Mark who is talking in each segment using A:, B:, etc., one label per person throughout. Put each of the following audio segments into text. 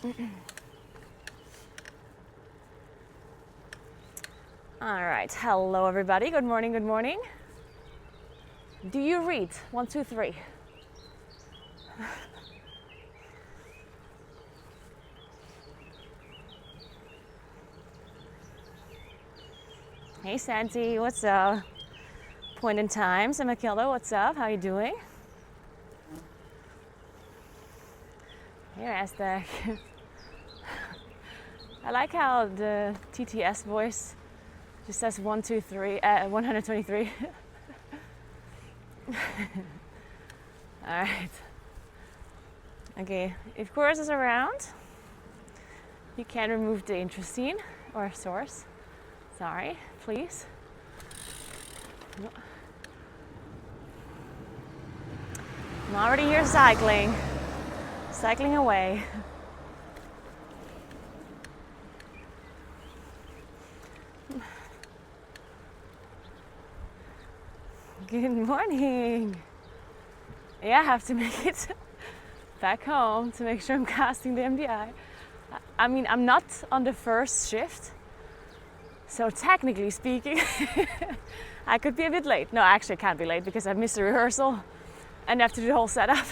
A: All right, hello everybody. Good morning, good morning. Do you read? 1, 2, 3. Hey Santi, what's up? Point in Times, and Matilda, what's up? How you doing? Here, Aztec. I like how the TTS voice just says 1, 2, 3, 123. All right. Okay, if Chorus is around, you can remove the interesting or source. Sorry, please. I'm already here cycling away. Good morning. Yeah, I have to make it back home to make sure I'm casting the MDI. I mean, I'm not on the first shift, so technically speaking, I could be a bit late. No, actually I can't be late because I missed the rehearsal and have to do the whole setup.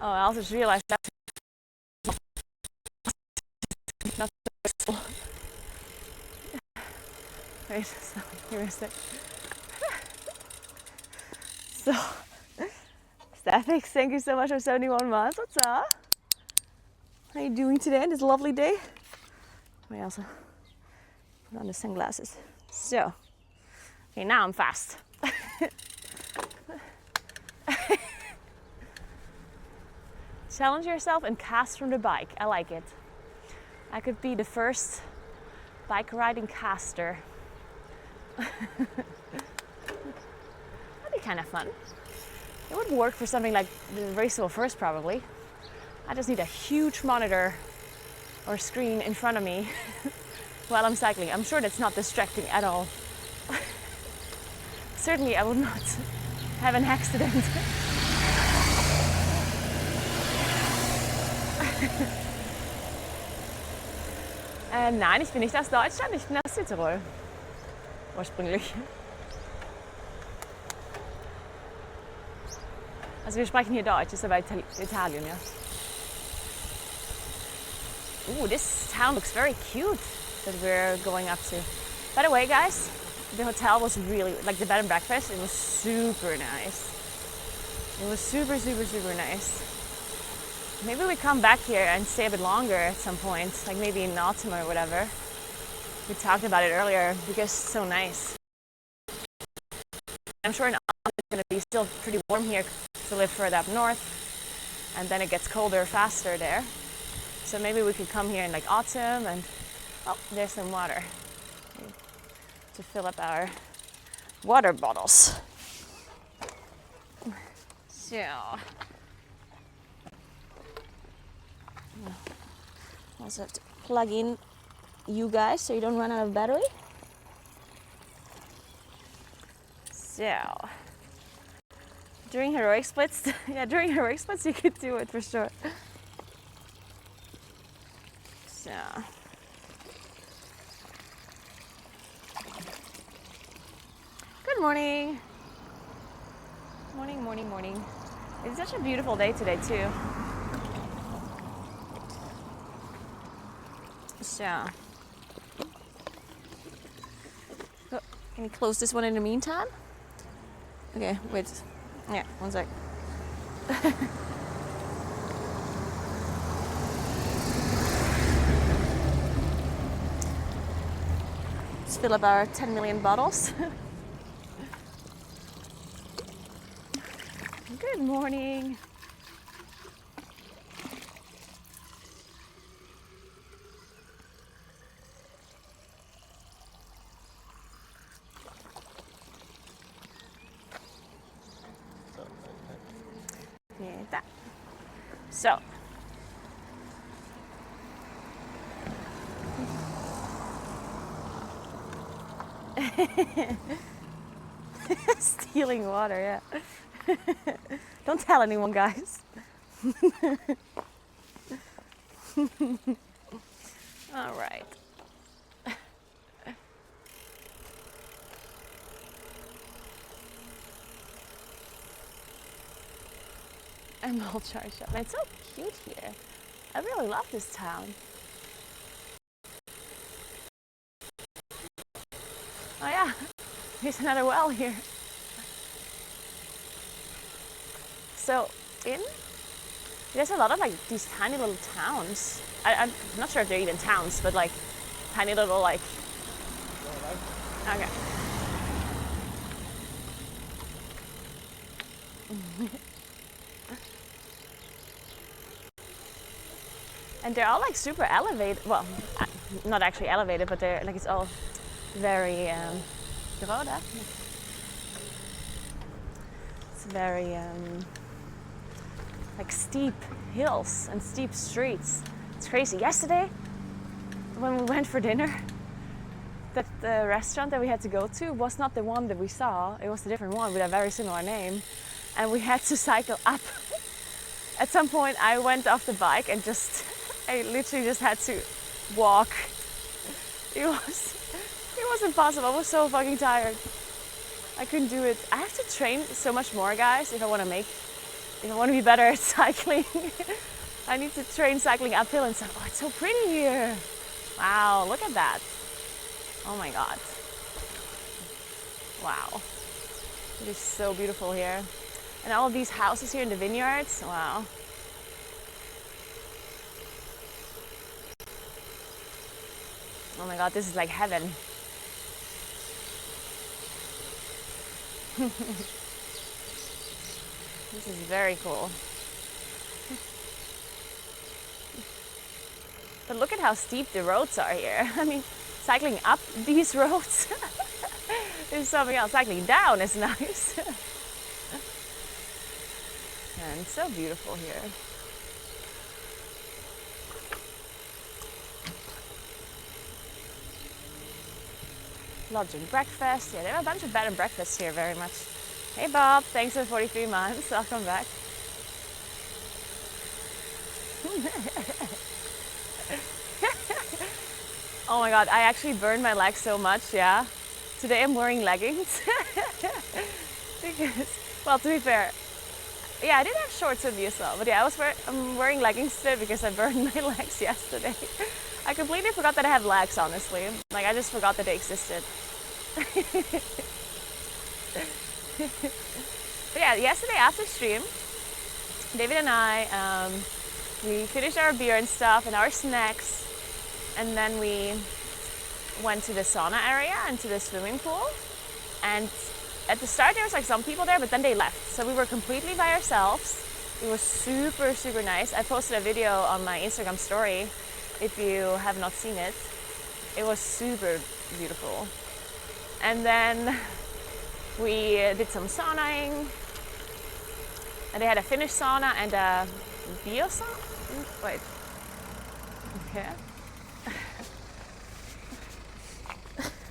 A: Oh, I also just realized that. Not so. Wait, so here is it. So, Stefik, thank you so much for 71 months. What's up? How are you doing today on this lovely day? I also put on the sunglasses. So, okay, now I'm fast. Challenge yourself and cast from the bike. I like it. I could be the first bike riding caster. That'd be kind of fun. It would work for something like the Race to First probably. I just need a huge monitor or screen in front of me while I'm cycling. I'm sure that's not distracting at all. Certainly I would not have an accident. Nein, ich bin nicht aus Deutschland, ich bin aus Südtirol. Ursprünglich. Also wir sprechen hier Deutsch, ist aber Italien, ja. Ooh, this town looks very cute that we're going up to. By the way, guys, the hotel was really, like the bed and breakfast, it was super nice. It was super, super, super nice. Maybe we come back here and stay a bit longer at some point, like maybe in autumn or whatever. We talked about it earlier because it's so nice. I'm sure in autumn it's going to be still pretty warm here to live further up north, and then it gets colder faster there. So maybe we could come here in like autumn and, oh, there's some water to fill up our water bottles. So, also have to plug in you guys so you don't run out of battery. So, during heroic splits, yeah, during heroic splits you could do it for sure. So, good morning. Morning, morning, morning. It's such a beautiful day today too. So, oh, can you close this one in the meantime? Okay, wait. Yeah, one sec. Let's fill up our 10 million bottles. Good morning. So, stealing water, yeah. Don't tell anyone, guys. All right. And Mulchar shop. It's so cute here. I really love this town. Oh yeah, there's another well here. So there's a lot of like these tiny little towns. I'm not sure if they're even towns, but like tiny little like. Okay. And they're all like super elevated. Well, not actually elevated, but they're like it's all very Naguura. It's very like steep hills and steep streets. It's crazy. Yesterday, when we went for dinner, that the restaurant that we had to go to was not the one that we saw. It was a different one with a very similar name, and we had to cycle up. At some point, I went off the bike and I literally just had to walk. It was impossible. I was so fucking tired. I couldn't do it. I have to train so much more, guys, if I want to be better at cycling. I need to train cycling uphill and stuff. Oh, it's so pretty here. Wow, look at that. Oh my God. Wow. It is so beautiful here. And all of these houses here in the vineyards. Wow. Oh my God, this is like heaven. This is very cool. But look at how steep the roads are here. I mean, cycling up these roads is something else. Cycling down is nice. And it's so beautiful here. Lodge and breakfast. Yeah, there are a bunch of bed and breakfasts here very much. Hey Bob, thanks for 43 months. Welcome back. Oh my God, I actually burned my legs so much, yeah. Today I'm wearing leggings. Because, well, to be fair, yeah, I did have shorts with me as well. But yeah, I'm wearing leggings today because I burned my legs yesterday. I completely forgot that I have legs, honestly. Like, I just forgot that they existed. But yeah, yesterday after stream, David and I, we finished our beer and stuff and our snacks. And then we went to the sauna area and to the swimming pool. And at the start there was like some people there, but then they left. So we were completely by ourselves. It was super, super nice. I posted a video on my Instagram story if you have not seen it. It was super beautiful. And then we did some saunaing. And they had a Finnish sauna and a bio sauna. Wait. Okay.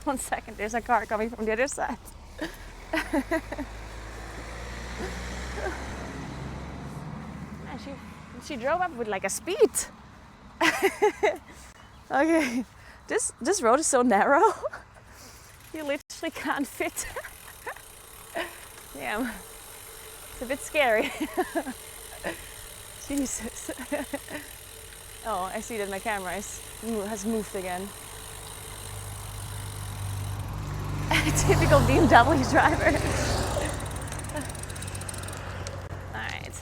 A: 1 second, there's a car coming from the other side. She drove up with like a speed. Okay, this road is so narrow. You literally can't fit. Damn, it's a bit scary. Jesus. Oh, I see that my camera has moved again. Typical BMW driver. Alright.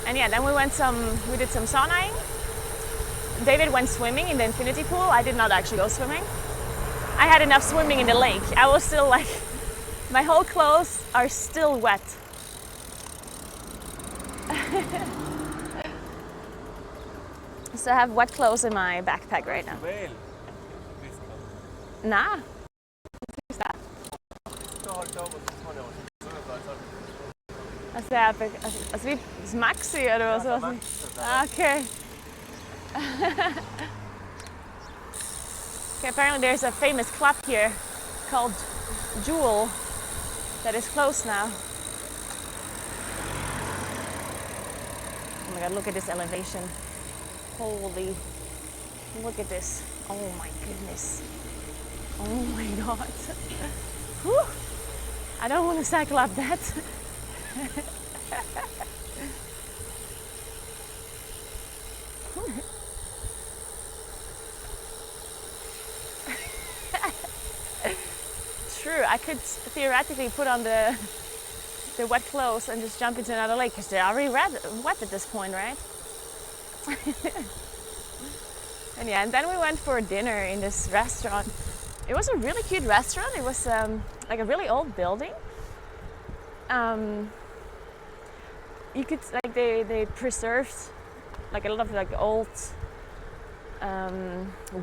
A: And yeah, then we did some saunaing. David went swimming in the infinity pool. I did not actually go swimming. I had enough swimming in the lake. I was still like, my whole clothes are still wet. So I have wet clothes in my backpack right now. Nah. What is that? Alltså vi Maxi eller vad så. Okej. Okay, apparently there's a famous club here called Jewel that is closed now. Oh my god, look at this elevation. Holy, look at this. Oh my goodness. Oh my god. Whew. I don't want to cycle up that. True, I could theoretically put on the wet clothes and just jump into another lake because they're already wet at this point, right? And yeah, and then we went for dinner in this restaurant. It was a really cute restaurant. It was like a really old building. You could like they preserved like a lot of like old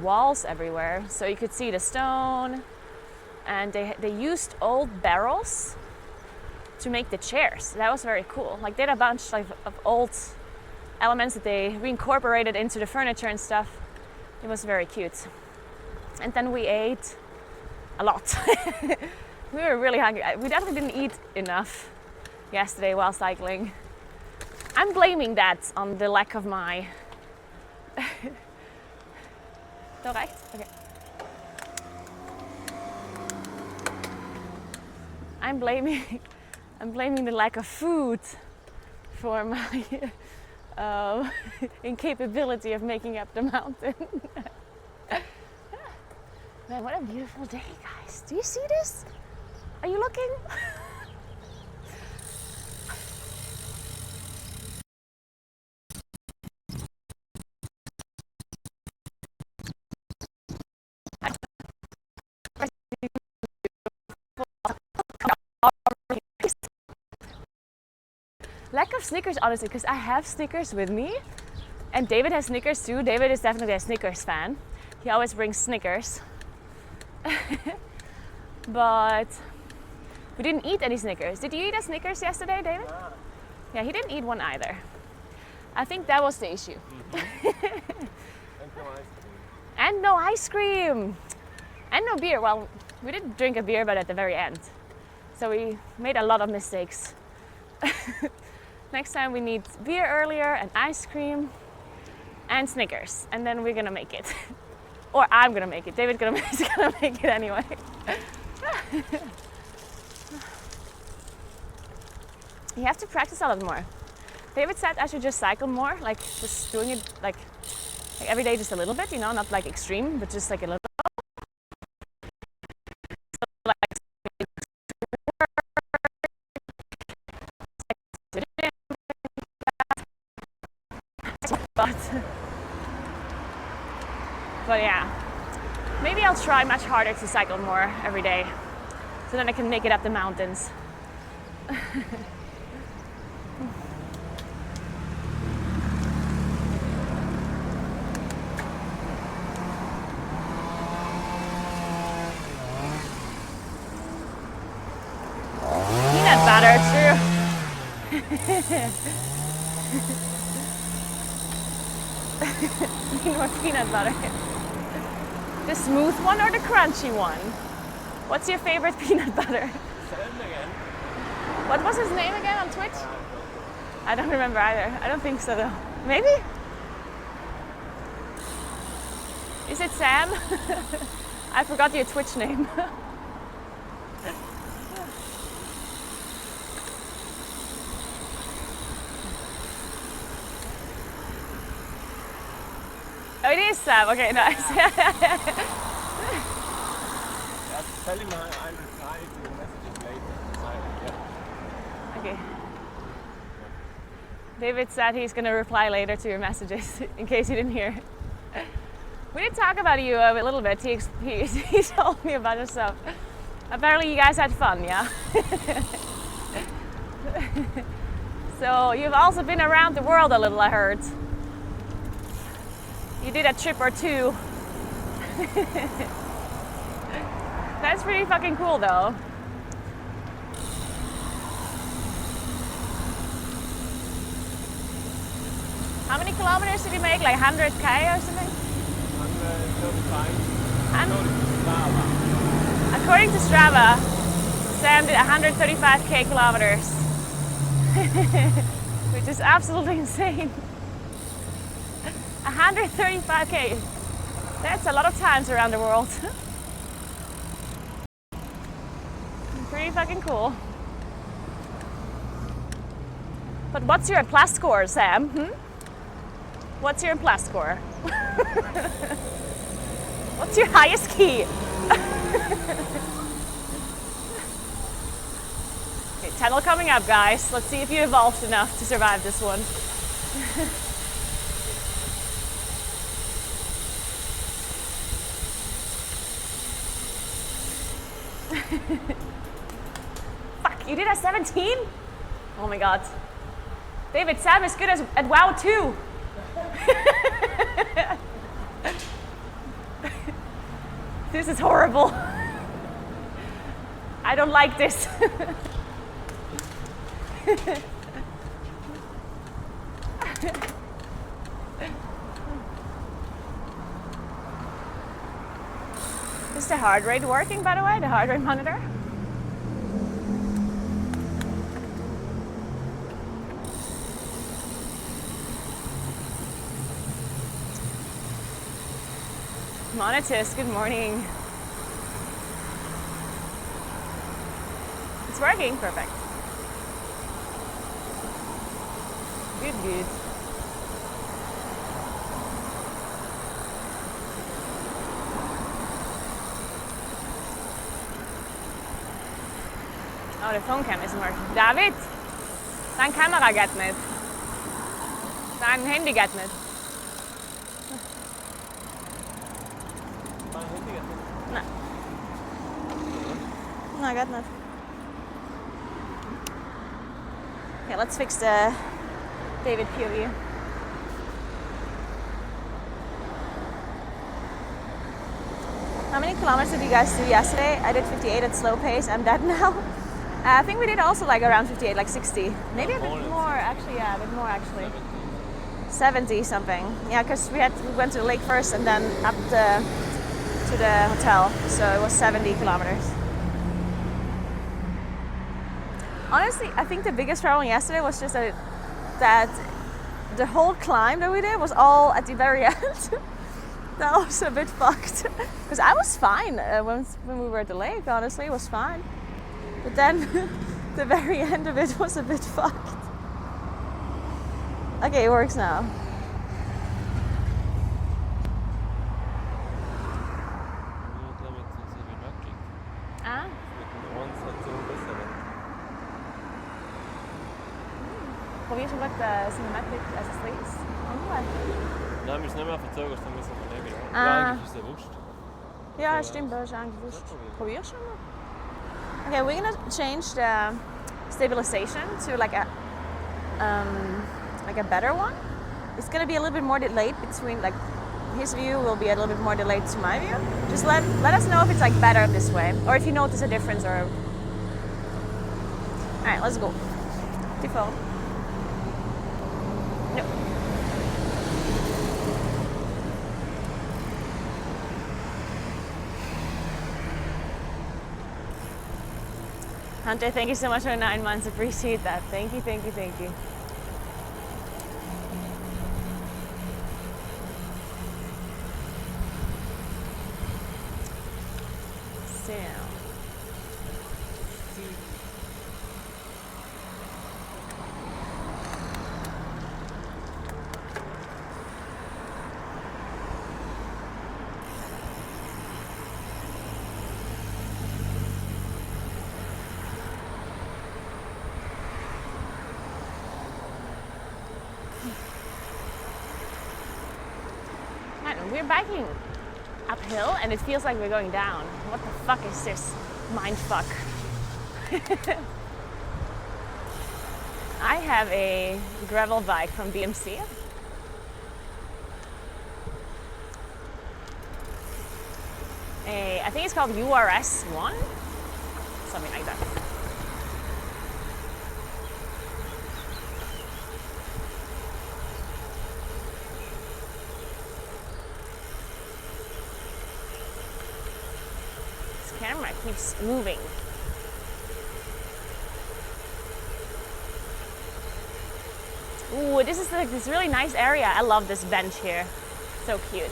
A: walls everywhere, so you could see the stone. And they used old barrels to make the chairs. That was very cool. Like they had a bunch of old elements that they reincorporated into the furniture and stuff. It was very cute. And then we ate a lot. We were really hungry. We definitely didn't eat enough yesterday while cycling. I'm blaming that on the lack of my... Okay. I'm blaming the lack of food for my incapability of making up the mountain. Man, what a beautiful day, guys. Do you see this? Are you looking? Lack of Snickers, honestly, because I have Snickers with me, and David has Snickers too. David is definitely a Snickers fan. He always brings Snickers. But we didn't eat any Snickers. Did you eat a Snickers yesterday, David? Yeah, he didn't eat one either. I think that was the issue. And no ice cream. And no beer. Well, we did drink a beer, but at the very end. So we made a lot of mistakes. Next time we need beer earlier and ice cream and Snickers, and then we're gonna make it. Or I'm gonna make it. David's gonna make it anyway. You have to practice a lot more. David said I should just cycle more, like just doing it like every day, just a little bit, you know, not like extreme, but just like a little. But yeah, maybe I'll try much harder to cycle more every day, so then I can make it up the mountains. Peanut butter, true. Need more peanut butter. The smooth one or the crunchy one? What's your favorite peanut butter?
B: Sam again.
A: What was his name again on Twitch? I don't remember either. I don't think so though. Maybe? Is it Sam? I forgot your Twitch name. Oh, it is Sam. Okay, nice.
B: Tell him I'll reply to your messages later. Yeah.
A: Okay. David said he's going to reply later to your messages, in case you didn't hear. We did talk about you a little bit. He told me about your stuff. Apparently you guys had fun, yeah? So you've also been around the world a little, I heard. You did a trip or two. That's pretty fucking cool though. How many kilometers did you make? Like 100k or something?
B: 135.
A: And
B: According to Strava.
A: according to Strava, Sam did 135k kilometers, which is absolutely insane. 135k. That's a lot of times around the world. Pretty fucking cool. But what's your plus score, Sam? What's your plus score? What's your highest key? Okay, tunnel coming up, guys. Let's see if you evolved enough to survive this one. Fuck, you did a 17? Oh my god. David, Sam is good at WoW too. This is horrible. I don't like this. Is the heart rate working, by the way? The heart rate monitor? Monetus, good morning. It's working, perfect. Good, good. Oh, the phone cam isn't working. David, dein Kamera geht nicht. Dein Handy geht nicht. No. No, I got nothing. Okay, let's fix the David POV. How many kilometers did you guys do yesterday? I did 58 at slow pace. I'm dead now. I think we did also like around 58, like 60. Maybe a bit more actually, yeah, a bit more actually. 70 something. Yeah, because we went to the lake first and then up to the hotel. So it was 70 kilometers. Honestly, I think the biggest problem yesterday was just that the whole climb that we did was all at the very end. That was a bit fucked. Because I was fine when we were at the lake, honestly, it was fine. But then the very end of it was a bit fucked. Okay, it works now. Ah? Probier schon mal die Cinematic as it sleeps.
B: Nein, wir sind nicht mehr verzögert, dann müssen wir legen.
A: Ah.
B: Ja, eigentlich ist es wurscht.
A: Ja, stimmt, das ist eigentlich wurscht. Probier schon mal. Okay, we're gonna change the stabilization to like a better one. It's gonna be a little bit more delayed between, like, his view will be a little bit more delayed to my view. Just let us know if it's like better this way, or if you notice a difference. Or all right, let's go. Default. No. Hunter, thank you so much for the 9 months. Appreciate that. Thank you, thank you, thank you. So. We're biking uphill and it feels like we're going down. What the fuck is this mind fuck? I have a gravel bike from BMC. I think it's called URS1, something like that. keeps moving. Ooh, this is like this really nice area. I love this bench here. So cute.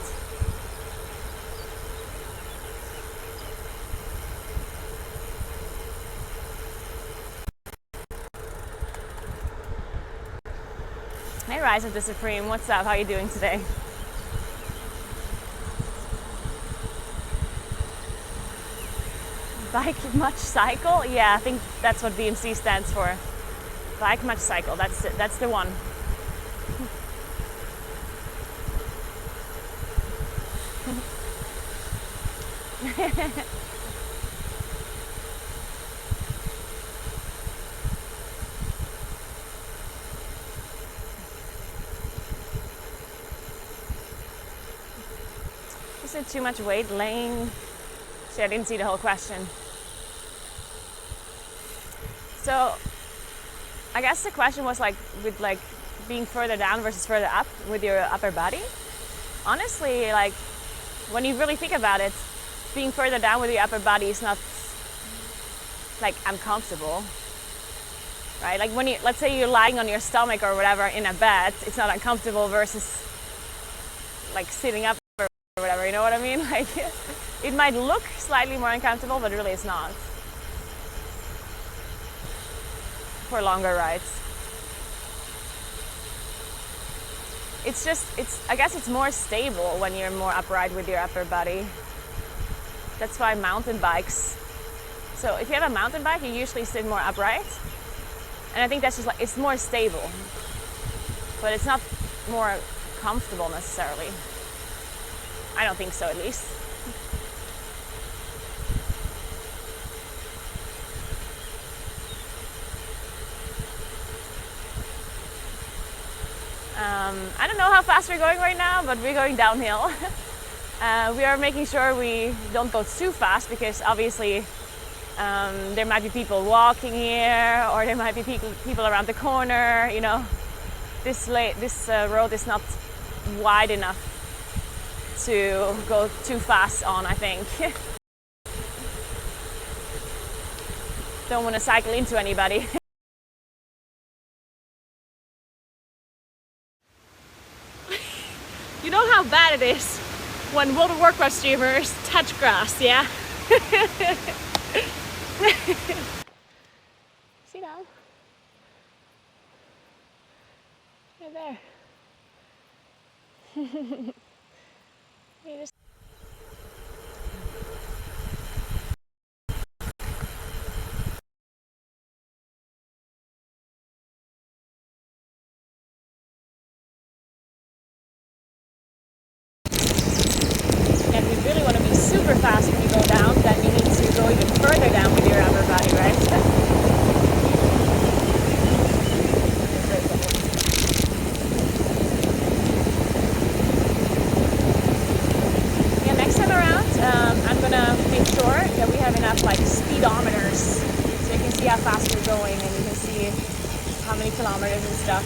A: Hey, Rise of the Supreme. What's up? How are you doing today? Bike much cycle? Yeah, I think that's what BMC stands for. Bike much cycle. That's it. That's the one. Is it too much weight laying? See, I didn't see the whole question. So, I guess the question was like with like being further down versus further up with your upper body. Honestly, like when you really think about it, being further down with your upper body is not like uncomfortable, right? Like when you, let's say you're lying on your stomach or whatever in a bed, it's not uncomfortable versus like sitting up or whatever, you know what I mean? Like it might look slightly more uncomfortable, but really it's not. For longer rides. It's just, I guess it's more stable when you're more upright with your upper body. That's why mountain bikes. So if you have a mountain bike, you usually sit more upright. And I think that's just like, it's more stable. But it's not more comfortable necessarily. I don't think so, at least. I don't know how fast we're going right now, but we're going downhill. We are making sure we don't go too fast because obviously there might be people walking here or there might be people around the corner. You know, this road is not wide enough to go too fast on, I think. Don't want to cycle into anybody. You know how bad it is when World of Warcraft streamers touch grass, yeah? See now? Right there. You just and we really want to be super fast when you go down, then you need to go even further down with your upper body, right? Yeah, next time around, I'm gonna make sure that we have enough like speedometers so you can see how fast we're going and you can see how many kilometers and stuff.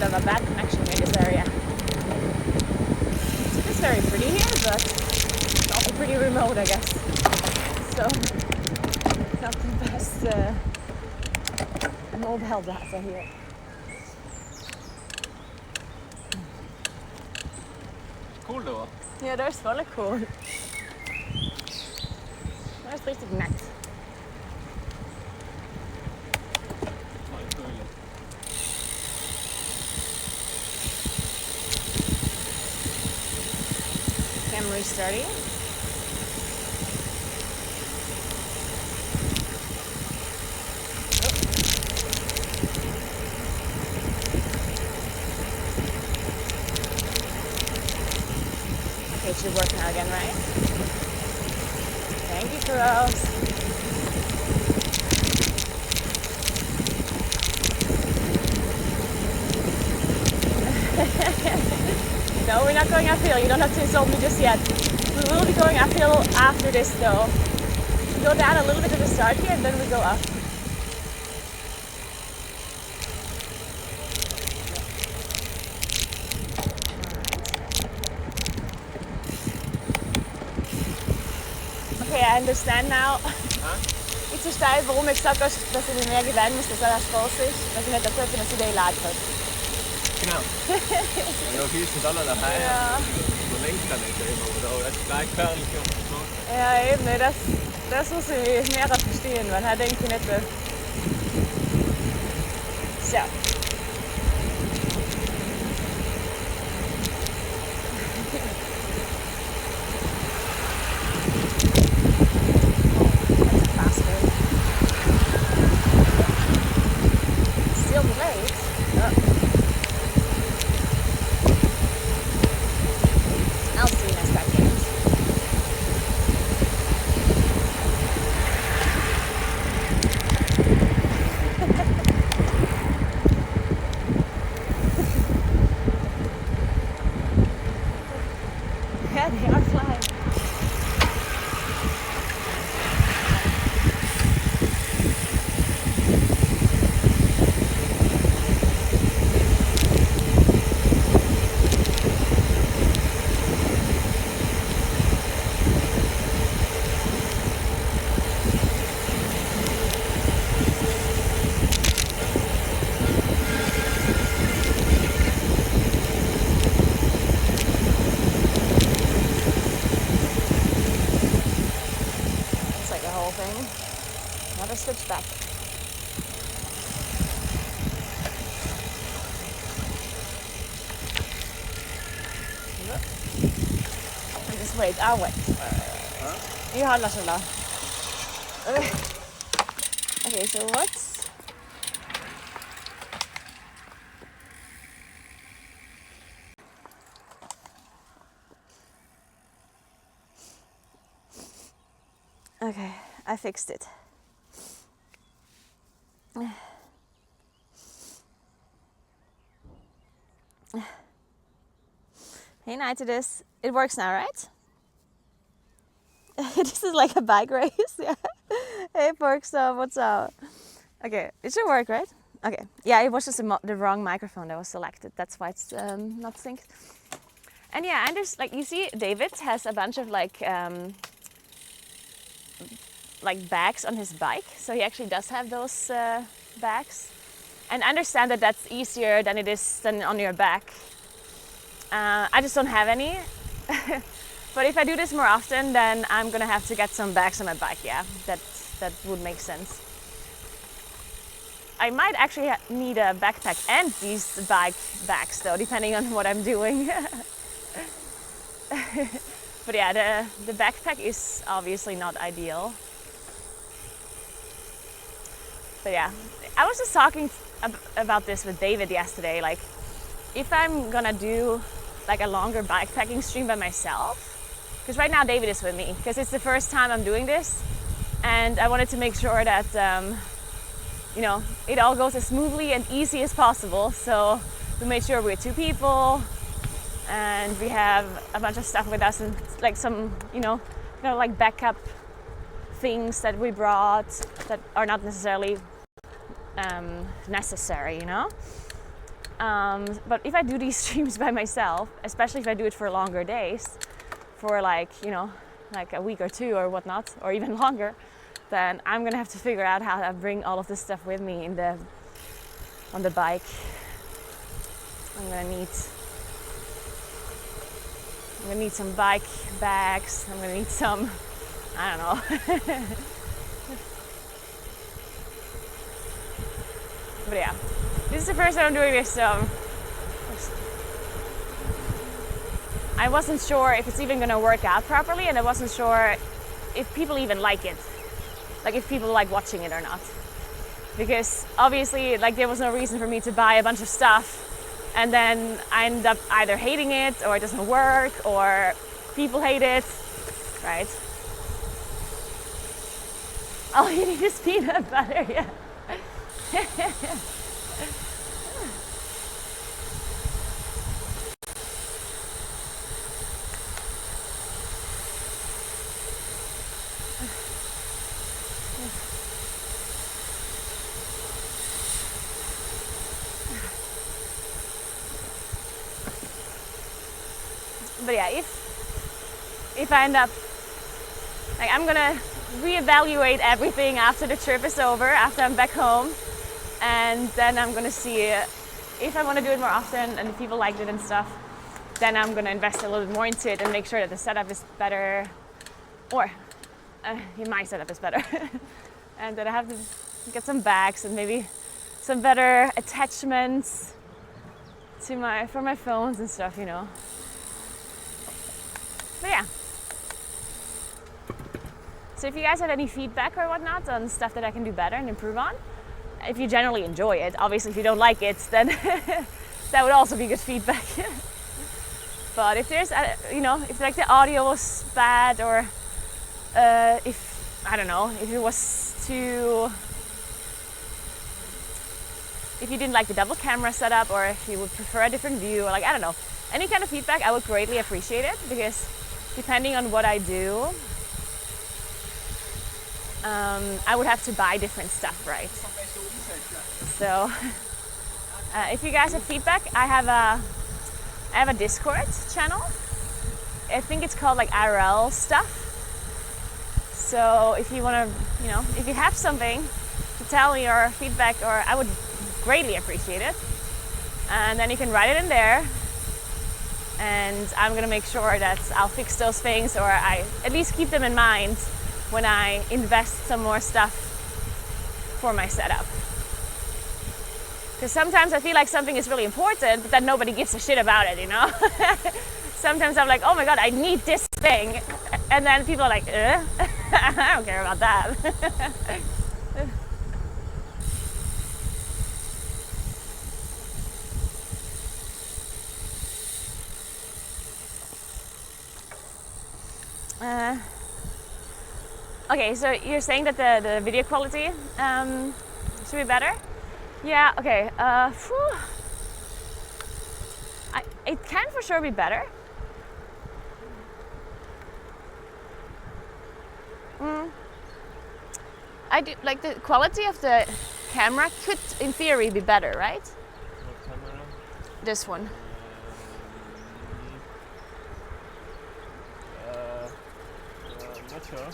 A: Of a bad connection in this area. It's very pretty here, but it's also pretty remote, I guess. So it's not the best. An old Helldata here.
B: Cool då.
A: Ja, det är väldigt cool. Det är riktigt nätt. I'm restarting. Okay, it should work now again, right? Thank you, Kuros. No, we're not going uphill. You don't have to insult me just yet. We will be going uphill after this though. We go down a little bit at the start here and then we go up. Okay, I understand now. Iets te stijf waarom ik zag dat ze er meer gewend is, dat er spulsig, dat je net dat terug in het idee laat gaat.
B: Genau. Und auch hier ist ein Dollar daheim.
A: Ja.
B: So links dann nicht eben, aber da ist gleich gefährlich auf dem Flug.
A: Ja, eben, nee, das muss ich mehr verstehen, weil er denkt nicht. So. Still delayed. I'll see you next time. Yeah, they are flying. That's like the whole thing. Another switch back. And just wait, I'll wait. You hold that now. Okay, so what's okay, I fixed it. Hey, Nitidus. It works now, right? This is like a bike race, yeah. Hey, Porkstop, what's up? Okay, it should work, right? Okay, yeah, it was just the wrong microphone that was selected. That's why it's not synced. And yeah, and there's like you see, David has a bunch of like bags on his bike, so he actually does have those bags. And I understand that that's easier than it is than on your back. I just don't have any. But if I do this more often, then I'm gonna have to get some bags on my bike. Yeah, that would make sense. I might actually need a backpack and these bike bags though, depending on what I'm doing. But yeah, the backpack is obviously not ideal. But yeah, I was just talking about this with David yesterday. Like, if I'm gonna do like a longer bikepacking stream by myself, because right now David is with me, because it's the first time I'm doing this, and I wanted to make sure that you know, it all goes as smoothly and easy as possible. So we made sure we're 2 people, and we have a bunch of stuff with us, and like some, you know, like backup things that we brought that are not necessarily necessary, you know. But if I do these streams by myself, especially if I do it for longer days, for like, you know, like a week or 2 or whatnot, or even longer, then I'm gonna have to figure out how to bring all of this stuff with me on the bike. I'm gonna need some bike bags. I'm gonna need some, I don't know. But yeah, this is the first time I'm doing this, so I wasn't sure if it's even gonna work out properly, and I wasn't sure if people even like it. Like if people like watching it or not. Because obviously, like, there was no reason for me to buy a bunch of stuff and then I end up either hating it, or it doesn't work, or people hate it, right? All you need is peanut butter, yeah. But yeah, if I end up, like, I'm gonna reevaluate everything after the trip is over, after I'm back home, and then I'm gonna see if I want to do it more often and if people liked it and stuff. Then I'm gonna invest a little bit more into it and make sure that the setup is better, or my setup is better, and that I have to get some bags and maybe some better attachments to for my phones and stuff, you know. But yeah. So if you guys have any feedback or whatnot on stuff that I can do better and improve on, if you generally enjoy it, obviously if you don't like it, then that would also be good feedback. But if there's, you know, if like the audio was bad, or if, I don't know, if it was too, if you didn't like the double camera setup, or if you would prefer a different view, or like, I don't know, any kind of feedback, I would greatly appreciate it, because depending on what I do, I would have to buy different stuff, right? So if you guys have feedback, I have a Discord channel. I think it's called like IRL stuff. So if you want to, you know, if you have something to tell me or feedback, or I would greatly appreciate it. And then you can write it in there. And I'm gonna make sure that I'll fix those things, or I at least keep them in mind when I invest some more stuff for my setup. Because sometimes I feel like something is really important, but then nobody gives a shit about it, you know? Sometimes I'm like, oh my god, I need this thing. And then people are like, I don't care about that. Okay, so you're saying that the video quality should be better? Yeah, okay. It can for sure be better. I do, like, the quality of the camera could, in theory, be better, right?
B: What camera?
A: This one.
B: Not sure.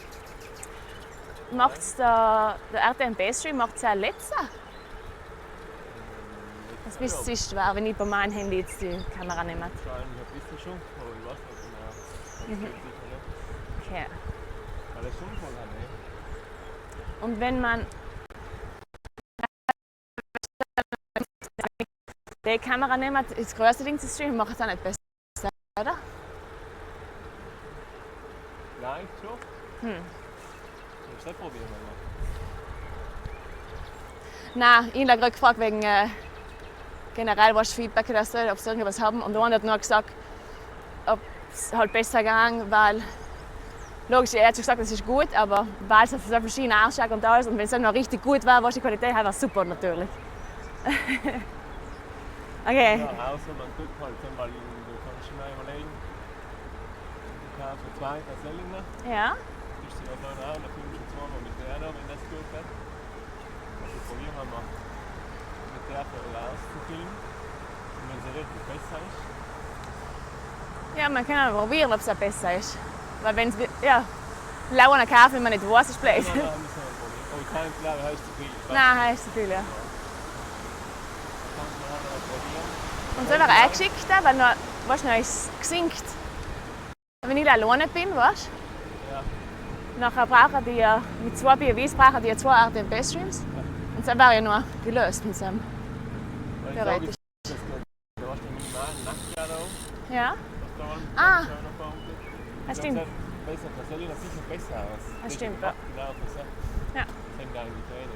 A: Macht's the RTMP-stream macht es letzter? Das bist du schwer, wenn ich bei meinem Handy jetzt die Kamera nehme.
B: Wahrscheinlich ein bisschen schon, aber ich weiß nicht genau.
A: Okay.
B: Weil das schon voll hat, ne?
A: Und wenn man die Kamera nimmt, das größte Ding zu streamen, macht es auch nicht besser, oder?
B: Nein, schon. Willst du das probieren?
A: Nein, ich habe gerade gefragt wegen generell, was Feedback oder so, ob sie irgendwas haben. Und der eine hat nur gesagt, ob es halt besser ging, weil logisch, er hat schon gesagt, es ist gut, aber weil es so verschiedene ausschaut und alles, und wenn es dann noch richtig gut war, war die Qualität halt super natürlich. Okay.
B: Ja, außer man tut halt, weil du kannst schon mal überlegen, du kaufst zwei Persönliche.
A: Ja.
B: Ist sie noch da, dann filmst du zweimal mit der da, wenn das gut geht. Also probieren wir mal mit der rauszufilmen. Und wenn sie richtig besser ist.
A: Ja, man kann auch probieren, ob es auch besser ist. Weil wenn es, ja, lauern kaufen, wenn man nicht weiß, ist blöd.
B: Nein, müssen wir probieren. Aber ich kann nicht glauben, heißt zu viel.
A: Nein, heißt zu viel, ja.
B: Kannst du nachher noch probieren.
A: Und so noch eingeschickt, weil noch, weißt du, noch ist gesinkt. Wenn ich alleine bin, weißt du?
B: Ja.
A: Nachher brauchen die ja, mit 2 POVs brauchen die ja 2 RTMP-Streams. Ja. Und dann wäre ja nur gelöst mit dem. Theoretisch.
B: Du hast den minimalen Naguura da.
A: Ja?
B: Ah!
A: Das stimmt.
B: Besser, das soll ja sicher besser aus.
A: Das stimmt, ja.
B: Genau, das
A: Ja.
B: fängt eigentlich an.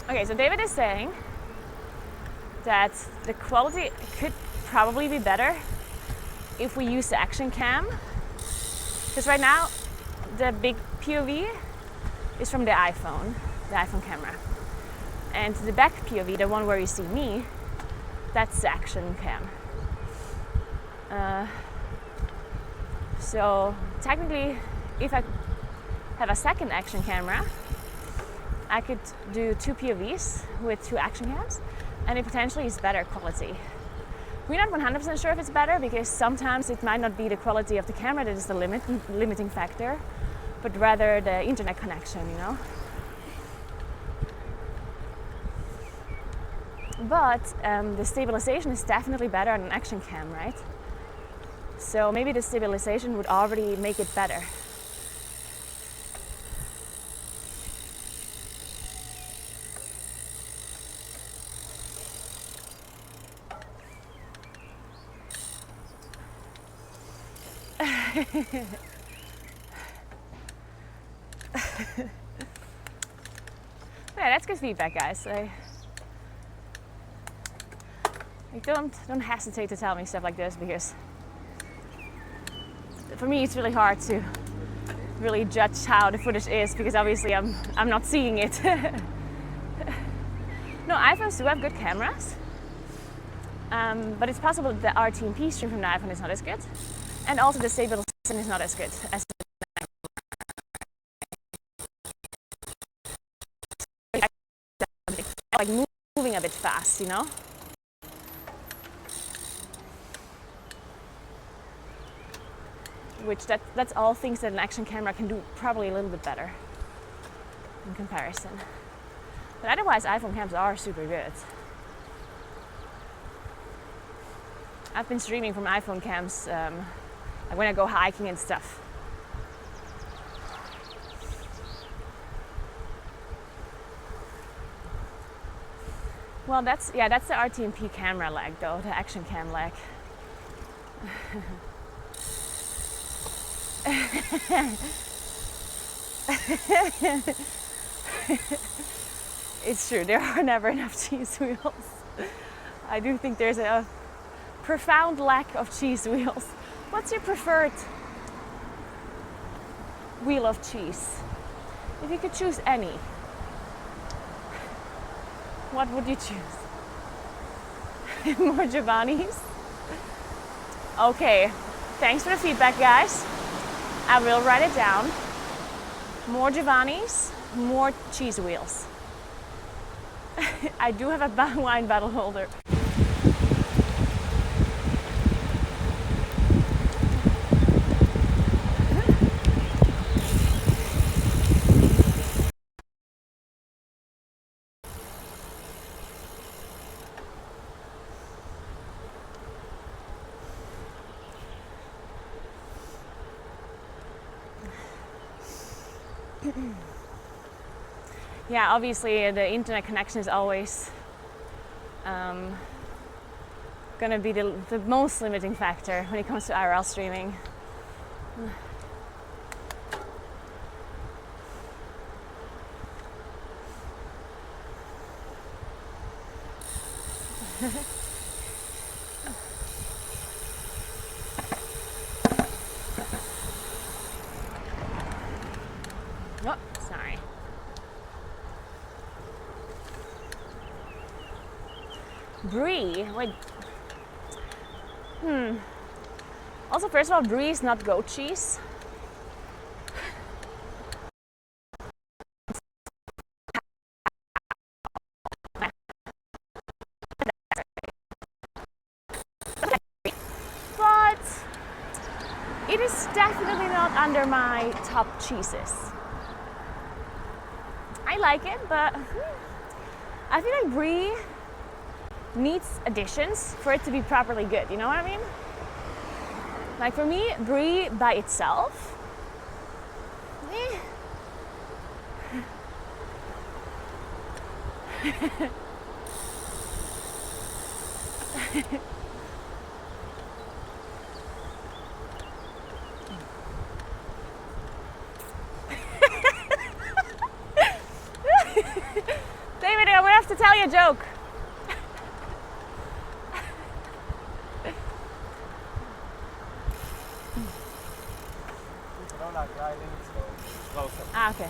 A: Okay, so David is saying that the quality could probably be better if we use the action cam. Because right now, the big POV is from the iPhone camera. And the back POV, the one where you see me, that's the action cam. So technically, if I have a second action camera, I could do 2 POVs with 2 action cams, and it potentially is better quality. We're not 100% sure if it's better because sometimes it might not be the quality of the camera that is the limiting factor, but rather the internet connection, you know. But the stabilization is definitely better on an action cam, right? So maybe the stabilization would already make it better. Yeah, that's good feedback, guys. Don't hesitate to tell me stuff like this, because for me it's really hard to really judge how the footage is, because obviously I'm not seeing it. No, iPhones do have good cameras, but it's possible that the RTMP stream from the iPhone is not as good, and also the stabilization is not as good as like moving a bit fast, you know. Which that's all things that an action camera can do probably a little bit better in comparison. But otherwise, iPhone cams are super good. I've been streaming from iPhone cams like when I go hiking and stuff. Well, that's the RTMP camera lag though, the action cam lag. It's true, there are never enough cheese wheels. I do think there's a profound lack of cheese wheels. What's your preferred wheel of cheese? If you could choose any, what would you choose? More Giovanni's? Okay, thanks for the feedback, guys. I will write it down. More Giovanni's, more cheese wheels. I do have a wine bottle holder. Yeah, obviously the internet connection is always gonna be the most limiting factor when it comes to IRL streaming. Oh, sorry. Brie, wait. Also, first of all, brie is not goat cheese. But it is definitely not under my top cheeses. I like it, but I feel like brie needs additions for it to be properly good, you know what I mean? Like for me, brie by itself, David, I'm gonna have to tell you a joke. Ah, okay.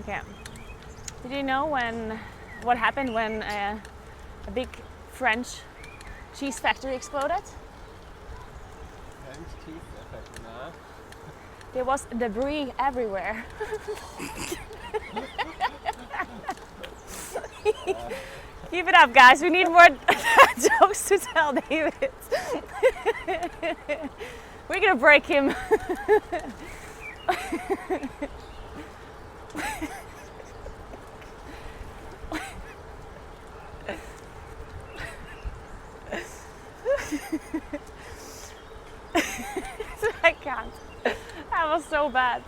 A: Yeah. Did you know what happened when a big French cheese factory exploded?
B: French cheese effect, nah.
A: There was debris everywhere. Keep it up, guys. We need more jokes to tell David. We're gonna break him. I can't. That was so bad.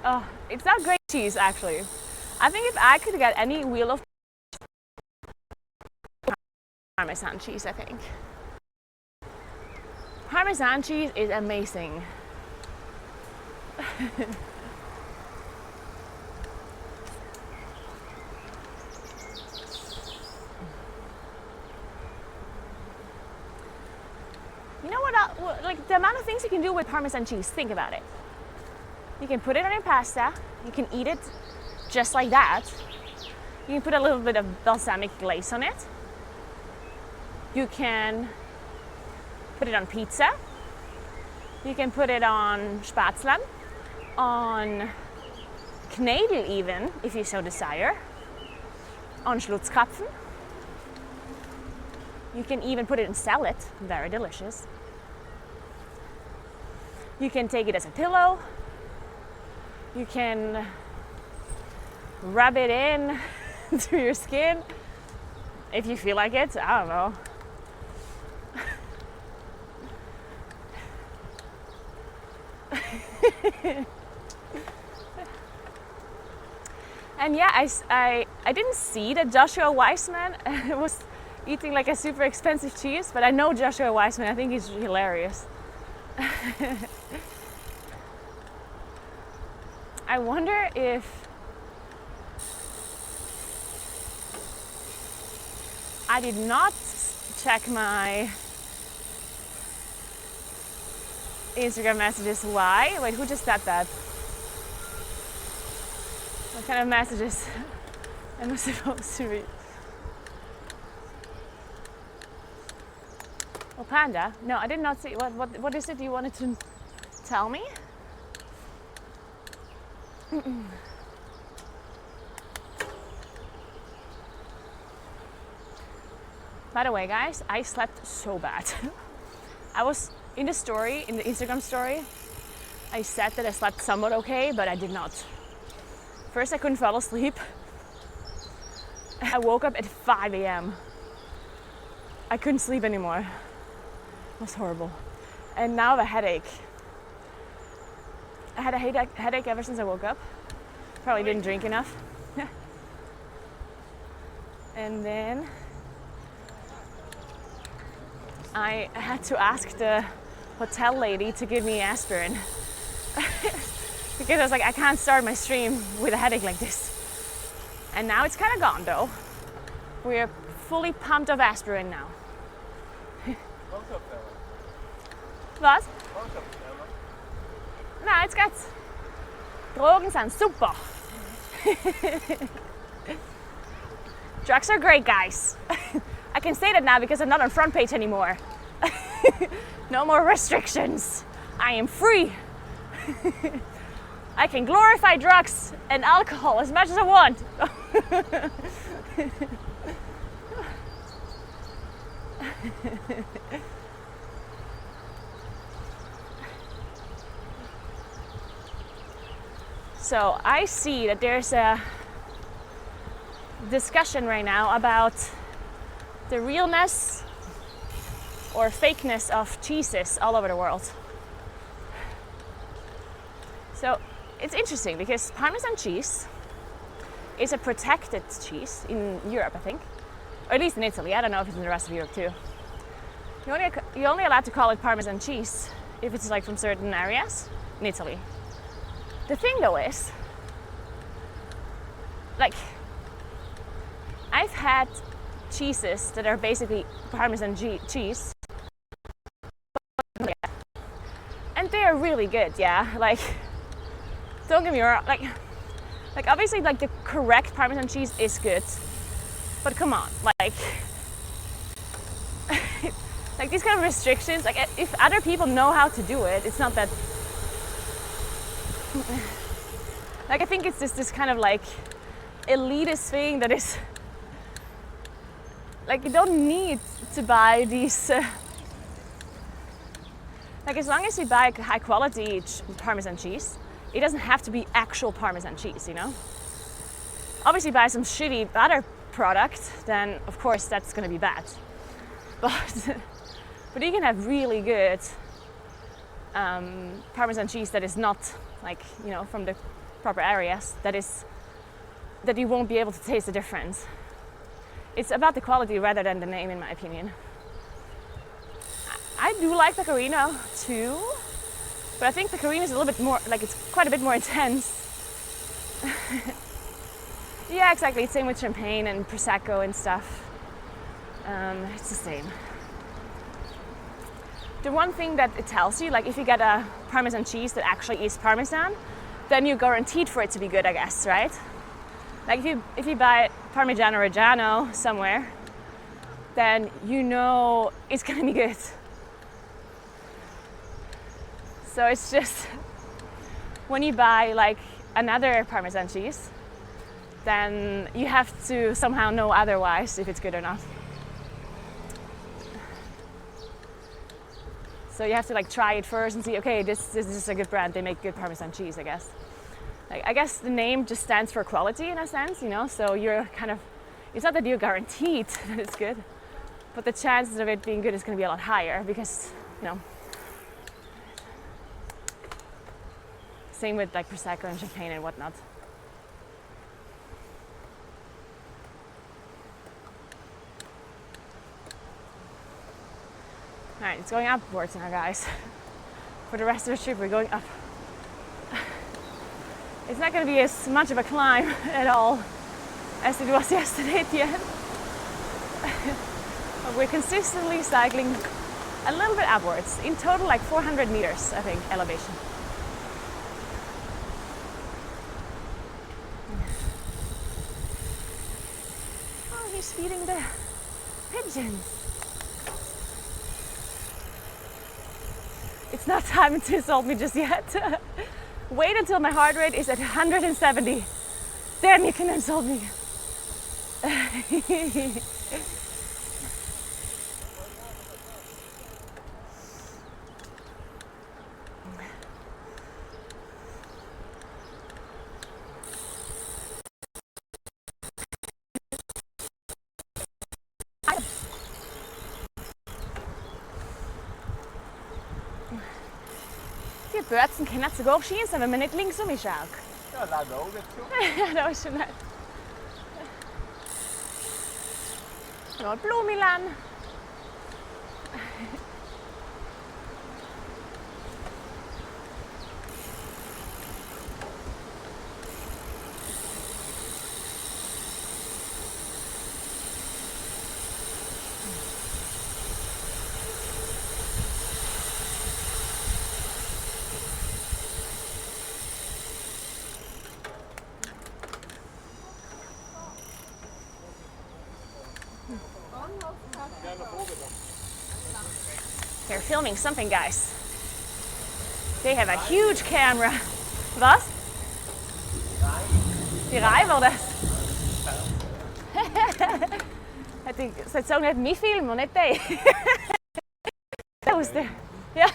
A: Oh, it's not great cheese, actually. I think if I could get any wheel of Parmesan cheese, I think. Parmesan cheese is amazing. You know what, like the amount of things you can do with Parmesan cheese, think about it. You can put it on your pasta, you can eat it just like that. You can put a little bit of balsamic glaze on it. You can put it on pizza. You can put it on Spätzle, on Knädel even, if you so desire, on Schlutzkrapfen. You can even put it in salad, very delicious. You can take it as a pillow. You can rub it in to your skin if you feel like it. I don't know. And yeah, I didn't see that Joshua Weissman was eating like a super expensive cheese, but I know Joshua Weissman. I think he's hilarious. I wonder if I did not check my Instagram messages. Why? Wait, who just said that? What kind of messages am I supposed to read? Oh, Panda? No, I did not see. What is it you wanted to tell me? By the way, guys, I slept so bad. I was in the story, in the Instagram story, I said that I slept somewhat okay, but I did not. First, I couldn't fall asleep. I woke up at 5 a.m. I couldn't sleep anymore. It was horrible. And now I have a headache. I had a headache ever since I woke up. Probably didn't drink enough. And then I had to ask the hotel lady to give me aspirin. Because I was like, I can't start my stream with a headache like this. And now it's kind of gone though. We're fully pumped of aspirin now. Was? Na, jetzt geht's. Drogen sind super. Drugs are great, guys. I can say that now because I'm not on front page anymore. No more restrictions. I am free. I can glorify drugs and alcohol as much as I want. So I see that there's a discussion right now about the realness or fakeness of cheeses all over the world. So it's interesting because Parmesan cheese is a protected cheese in Europe, I think, or at least in Italy. I don't know if it's in the rest of Europe too. You're only allowed to call it Parmesan cheese if it's like from certain areas in Italy. The thing though is, like, I've had cheeses that are basically Parmesan cheese and they are really good, yeah. Like, don't get me wrong, like obviously like the correct Parmesan cheese is good, but come on, like like these kind of restrictions, like if other people know how to do it, it's not that, like I think it's just this kind of like elitist thing that is like you don't need to buy these like as long as you buy high quality Parmesan cheese, it doesn't have to be actual Parmesan cheese, you know? Obviously buy some shitty other product, then of course that's gonna be bad. But you can have really good Parmesan cheese that is not like, you know, from the proper areas, that you won't be able to taste the difference. It's about the quality rather than the name, in my opinion. I do like Pecorino too, but I think Pecorino is a little bit more, like it's quite a bit more intense. Yeah, exactly. Same with champagne and Prosecco and stuff. It's the same. The one thing that it tells you, like if you get a Parmesan cheese that actually is Parmesan, then you're guaranteed for it to be good, I guess, right? Like if you buy Parmigiano Reggiano somewhere, then you know it's gonna be good. So it's just, when you buy like another Parmesan cheese, then you have to somehow know otherwise if it's good or not. So you have to like try it first and see, okay, this is a good brand, they make good Parmesan cheese, I guess. Like, I guess the name just stands for quality in a sense, you know, so you're kind of, it's not that you're guaranteed that it's good, but the chances of it being good is going to be a lot higher because, you know, same with like Prosecco and champagne and whatnot. Alright, it's going upwards now, guys. For the rest of the trip, we're going up. It's not going to be as much of a climb at all as it was yesterday at the end. But we're consistently cycling a little bit upwards. In total, like 400 meters, I think, elevation. Oh, he's feeding the pigeons. It's not time to insult me just yet. Wait until my heart rate is at 170. Then you can insult me. Die Börzen können sogar auch schießen, wenn man nicht links um mich schaut.
B: Ja, laat de ogen toe.
A: Ja, dat was zo net. Nog een bloemilaan. They're filming something, guys. They have a huge camera. Was? Die rij wel dat. Ze zou net me filmen, maar net they. That was the, yeah.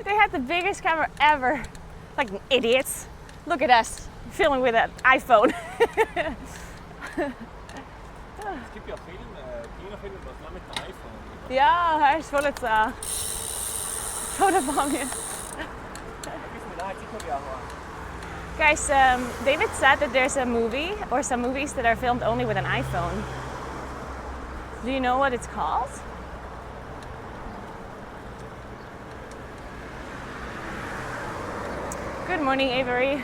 A: They had the biggest camera ever. Like idiots. Look at us filming with an iPhone.
B: Es gibt ja auch Kinofilme, was man mit dem iPhone.
A: Ja, hij is voll het foto van je. Guys, David said that there's a movie or some movies that are filmed only with an iPhone. Do you know what it's called? Good morning, Avery.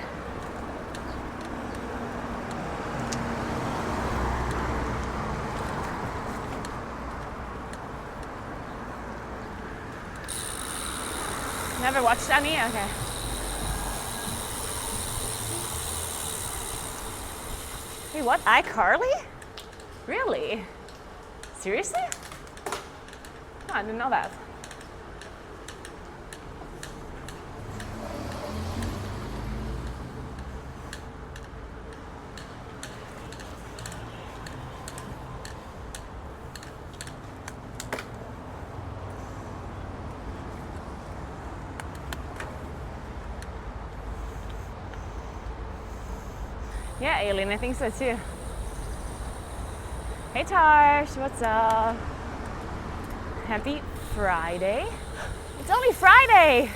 A: Never watched any? Okay. Wait, what? iCarly? Really? Seriously? Oh, I didn't know that. Yeah, Aileen, I think so too. Hey Tarsh, what's up? Happy Friday. It's only Friday!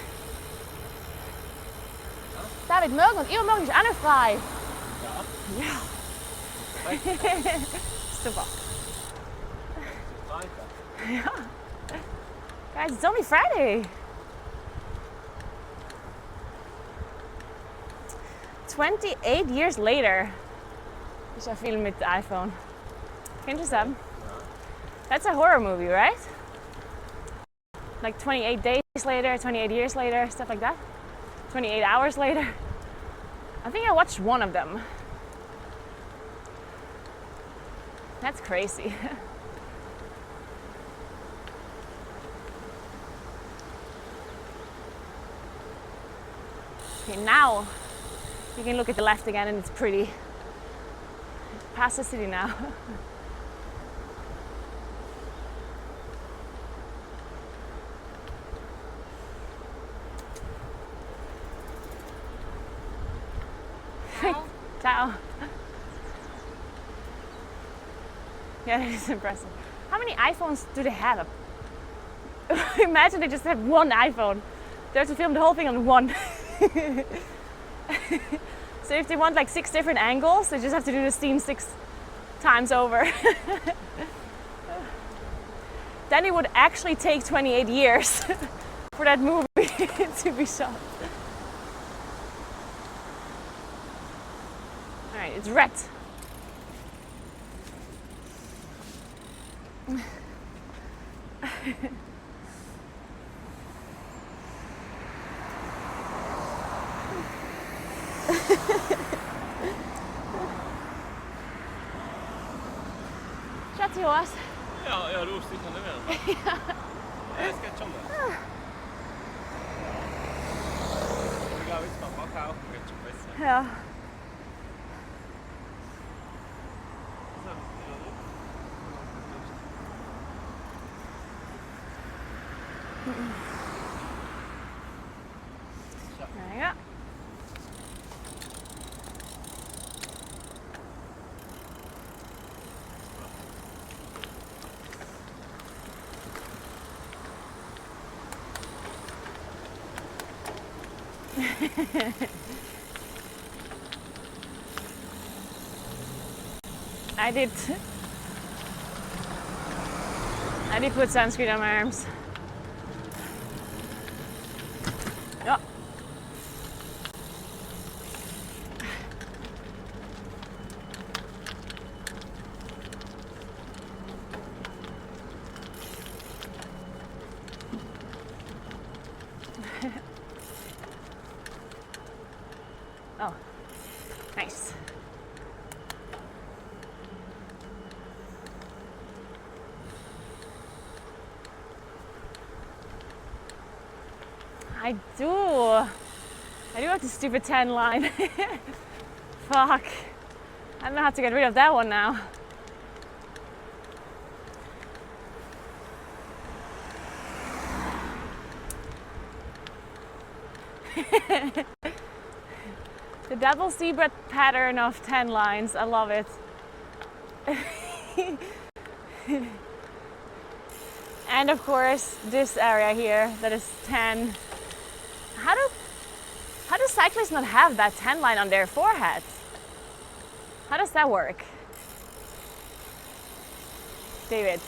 A: David, morgen und übermorgen ist auch noch frei. Ja. Super. Ja. Guys, it's only Friday. 28 years later. Ich habe viel mit iPhone. Kennst du das? That's a horror movie, right? Like 28 days later, 28 years later, stuff like that. 28 hours later. I think I watched one of them. That's crazy. Okay, now you can look at the left again and it's pretty. Past the city now. Ciao. Yeah, that is impressive. How many iPhones do they have? Imagine they just have one iPhone. They have to film the whole thing on one. So if they want like 6 different angles, they just have to do the scene 6 times over. Then it would actually take 28 years for that movie to be shot. Alright, it's red. Schatzi, was?
B: Ja, Lust, ich kann nicht mehr. Ja, es geht schon mehr. Ich glaube, jetzt beim Backkaufen geht es schon besser.
A: Ja. Ja. I did put sunscreen on my arms. Ja. Oh, nice. I do have the stupid 10 line. Fuck. I don't know how to get rid of that one now. The double zebra pattern of 10 lines, I love it. And of course, this area here that is 10. How do cyclists not have that 10 line on their forehead? How does that work? David.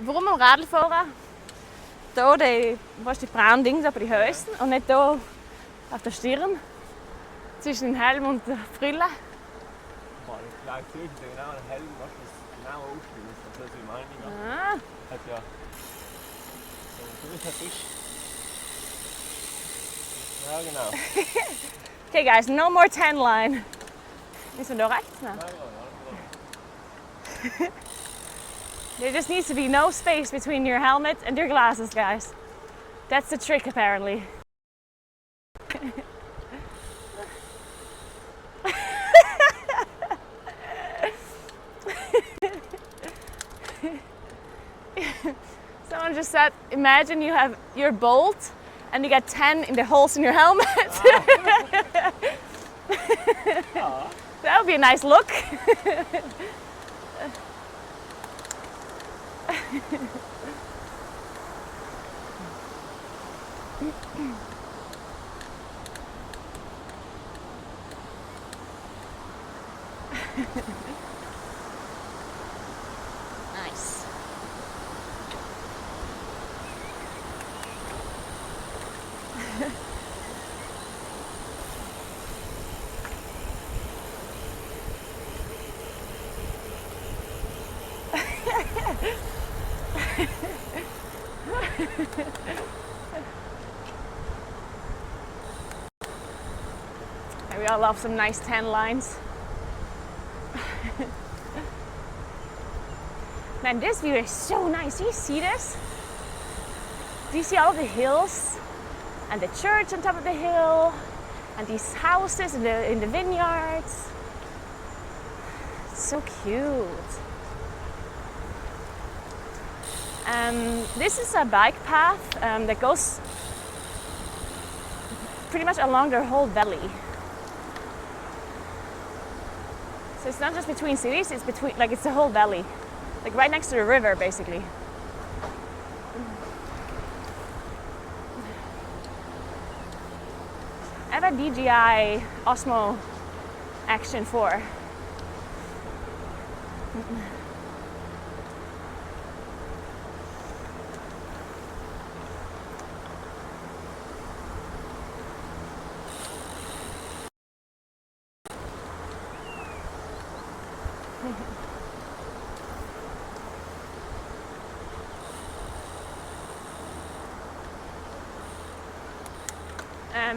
A: Warum am Radlfahrer? Da die braunen Dings auf die Hülsen und nicht da auf der Stirn, zwischen dem Helm und der Brille.
B: Vielleicht soll ich genau einen Helm, was das genau aufstellen, das ist wie meine. Hat ja Du bist Fisch. Ja, genau.
A: Okay guys, no more 10 line. Müssen wir da rechts? No.
B: Ja, ja, ja.
A: There just needs to be no space between your helmet and your glasses, guys. That's the trick, apparently. Someone just said, imagine you have your bolt and you get 10 in the holes in your helmet. That would be a nice look. Nice. We all love some nice tan lines. Man, this view is so nice. Do you see this? Do you see all of the hills and the church on top of the hill and these houses in the vineyards? It's so cute. This is a bike path that goes pretty much along their whole valley. So it's not just between cities, it's between, like, it's the whole valley. Like right next to the river, basically. I have a DJI Osmo Action 4.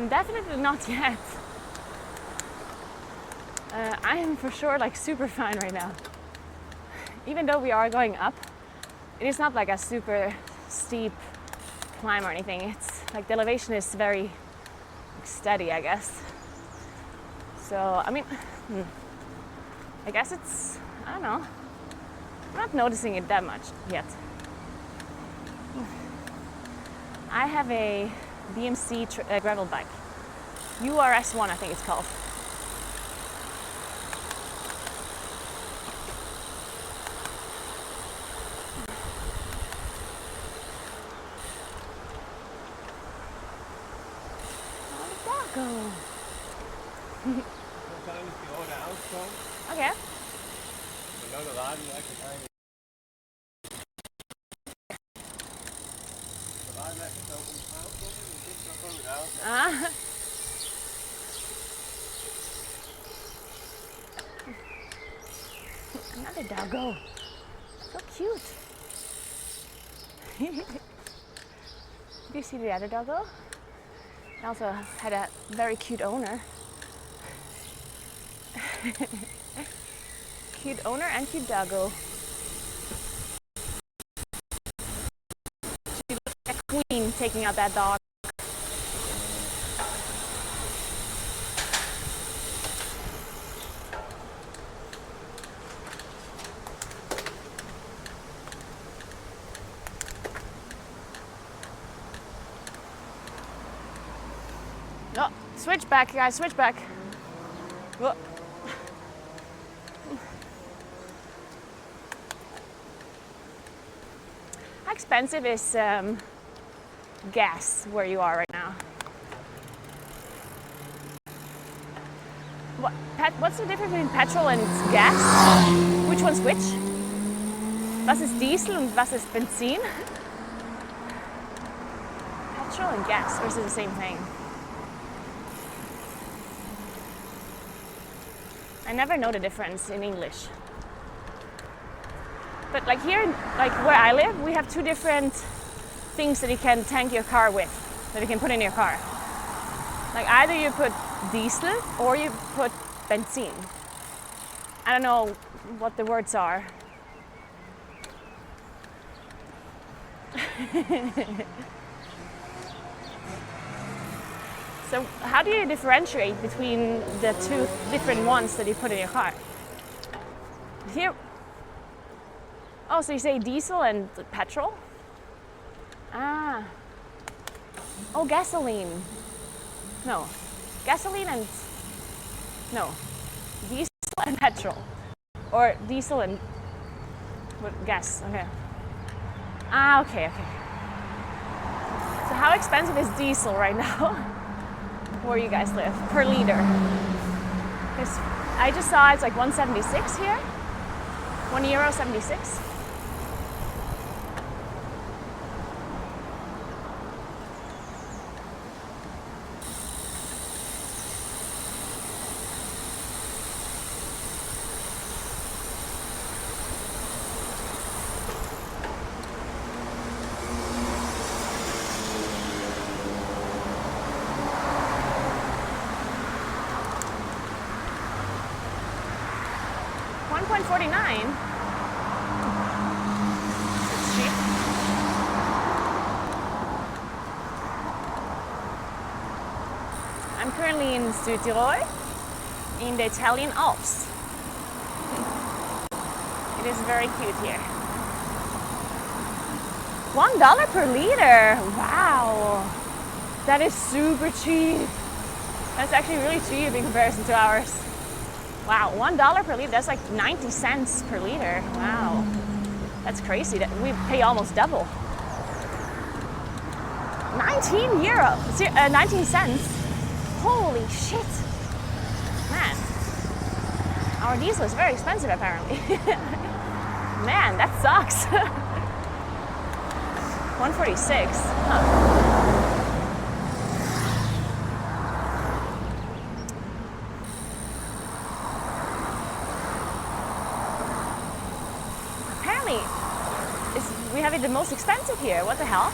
A: Definitely not yet. I am for sure like super fine right now. Even though we are going up, it is not like a super steep climb or anything. It's like the elevation is very steady, I guess. So, I mean, I guess it's, I don't know. I'm not noticing it that much yet. I have a BMC gravel bike. URS1, I think it's called. How did that go?
B: Wahrscheinlich die rote Ausgang.
A: Okay.
B: Und dann der Radwerk ist eigentlich. Der Radwerk ist auch ums Haus und gibt noch voll raus.
A: Ah. Another doggo. So cute. Do you see the other doggo? It also had a very cute owner. Cute owner and cute doggo. She looks like a queen taking out that dog. Oh, switch back, guys, switch back. Whoa. How expensive is gas where you are right now? What's the difference between petrol and gas? Which one's which? Was ist Diesel und was ist Benzin? Petrol and gas, or is it the same thing? I never know the difference in English. But like here, like where I live, we have two different things that you can tank your car with, that you can put in your car. Like either you put diesel or you put benzene. I don't know what the words are. So how do you differentiate between the two different ones that you put in your car? Here. Oh, so you say diesel and petrol? Ah. Oh, gasoline. No. Gasoline and... No. Diesel and petrol. Or diesel and... gas. Okay. Ah, okay. So how expensive is diesel right now? Where you guys live? Per liter? Because I just saw it's like 1.76 here. €1.76. $1.49. It's cheap. I'm currently in Südtirol, in the Italian Alps. It is very cute here. $1 per liter. Wow, that is super cheap. That's actually really cheap in comparison to ours. Wow, $1 per liter, that's like 90 cents per liter. Wow, that's crazy. We pay almost double. 19 cents. Holy shit. Man, our diesel is very expensive apparently. Man, that sucks. 146, huh. We have it the most expensive here. What the hell?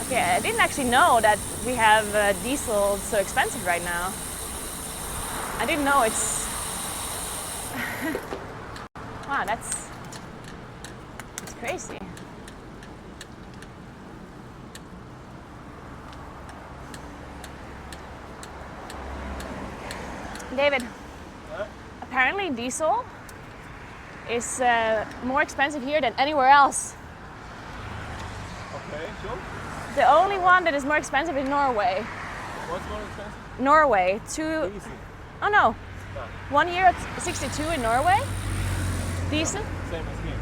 A: Okay, I didn't actually know that we have diesel so expensive right now. I didn't know it's... Wow, that's crazy. David, apparently diesel is more expensive here than anywhere else.
B: Okay, sure.
A: The only one that is more expensive is Norway.
B: What's more expensive?
A: Norway,
B: Diesel.
A: Oh no, €1.62 in Norway. Diesel.
B: Same as here.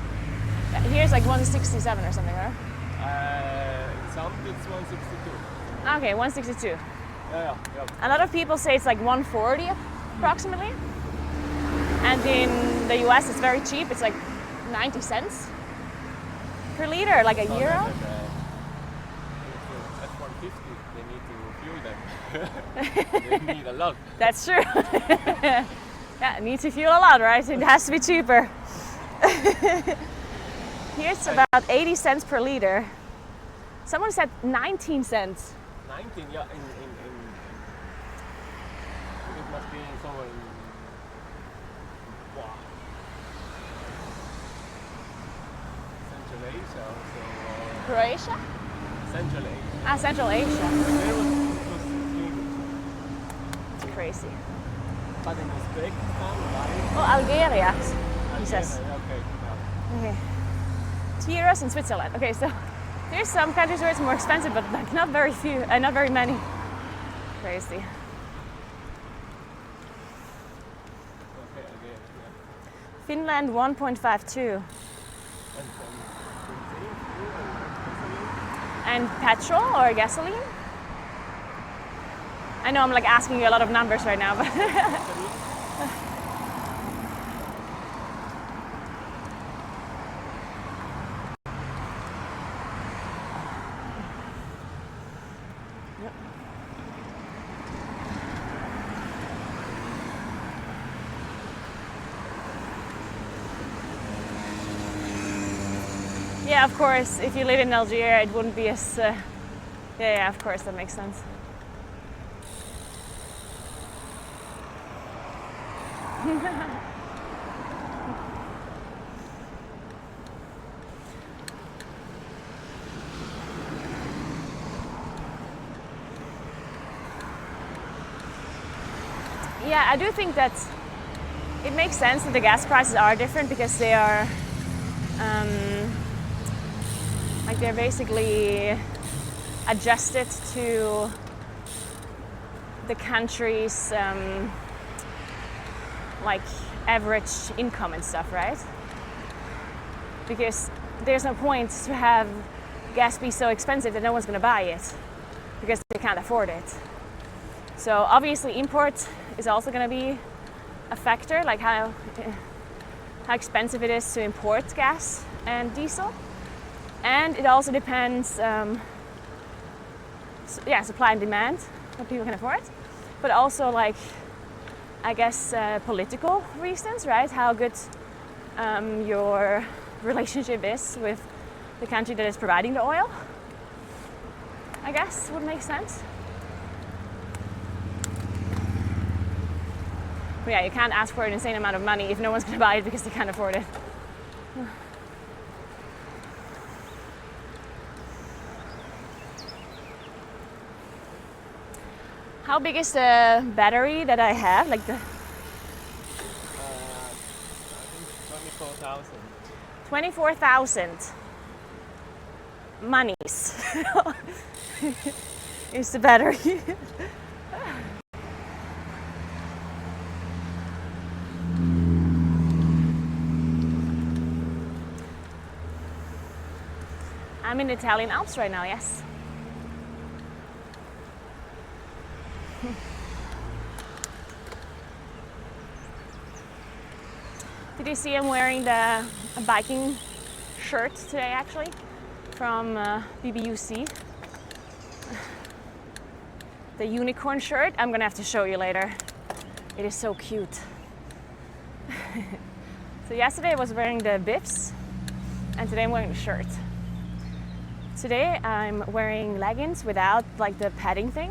A: Yeah, here's like 167 or something, right?
B: In some it's 162.
A: Okay, 162.
B: Yeah.
A: A lot of people say it's like 140 approximately. And in the US it's very cheap, it's like 90 cents per liter, like a euro.
B: F-150, they need to fuel them. They need a lot.
A: That's true. Yeah, it needs to fuel a lot, right? It has to be cheaper. Here's about 80 cents per liter. Someone said 19 cents.
B: 19, yeah, in it must be somewhere in Central Asia also.
A: Croatia?
B: Central Asia.
A: Ah, Central Asia.
B: There was
A: It's crazy.
B: but in Uzbekistan, right?
A: Oh, Algeria, he says.
B: Okay. Yeah.
A: Okay. €2 in Switzerland. Okay, so there's some countries where it's more expensive, but like not very few, not very many. Crazy.
B: Okay, yeah.
A: Finland 1.52. And petrol or gasoline? I know I'm like asking you a lot of numbers right now, but Yeah, of course, if you live in Algeria, it wouldn't be as... yeah, of course, that makes sense. Yeah, I do think that it makes sense that the gas prices are different because they are like they're basically adjusted to the country's like average income and stuff, right? Because there's no point to have gas be so expensive that no one's going to buy it because they can't afford it. So obviously import is also going to be a factor, like how expensive it is to import gas and diesel. And it also depends, supply and demand, what people can afford. But also, like, I guess political reasons, right? How good your relationship is with the country that is providing the oil, I guess would make sense. But yeah, you can't ask for an insane amount of money if no one's going to buy it because they can't afford it. How big is the battery that I have? Like the...
B: I think 24,000.
A: 24,000 monies is the battery. I'm in the Italian Alps right now, yes. Did you see I'm wearing a biking shirt today, actually, from BBUC? The unicorn shirt. I'm gonna have to show you later. It is so cute. So yesterday I was wearing the bibs, and today I'm wearing the shirt. Today I'm wearing leggings without like the padding thing.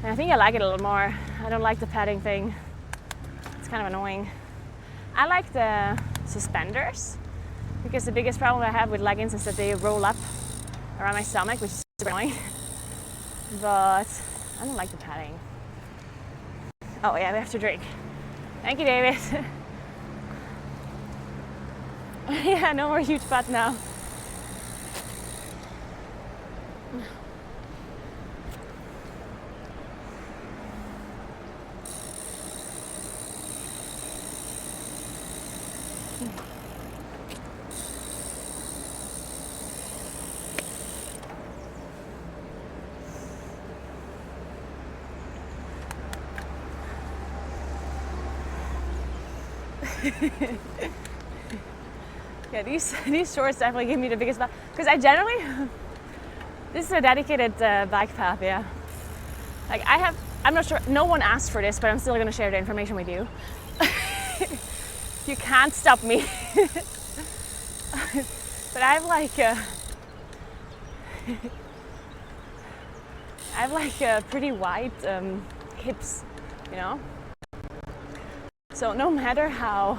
A: And I think I like it a little more. I don't like the padding thing. It's kind of annoying. I like the suspenders because the biggest problem I have with leggings is that they roll up around my stomach, which is super annoying. But I don't like the padding. Oh yeah, we have to drink. Thank you, David. Yeah, no more huge butt now. Yeah, these shorts definitely give me the biggest butt because I generally this is a dedicated bike path. Yeah, like I'm not sure, no one asked for this, but I'm still going to share the information with you. You can't stop me. But I have like pretty wide hips, you know. So no matter how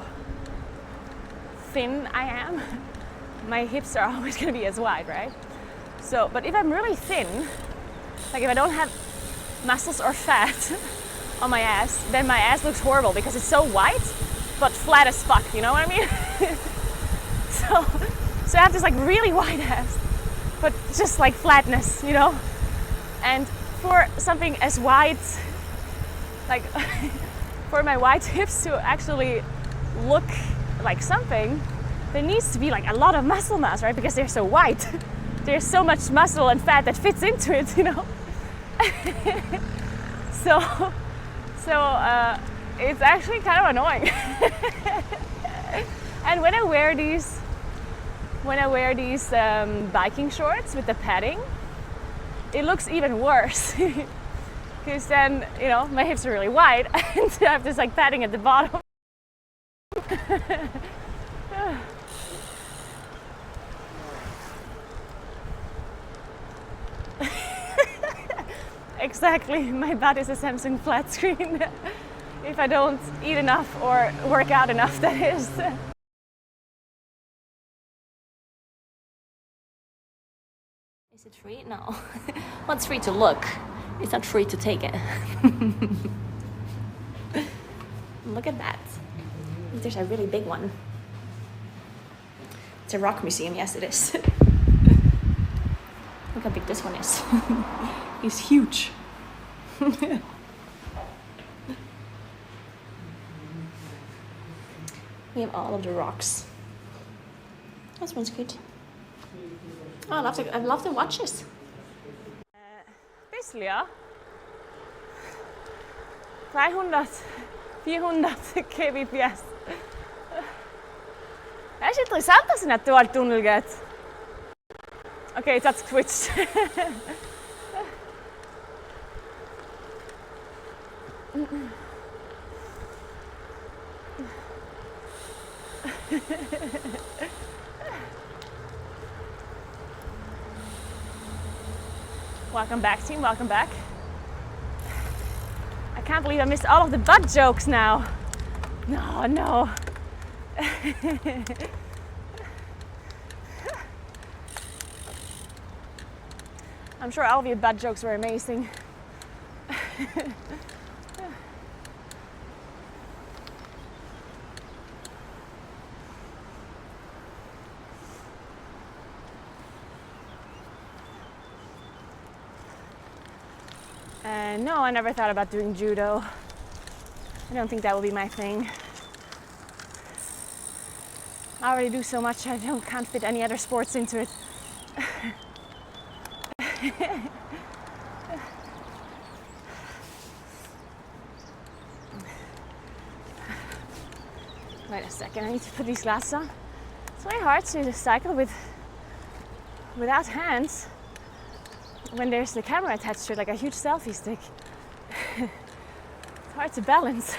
A: thin I am, my hips are always going to be as wide, right? So, but if I'm really thin, like if I don't have muscles or fat on my ass, then my ass looks horrible because it's so wide, but flat as fuck, you know what I mean? So I have this like really wide ass, but just like flatness, you know? And for something as wide, like for my wide hips to actually look like something, there needs to be like a lot of muscle mass, right? Because they're so wide. There's so much muscle and fat that fits into it, you know? So it's actually kind of annoying. And when I wear these biking shorts with the padding, it looks even worse. Because then, you know, my hips are really wide and I have this like padding at the bottom. Exactly, my butt is a Samsung flat screen. If I don't eat enough or work out enough, that is. Is it free? No. Well, it's free to look. It's not free to take it. Look at that. There's a really big one. It's a rock museum, yes it is. Look how big this one is. It's huge. We have all of the rocks. This one's good. Oh, I love the watches. Bisschen, ja. 300, 400 kbps. Es ist interessant, dass es nicht durch den Tunnel geht. Okay, jetzt hat es geswitcht. Welcome back, team, welcome back. I can't believe I missed all of the butt jokes now. No. I'm sure all of your butt jokes were amazing. No, I never thought about doing judo. I don't think that will be my thing. I already do so much, I can't fit any other sports into it. Wait a second, I need to put these glasses on. It's very hard to cycle without hands when there's the camera attached to it, like a huge selfie stick. It's hard to balance.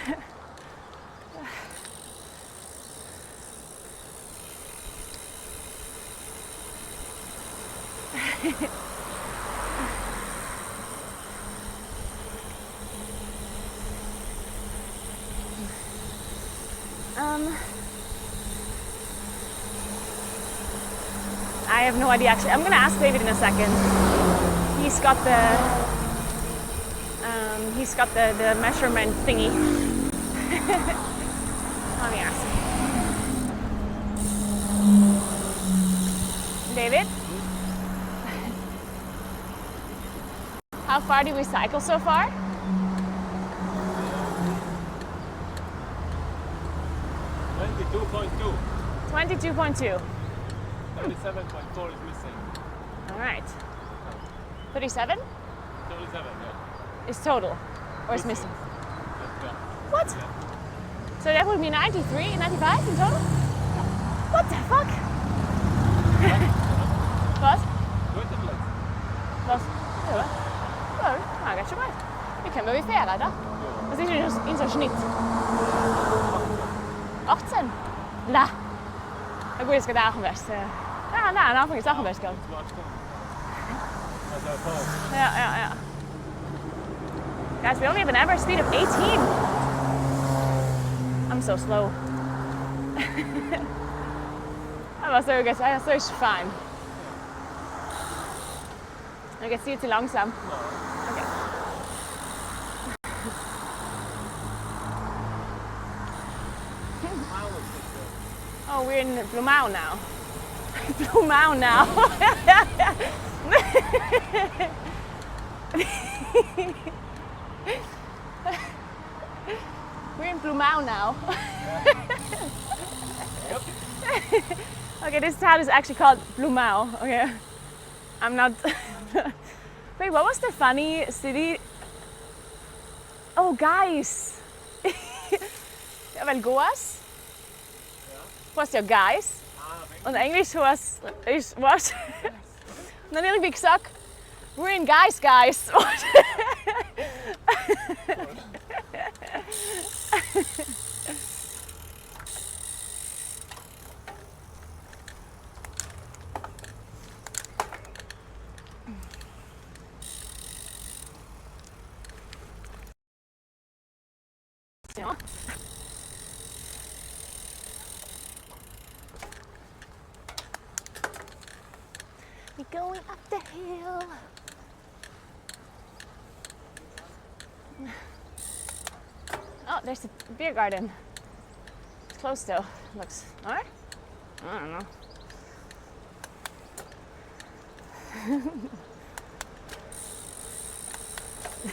A: I have no idea actually. I'm gonna ask David in a second. He's got the measurement thingy. Let me ask. David? How far did we cycle so far?
B: 22.2.
A: 22.2.
B: 37.4 is missing.
A: All right. 37?
B: 37, yeah.
A: Is total, or is missing?
B: Yeah.
A: What?
B: Yeah.
A: So that would be 93, 95 in total? What the fuck? Wat?
B: Goed het lukt.
A: Wat? Ja, nou, gaat zo maar. Ik kan wel weer verder, da? Was ist denn in so Schnitt? 18? La. Na gut, jetzt geht auch am besten. Ja, nein, am Anfang ist auch am besten gegangen. Ja. Guys, we only have an average speed of 18. I'm so slow. Aber so geht's, so ist fein. Und jetzt viel zu langsam. Okay. Oh, we're in Blumau now. Blumau now. We're in Blumau now. Okay, this town is actually called Blumau. Okay, I'm not. Wait, what was the funny city? Oh, guys. Ja, weil Goas was ja guys. Und Englisch was is what? Und dann irgendwie gesagt, we're in guys. We're going up the hill. Oh, there's a beer garden. It's closed though. Looks alright. I don't know.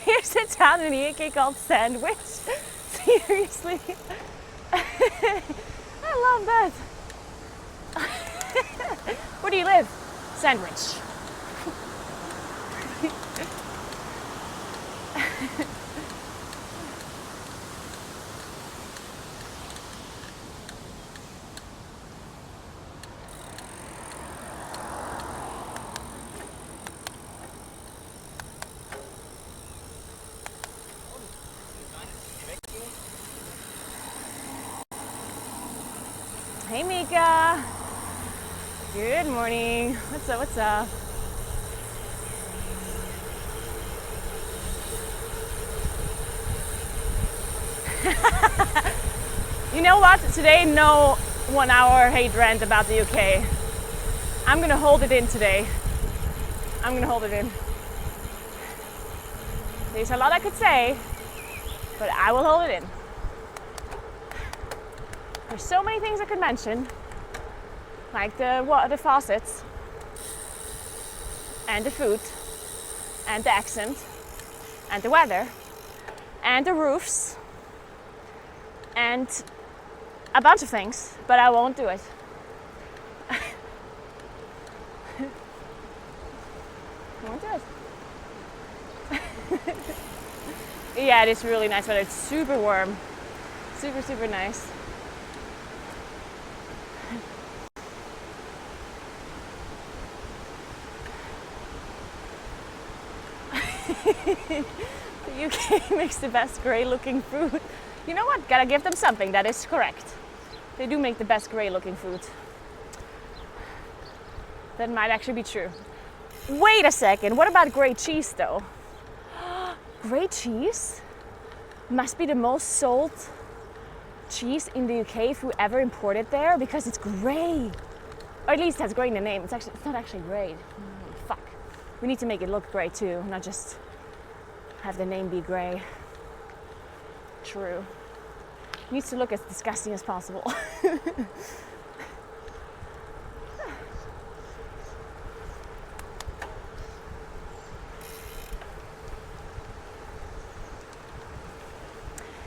A: There's a town in the UK called Sandwich. Seriously. I love that. Where do you live? Sandwich. Hey Mika. Good morning. What's up? What's up? You know what? Today, no 1 hour hate rant about the UK. I'm gonna hold it in today. I'm gonna hold it in. There's a lot I could say, but I will hold it in. There's so many things I could mention, like the faucets, and the food, and the accent, and the weather, and the roofs, and a bunch of things, but I won't do it. I won't do it. Yeah, it is really nice weather. It's super warm, super, super nice. The UK makes the best grey looking food. You know what? Gotta give them something. That is correct. They do make the best grey looking food. That might actually be true. Wait a second. What about grey cheese though? Grey cheese must be the most sold cheese in the UK if you ever import it there, because it's grey. Or at least it has grey in the name. It's not actually grey. Fuck. We need to make it look grey too, not just have the name be grey. True. It needs to look as disgusting as possible.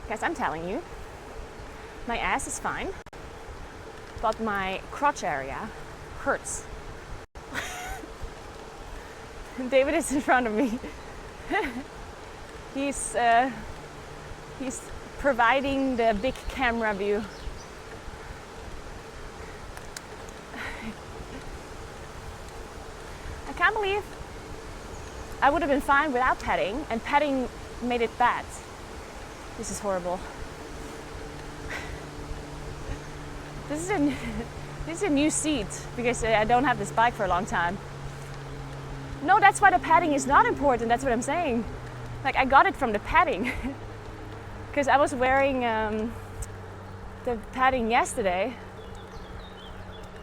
A: Guys, I'm telling you, my ass is fine, but my crotch area hurts. David is in front of me. He's providing the big camera view. I can't believe I would have been fine without petting, and petting made it bad. This is horrible. This is a new seat because I don't have this bike for a long time. No, that's why the padding is not important. That's what I'm saying. Like, I got it from the padding because I was wearing the padding yesterday,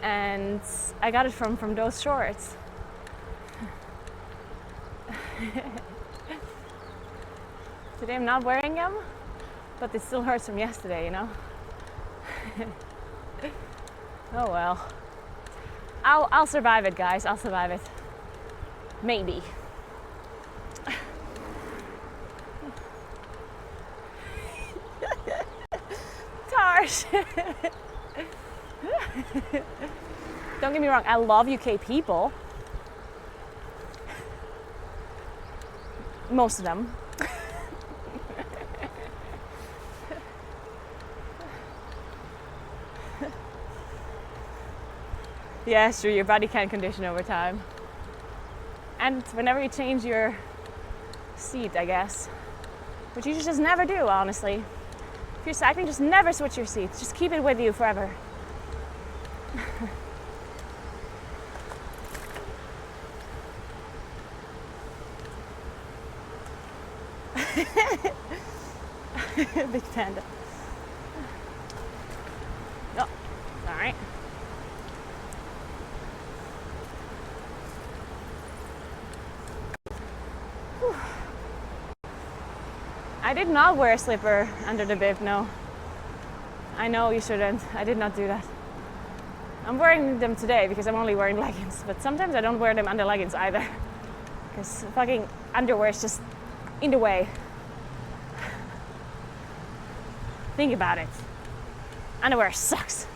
A: and I got it from those shorts. Today I'm not wearing them, but it still hurts from yesterday, you know. Oh well. I'll survive it, guys. I'll survive it. Maybe. Tarsh. Don't get me wrong, I love UK people. Most of them. Yeah, it's true, your body can condition over time. And whenever you change your seat, I guess. Which you should just never do, honestly. If you're cycling, just never switch your seats. Just keep it with you forever. Big panda. Oh, alright. I did not wear a slipper under the bib, no. I know you shouldn't. I did not do that. I'm wearing them today because I'm only wearing leggings, but sometimes I don't wear them under leggings either. Because fucking underwear is just in the way. Think about it. Underwear sucks.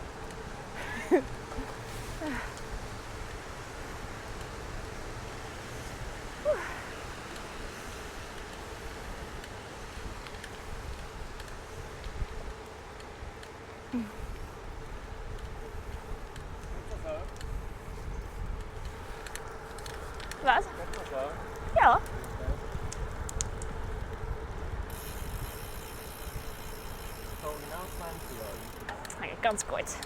A: Wat? Ja. Okay, ganz gut.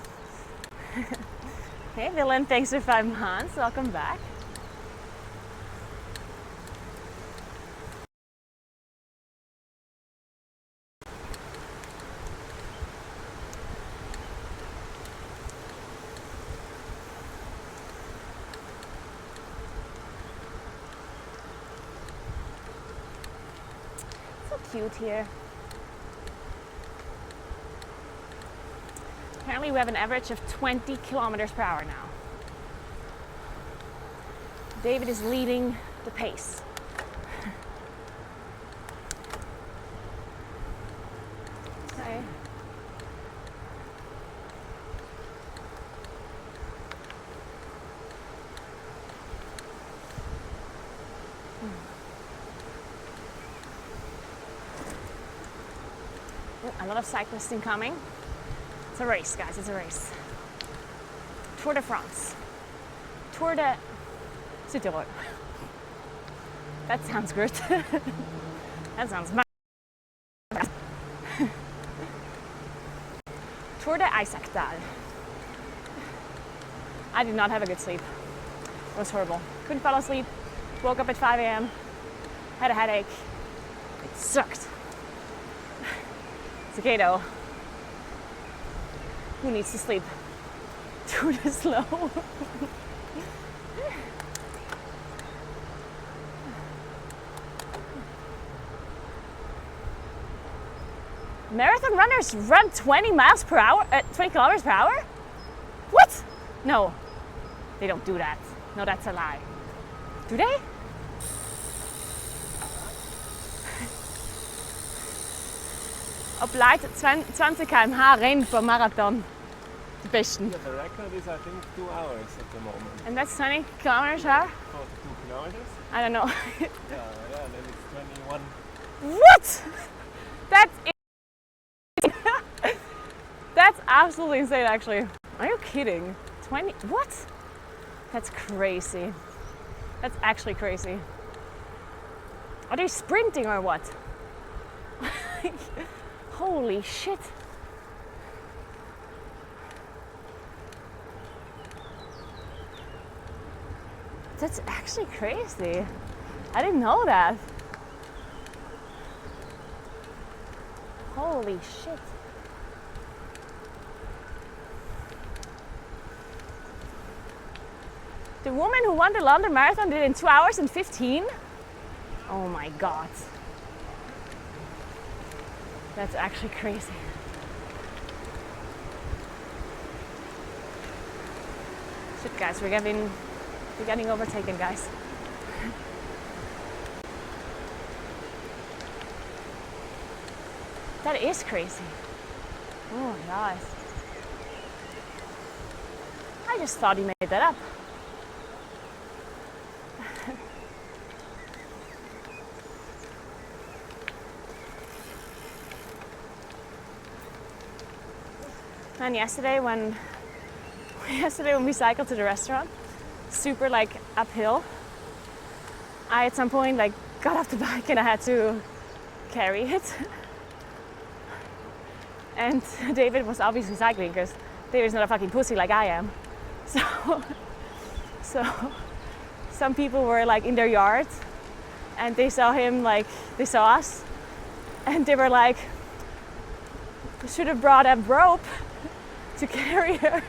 A: Hey Willem, thanks for 5 months. Welcome back. Cute here. Apparently we have an average of 20 kilometers per hour now. David is leading the pace. Okay. A lot of cyclists incoming. It's a race, guys, it's a race. Tour de France. Tour de Südtirol. That sounds good. That sounds nice. Tour de Eisacktal. I did not have a good sleep. It was horrible. Couldn't fall asleep. Woke up at 5 a.m. Had a headache. It sucked. It's okay though. Who needs to sleep? Too slow. Marathon runners run 20 miles per hour, 20 kilometers per hour? What? No, they don't do that. No, that's a lie. Do they? Op Light 20 km/h rennen for marathon. The besten.
B: Yeah, the record is I think 2 hours at the moment.
A: And that's 20 kilometers per hour?
B: 42 kilometers?
A: I don't know.
B: Yeah, then it's 21.
A: What? That's That's absolutely insane actually. Are you kidding? 20, what? That's crazy. That's actually crazy. Are they sprinting or what? Holy shit. That's actually crazy. I didn't know that. Holy shit. The woman who won the London Marathon did it in 2 hours and 15? Oh my god. That's actually crazy. Shit guys, we're getting overtaken guys. That is crazy. Oh my god. I just thought he made that up. And yesterday when we cycled to the restaurant, super like uphill, I at some point like got off the bike and I had to carry it. And David was obviously cycling because David's not a fucking pussy like I am. So some people were like in their yard and they saw him, like they saw us, and they were like, You should have brought a rope to carry her.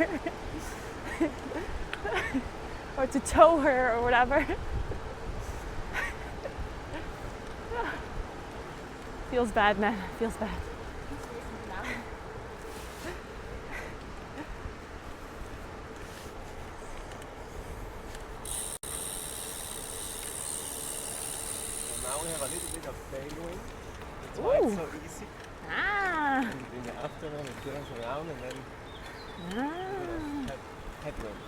A: Or to tow her or whatever. Feels bad, man. Feels bad.
B: Now we have a little bit of tailwind. That's why it's so easy.
A: Ah.
B: And in the afternoon it turns around and then headwind.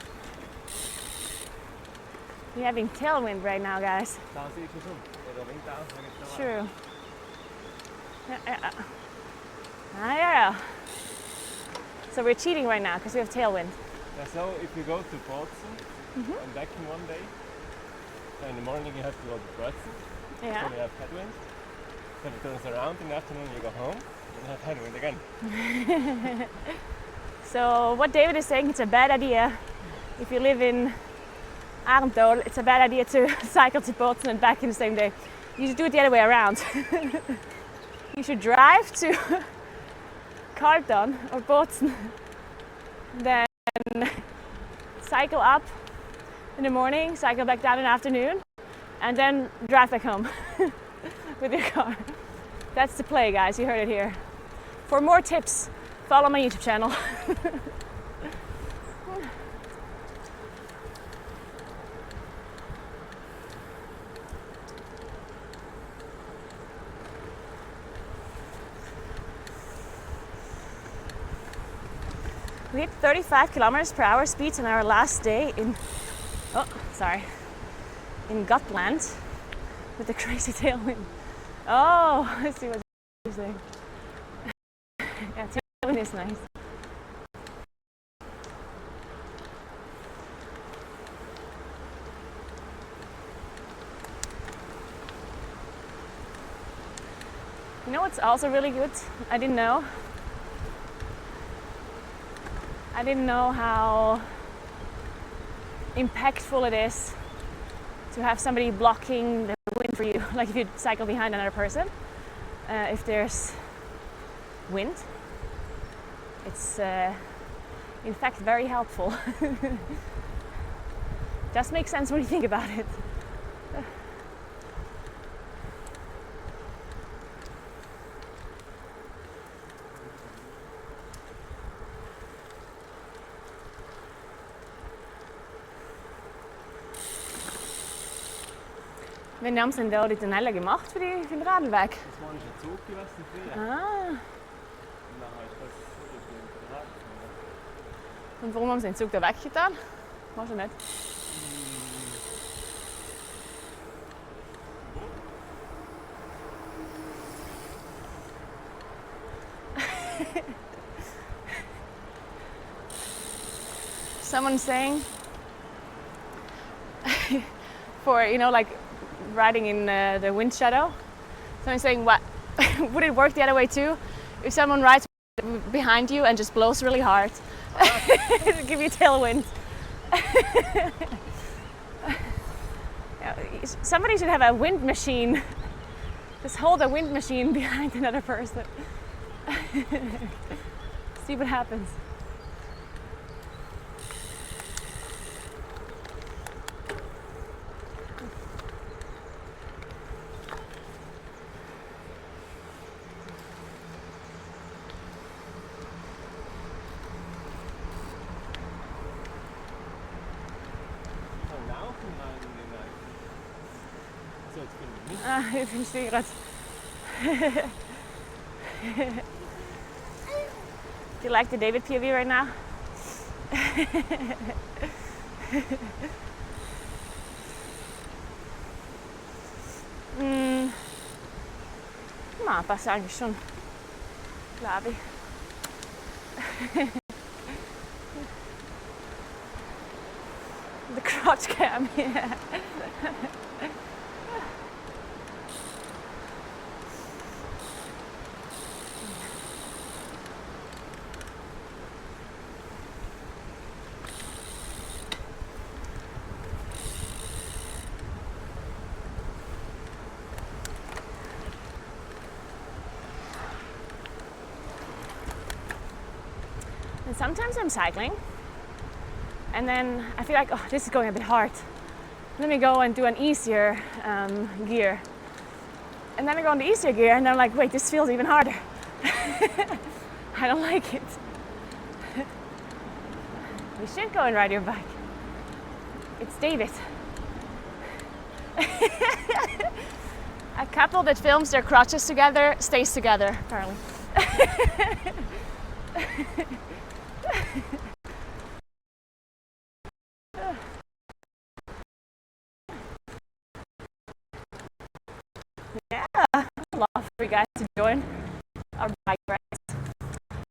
A: We're having tailwind right now, guys.
B: Sounds easy too.
A: True. Yeah. So we're cheating right now because we have tailwind.
B: Yeah, so if you go to Bozen and back in one day, so in the morning you have to go to Bozen,
A: Yeah.
B: so you have headwind. Then it turns around in the afternoon, you go home and have headwind again.
A: So what David is saying, it's a bad idea. If you live in Arendal, it's a bad idea to cycle to Bozen and back in the same day. You should do it the other way around. You should drive to Carlton or Bozen, then cycle up in the morning, cycle back down in the afternoon, and then drive back home with your car. That's the play, guys. You heard it here. For more tips, follow my YouTube channel. We hit 35 kilometers per hour speeds on our last day in Gotland with the crazy tailwind. Oh, I see what you're saying. Yeah, tailwind is nice. You know what's also really good? I didn't know how impactful it is to have somebody blocking the wind for you, like if you cycle behind another person. If there's wind, it's in fact very helpful. Just makes sense when you think about it. Wir haben sind da die Tunnel gemacht für den Radlweg.
B: Das war nicht ein Zug gewesen früher.
A: Ah.
B: Und dann habe ich das mit dem Rad.
A: Und warum haben sie den Zug da weggetan? Weiß ich nicht. Someone's saying for, you know, like riding in the wind shadow. Someone's saying, what would it work the other way too? If someone rides behind you and just blows really hard, to give you tailwind. Somebody should have a wind machine. Just hold a wind machine behind another person. See what happens. Ik vind het weer. Do you like the David POV right now? Ma passt eigentlich schon, glaube ich. The crotch cam, yeah. And sometimes I'm cycling and then I feel like, oh, this is going a bit hard. Let me go and do an easier gear. And then I go on the easier gear and I'm like, wait, this feels even harder. I don't like it. You should go and ride your bike. It's David. A couple that films their crotches together stays together, apparently. Yeah, I'd love for you guys to join our bike rides.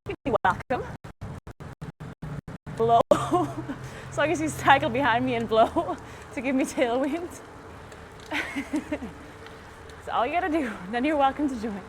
A: You'd be welcome. Blow. As long as you cycle behind me and blow to give me tailwind. That's all you gotta do. Then you're welcome to join.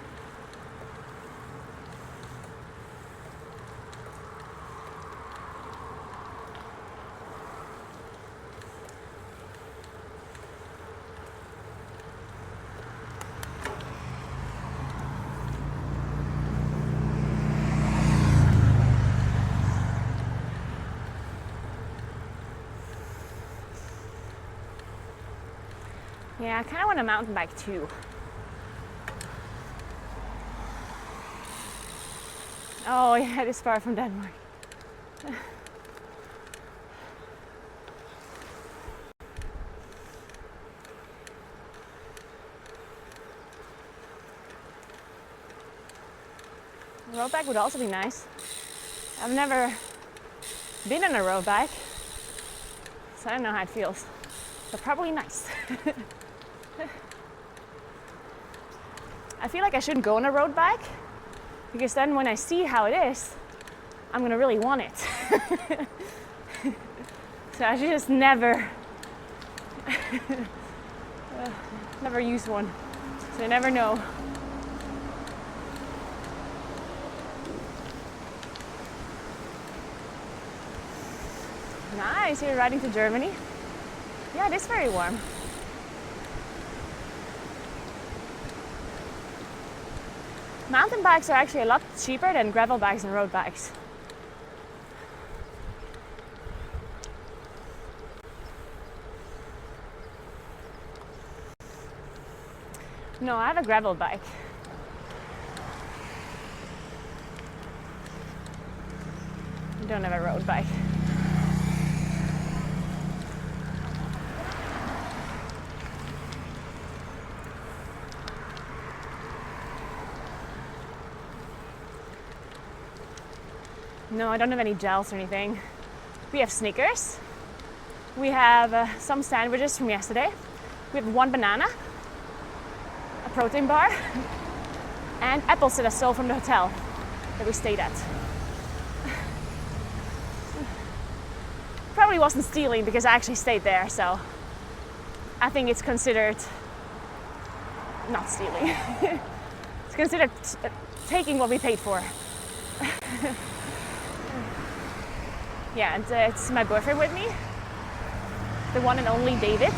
A: Yeah, I kind of want a mountain bike too. Oh yeah, it is far from Denmark. A road bike would also be nice. I've never been on a road bike, so I don't know how it feels, but probably nice. I feel like I shouldn't go on a road bike because then when I see how it is, I'm gonna really want it. So I should just never use one. So you never know. Nice, you're riding to Germany. Yeah, it is very warm. Mountain bikes are actually a lot cheaper than gravel bikes and road bikes. No, I have a gravel bike. I don't have a road bike. No, I don't have any gels or anything. We have Snickers. We have some sandwiches from yesterday. We have one banana, a protein bar, and apples that I stole from the hotel that we stayed at. Probably wasn't stealing because I actually stayed there, so I think it's considered not stealing. It's considered taking what we paid for. Yeah, and it's my boyfriend with me, the one and only David.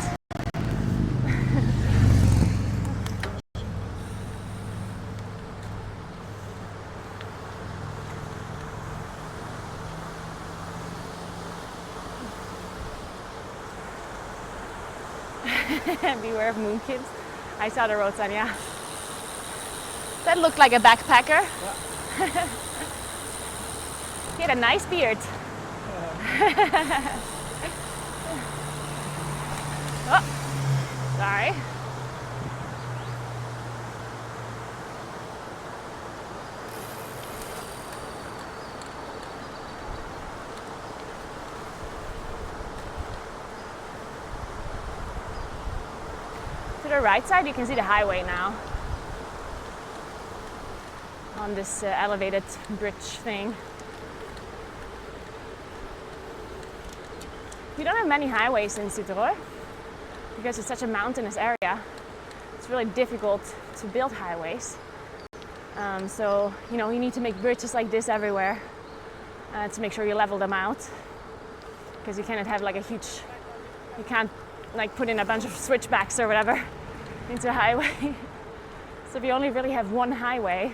A: Beware of moon kids. I saw the road sign, yeah. That looked like a backpacker. Yeah. He had a nice beard. Oh, sorry. To the right side, you can see the highway now on this elevated bridge thing. We don't have many highways in Südtirol because it's such a mountainous area. It's really difficult to build highways. So, you know, you need to make bridges like this everywhere to make sure you level them out, because you cannot have like you can't like put in a bunch of switchbacks or whatever into a highway. So we only really have one highway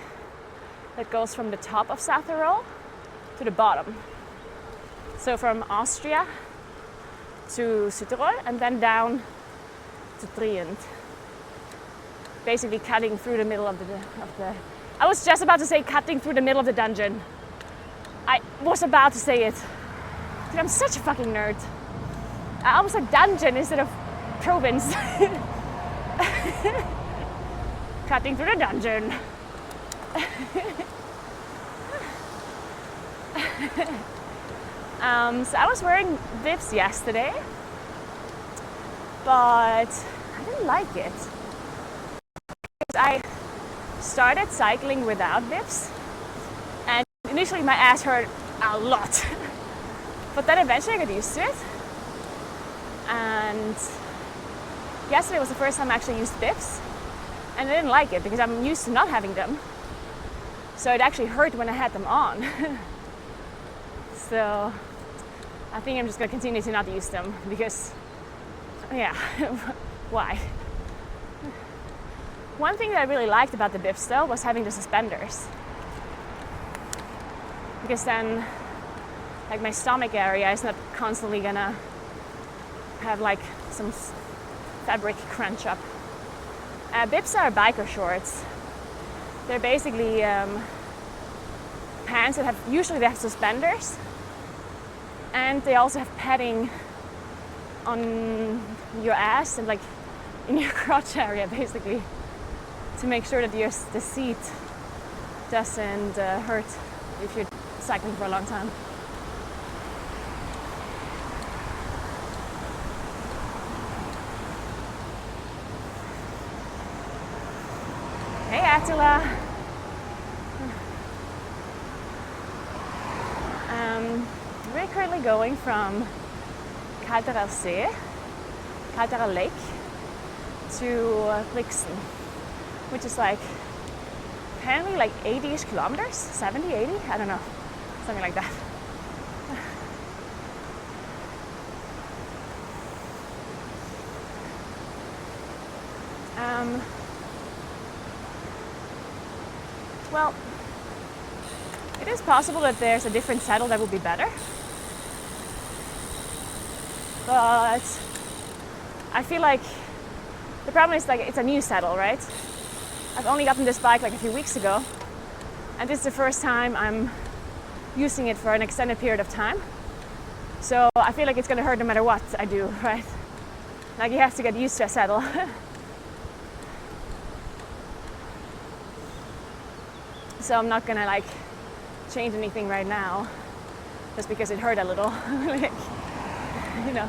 A: that goes from the top of South Tyrol to to the bottom. So from Austria to Südtirol and then down to Trient. Basically cutting through the middle of the... I was just about to say cutting through the middle of the dungeon. I was about to say it. Dude, I'm such a fucking nerd. I almost said dungeon instead of province. Cutting through the dungeon. So I was wearing bibs yesterday, but I didn't like it. I started cycling without bibs, and initially my ass hurt a lot. But then eventually I got used to it. And yesterday was the first time I actually used bibs, and I didn't like it because I'm used to not having them. So it actually hurt when I had them on. So I think I'm just gonna continue to not use them because, yeah, why? One thing that I really liked about the bibs though was having the suspenders. Because then, like, my stomach area is not constantly gonna have like some fabric crunch up. Bibs are biker shorts. They're basically pants that usually they have suspenders, and they also have padding on your ass and like in your crotch area, basically, to make sure that the seat doesn't hurt if you're cycling for a long time. Hey Attila! We're currently going from Kalterer Lake to Brixen, which is like apparently like 80-ish kilometers, 70, 80, I don't know, something like that. Well, it is possible that there's a different saddle that would be better, but I feel like the problem is like it's a new saddle, right? I've only gotten this bike like a few weeks ago, and this is the first time I'm using it for an extended period of time. So I feel like it's gonna hurt no matter what I do, right? Like you have to get used to a saddle. So I'm not gonna like change anything right now, just because it hurt a little, like, you know.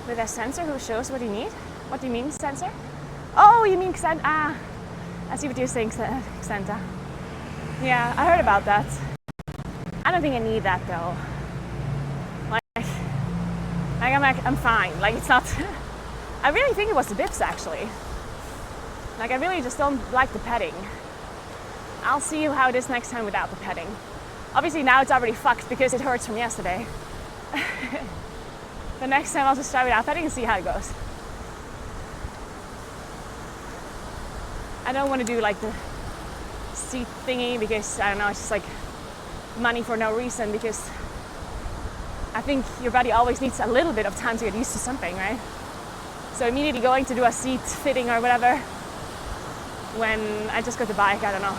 A: With a sensor who shows what you need? What do you mean, sensor? Oh, you mean Xenta? Ah, I see what you're saying, Xenta. Yeah, I heard about that. I don't think I need that though. I'm fine. Like it's not. I really think it was the bibs actually. Like I really just don't like the padding. I'll see how it is next time without the padding. Obviously now it's already fucked because it hurts from yesterday. The next time I'll just try without padding and see how it goes. I don't want to do like the seat thingy because I don't know, it's just like money for no reason, because I think your body always needs a little bit of time to get used to something, right? So immediately going to do a seat fitting or whatever when I just got the bike, I don't know.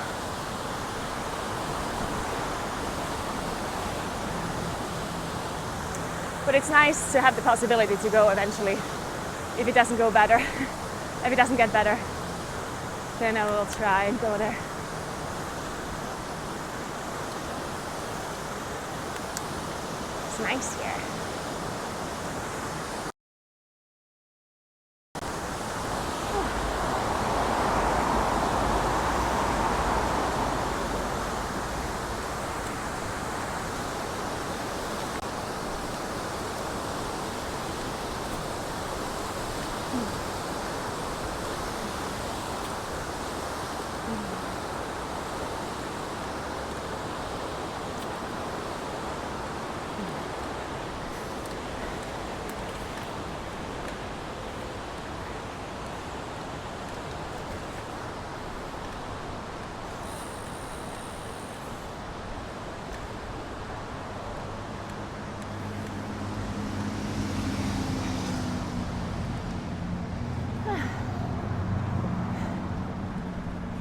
A: But it's nice to have the possibility to go eventually. If it doesn't go better, if it doesn't get better, then I will try and go there. It's nice here.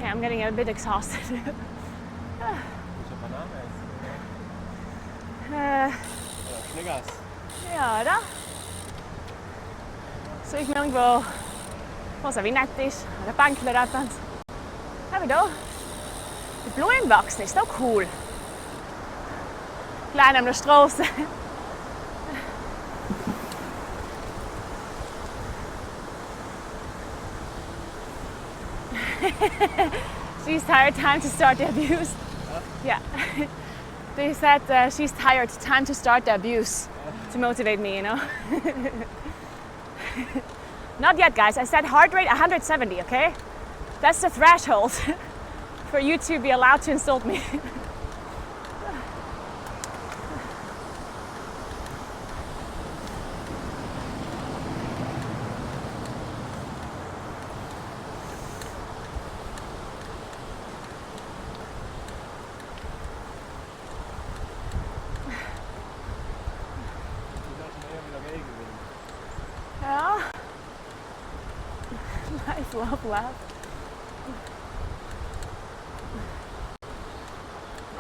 A: Yeah, I'm getting a bit exhausted.
B: Willst du eine Banane essen?
A: Äh,
B: Oder Schnickers?
A: ja, oder? Soll ich mir irgendwo, was auch wie nett ist, eine Bank oder etwas? Schau mal da. Die Blumen wachsen, ist doch cool. Klein an der Straße. She's tired, time to start the abuse. Yeah. They said she's tired, time to start the abuse. To motivate me, you know. Not yet, guys. I said heart rate 170, okay? That's the threshold for you to be allowed to insult me. Ja. Nice love.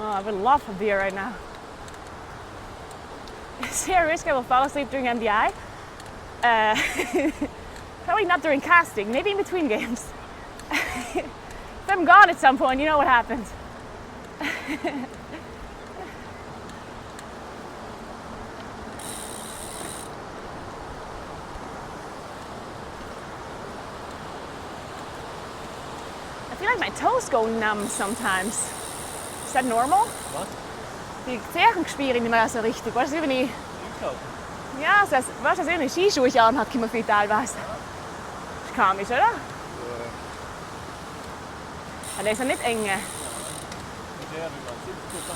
A: Oh, I would love a beer right now. Is there a risk I will fall asleep during MDI? Probably not during casting, maybe in between games. If I'm gone at some point, you know what happens. I feel like my toes go numb sometimes. Is that normal?
B: Was?
A: Die Zehen spüre ich nicht mehr so richtig. Weißt du, wenn ich...
B: Einkaufen?
A: Ja, so, weißt du, wenn ich Skischuhe anhat, kann man viel teilweise. Das ist komisch, oder? Aber der ist ja nicht eng.
B: Mit der, wie man 70%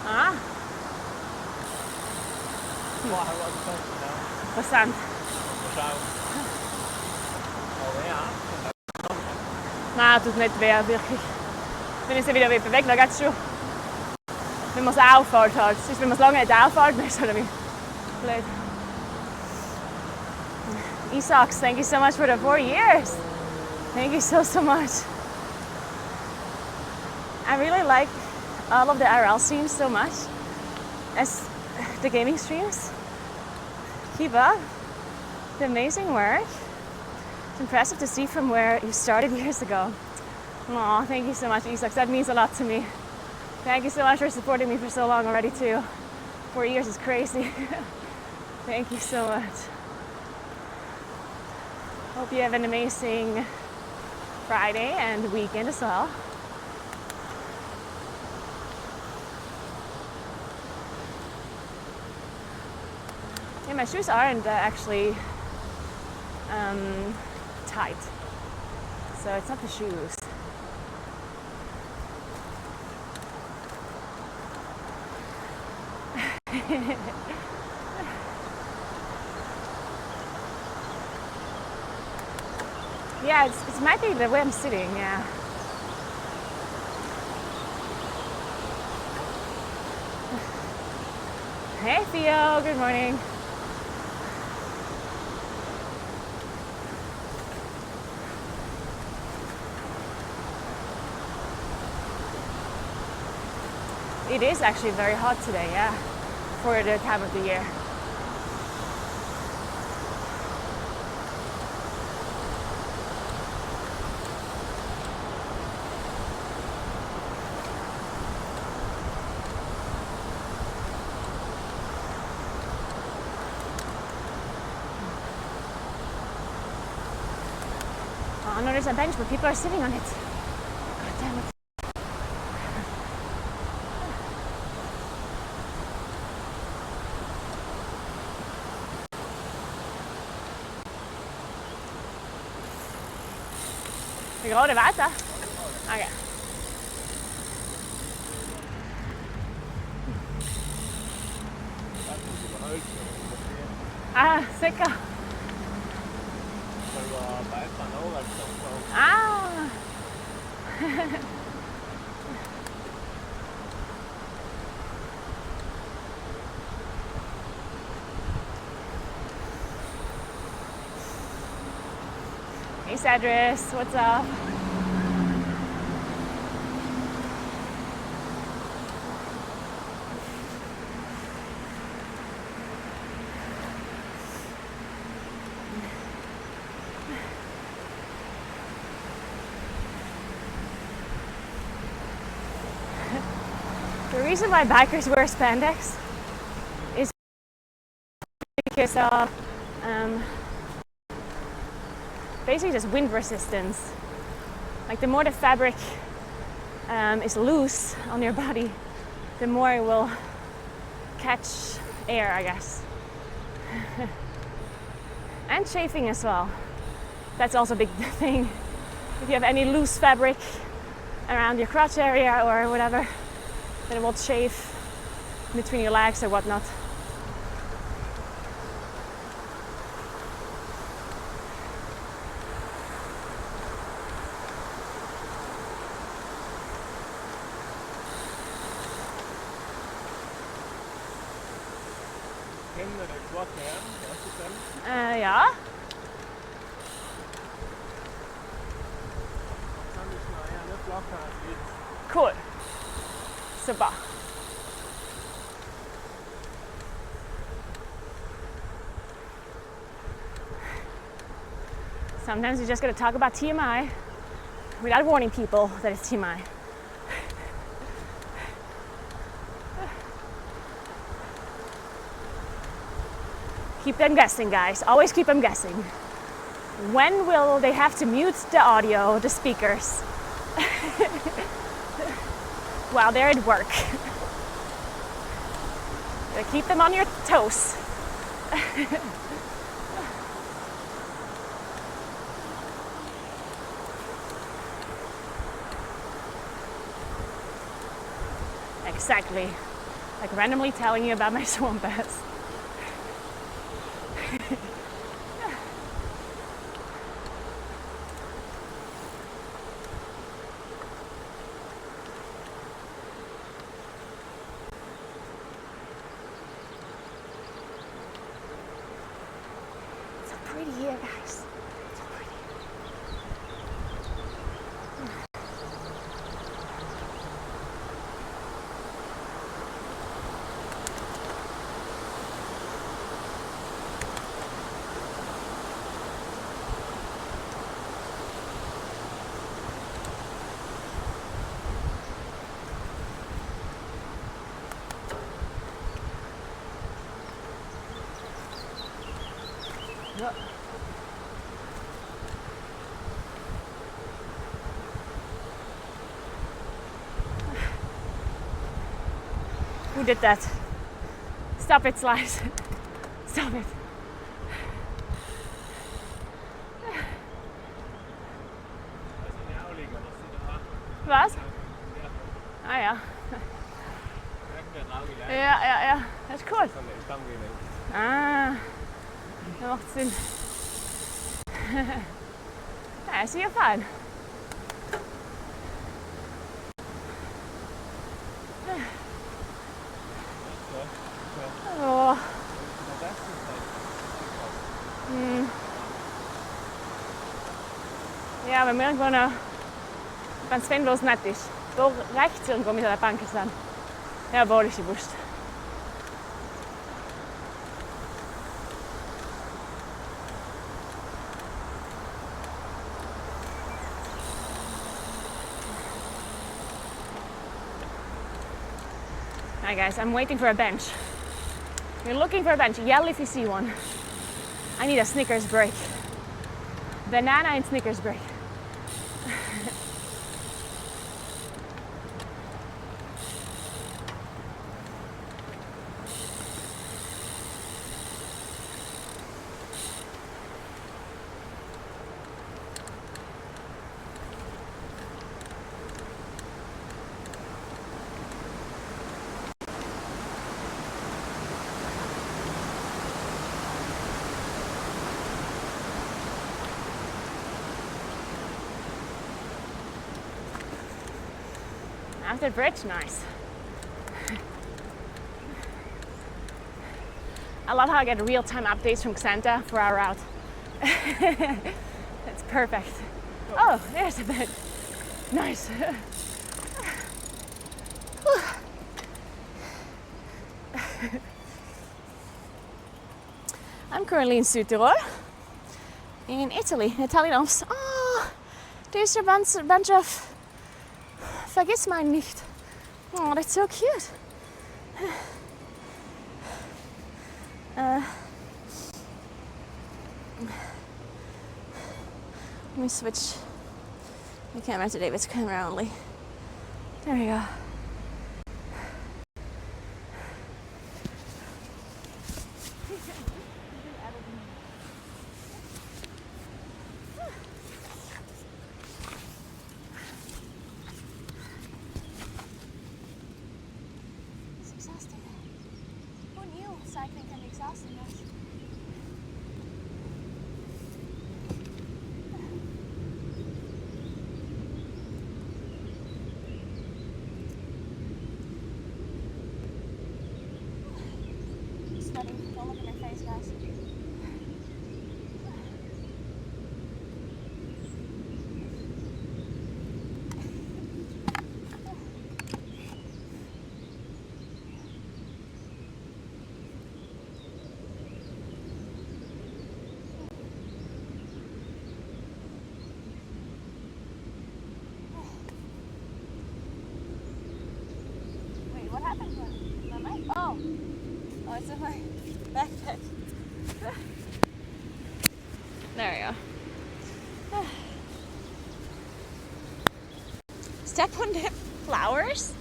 A: Ah,
B: Boah, habe ich gesagt, ja.
A: interessant.
B: Mal schauen. Aber ja.
A: Nein, tut nicht weh, wirklich. Wenn ich sie wieder bewege, dann geht es schon. Wenn man es auffällt halt. Sonst, wenn man es lange nicht auffällt, dann ist es halt ein blöd. Isaacs, thank you so much for the 4 years. Thank you so much. I really like all of the IRL streams so much. As the gaming streams. Keep up the amazing work. It's impressive to see from where you started years ago. Aw, thank you so much, Isaac. That means a lot to me. Thank you so much for supporting me for so long already too. 4 years is crazy. Thank you so much. Hope you have an amazing Friday and weekend as well. Yeah, my shoes aren't actually tight, so it's not the shoes. Yeah, it might be the way I'm sitting, yeah. Hey Theo, good morning. It is actually very hot today, yeah, for the time of the year. Oh no, there's a bench, but people are sitting on it. God damn it. Wir gehen gerade weiter. Okay. Ah, sicher. Ah. Hey Cedric, what's up? The reason why bikers wear spandex is because of basically just wind resistance. Like the more the fabric is loose on your body, the more it will catch air, I guess. And chafing as well. That's also a big thing. If you have any loose fabric around your crotch area or whatever, then it will chafe between your legs or whatnot.
B: Kennen wir den Quad her? Weißt du den?
A: Ja.
B: Dann müssen wir ja nicht locker jetzt.
A: Cool. Super. Sometimes you just gotta talk about TMI without warning people that it's TMI. Keep them guessing, guys. Always keep them guessing. When will they have to mute the audio, the speakers, while they're at work? Keep them on your toes. Exactly. Like randomly telling you about my swamp ass. So pretty here, guys. So pretty. Ja. Who did that? Stop it, Slice. Stop it. Was? Ah ja. Ja. Dat is cool. Ah, dat macht Sinn. Ja, ist hier fein. Oh. Ja, aber mir irgendwo noch ganz Sven bloß nett ist. Da rechts irgendwo mit der Bank ist dann. Ja, wohl ist die Wurst. Hi guys, I'm waiting for a bench. You're looking for a bench, yell if you see one. I need a Snickers break. Banana and Snickers break. After bridge, nice. I love how I get real-time updates from Xanta for our route. That's perfect. Oh, there's a bed. Nice. I'm currently in Südtirol, in Italy, Italian Alps. Oh, there's a bunch of Vergiss mein nicht. Oh, that's so cute. Let me switch the camera to David's camera only. There we go. It's exhausting. Who knew cycling can be exhausting? Sweating. Don't look at my face, guys. Wait, what happened? My mic? Oh, it's in my backpack. There we go. Step on the flowers?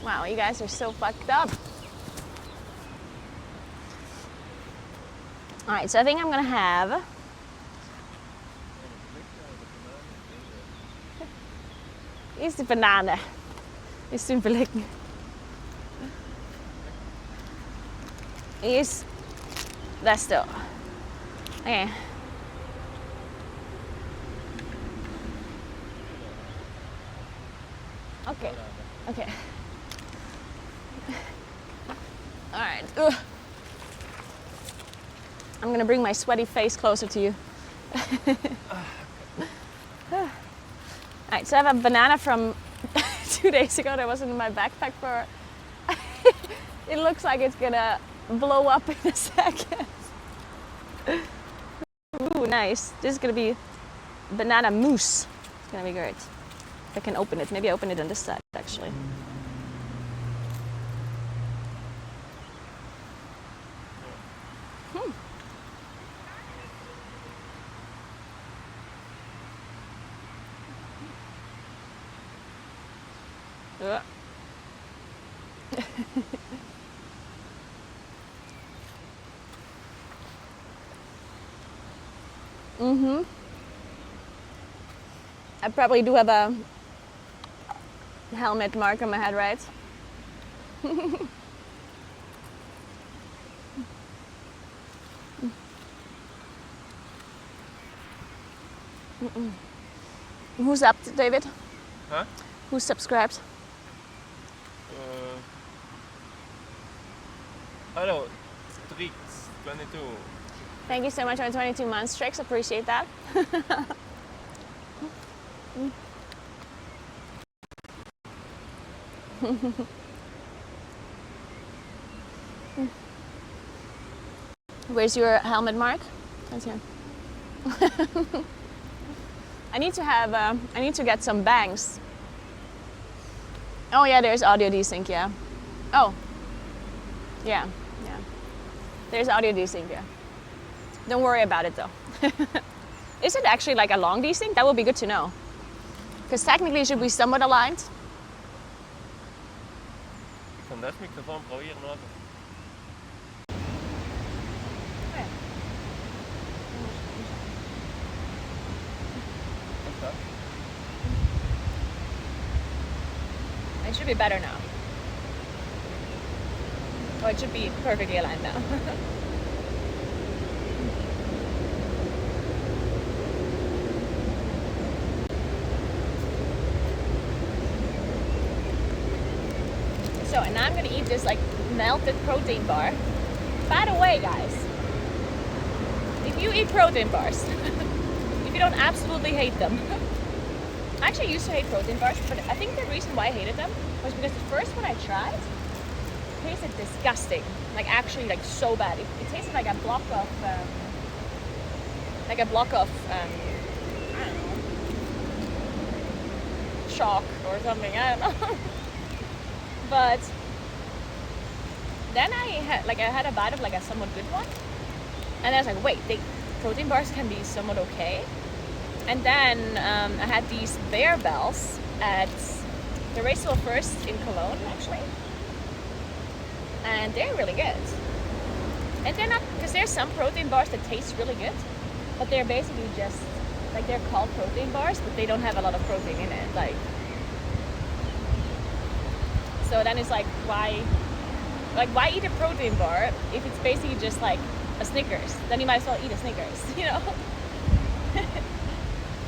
A: Wow, you guys are so fucked up. Alright, so I think I'm gonna have Hier is de bananen. Is den blikken. Hier is dat still. Okay. Okay. Okay. All right. Ugh. I'm gonna bring my sweaty face closer to you. All right. So I have a banana from 2 days ago that was in my backpack for. It looks like it's gonna blow up in a second. Ooh, nice. This is gonna be banana mousse. It's gonna be great. If I can open it. Maybe I open it on this side actually. Mm-hmm. I probably do have a helmet mark on my head, right? Who's up, David?
B: Huh?
A: Who's subscribed?
B: Hello, Strix 22.
A: Thank you so much for 22 months, Trix. Appreciate that. Where's your helmet mark? That's here. I need to have. I need to get some bangs. Oh yeah, there's audio desync. Yeah. Oh. Yeah. Yeah. There's audio desync. Yeah. Don't worry about it though. Is it actually like a long desync? That would be good to know. Because technically it should be somewhat aligned.
B: Ik kan dat microfoon proberen maken.
A: It should be better now. Oh, it should be perfectly aligned now. So, and now I'm gonna eat this like melted protein bar. By the way, guys, if you eat protein bars, if you don't absolutely hate them, I actually used to hate protein bars, but I think the reason why I hated them was because the first one I tried tasted disgusting. Like actually, like so bad. It tasted like a block of, I don't know, chalk or something. I don't know. But then I had a bite of like a somewhat good one, and I was like, wait, protein bars can be somewhat okay. And then I had these bear bells at the Raceable First in Cologne, actually, and they're really good. And they're not, because there's some protein bars that taste really good, but they're basically just like, they're called protein bars, but they don't have a lot of protein in it. Like, so then it's like, why eat a protein bar if it's basically just like a Snickers? Then you might as well eat a Snickers, you know?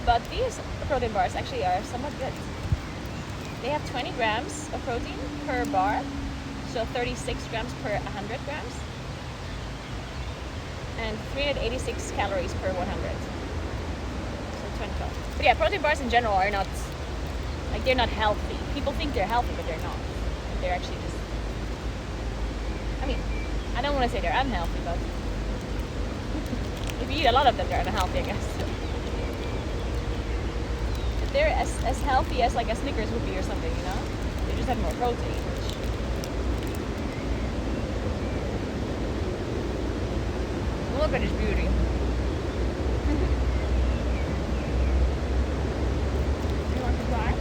A: But these protein bars actually are somewhat good. They have 20 grams of protein per bar, so 36 grams per 100 grams, and 386 calories per 100. So 20. But yeah, protein bars in general are not, like, they're not healthy. People think they're healthy, but they're not. They're actually just, I mean, I don't want to say they're unhealthy, but if you eat a lot of them, they're unhealthy, I guess. But they're as healthy as like a Snickers would be or something, you know? They just have more protein. Look at this beauty. You want to try?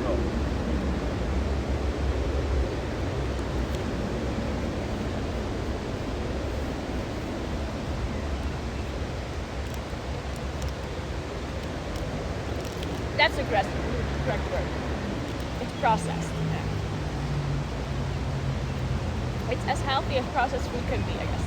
B: No.
A: That's the correct word. It's processed. Yeah. It's as healthy as processed food can be, I guess.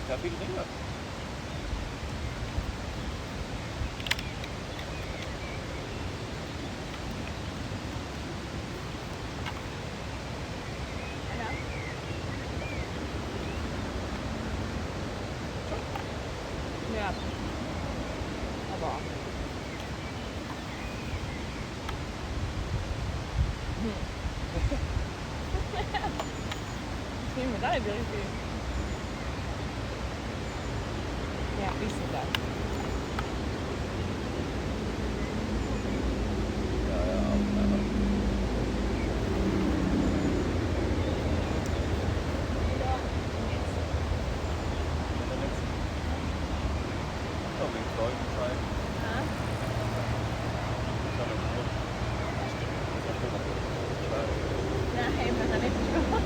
B: Jag vill ringa.
A: Ja. Vad bra. Film med dig blir riktigt... Ja, visst är det. Nej, men han är inte bra.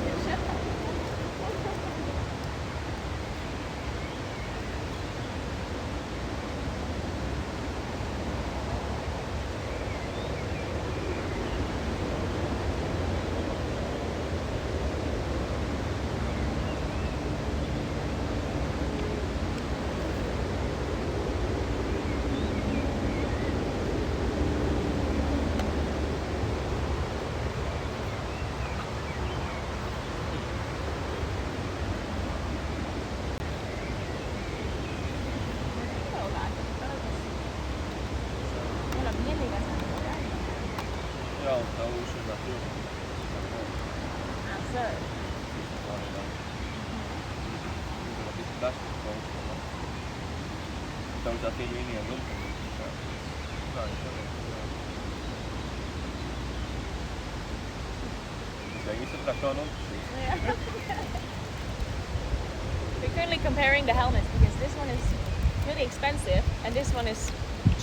B: Joo, tää on uusi hyvä film.
A: Absurd.
B: Então já tem linha junto. Isso pra cá não.
A: We're currently comparing the helmets because this one is really expensive and this one is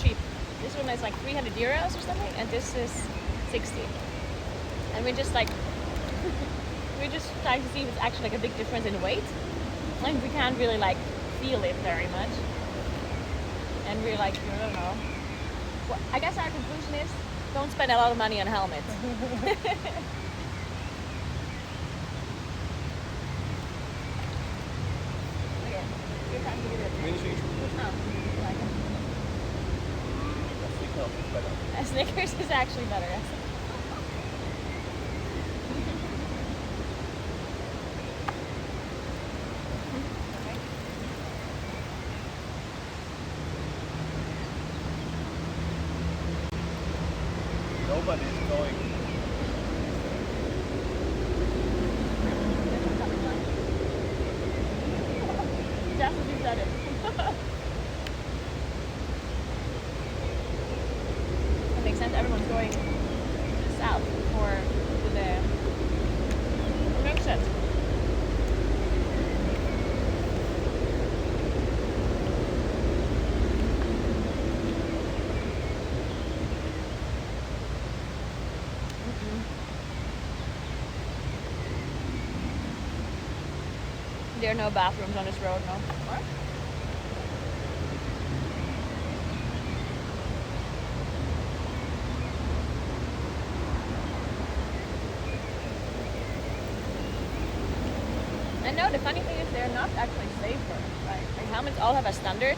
A: cheap. This one is like 300 euros or something, and this is 60. And we're just like, we're just trying to see if it's actually like a big difference in weight. And we can't really like feel it very much. And we're like, I don't know. I guess our conclusion is don't spend a lot of money on helmets. Okay, good time to do it.
B: Milchig.
A: Oh, you like it?
B: Das Snickers ist better.
A: Snickers is actually better.
B: Nobody's going.
A: Just as you said it. That makes sense. Everyone's going south or to the. It makes sense. There are no bathrooms on this road, no. What? And no, the funny thing is they're not actually safer, right? Like helmets all have a standard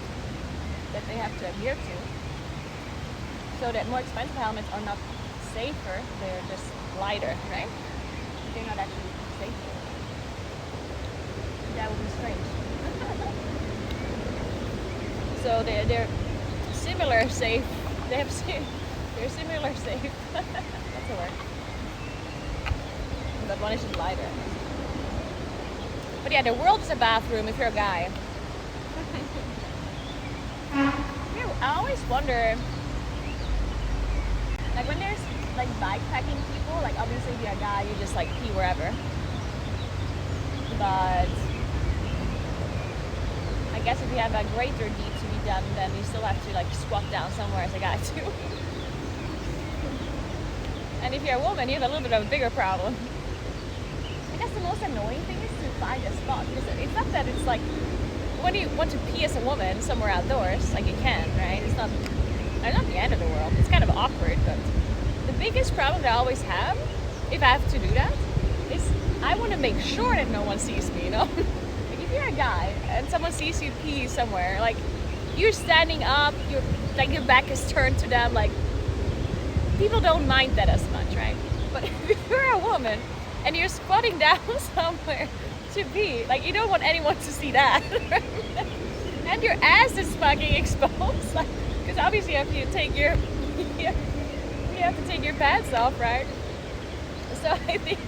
A: that they have to adhere to. So that more expensive helmets are not safer, they're just lighter, right? They're not actually safer. That would be strange. So they're similar safe. They're similar safe. That's a word. But one is just lighter. But yeah, the world is a bathroom if you're a guy. Yeah, I always wonder, like when there's like bikepacking people, like obviously if you're a guy, you just like pee wherever. But I guess if you have a greater deed to be done, then you still have to like squat down somewhere as a guy too. And if you're a woman, you have a little bit of a bigger problem. I guess the most annoying thing is to find a spot, because it's not that it's like when you want to pee as a woman somewhere outdoors, like you can, right? It's not the end of the world. It's kind of awkward, but the biggest problem that I always have, if I have to do that, is I want to make sure that no one sees me, you know? Like if you're a guy and someone sees you pee somewhere, like you're standing up, your back is turned to them, like people don't mind that as much, right? But if you're a woman and you're squatting down somewhere to pee, like you don't want anyone to see that. And your ass is fucking exposed, like, because obviously you have to take your pants off, right? So I think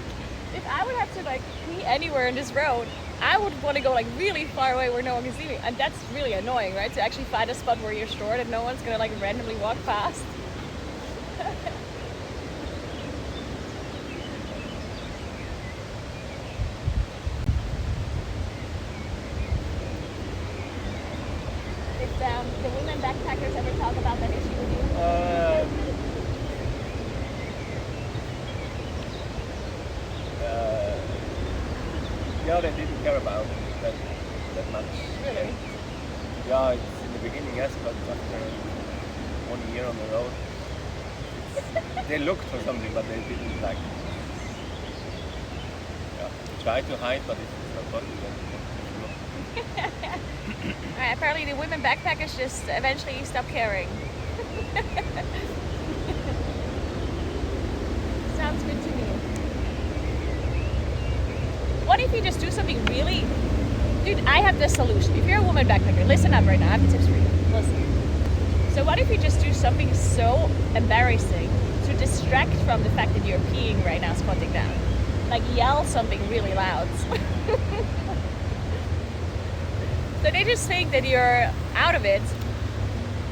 A: if I would have to like pee anywhere in this road, I would want to go like really far away where no one can see me, and that's really annoying, right? To actually find a spot where you're stored and no one's gonna like randomly walk past. Did the women backpackers ever talk about that issue with you?
B: Yeah, they didn't care about that much.
A: Really?
B: Yeah, it's in the beginning, yes, but after 1 year on the road, they looked for something, but they didn't like. Yeah, try to hide, but it's not possible.
A: Alright, apparently the women backpackers just eventually stop caring. Sounds good to me. What if you just do something really... Dude, I have the solution. If you're a woman backpacker, listen up right now. I have the tips for you. Listen. So what if you just do something so embarrassing to distract from the fact that you're peeing right now, squatting down? Like yell something really loud. So they just think that you're out of it,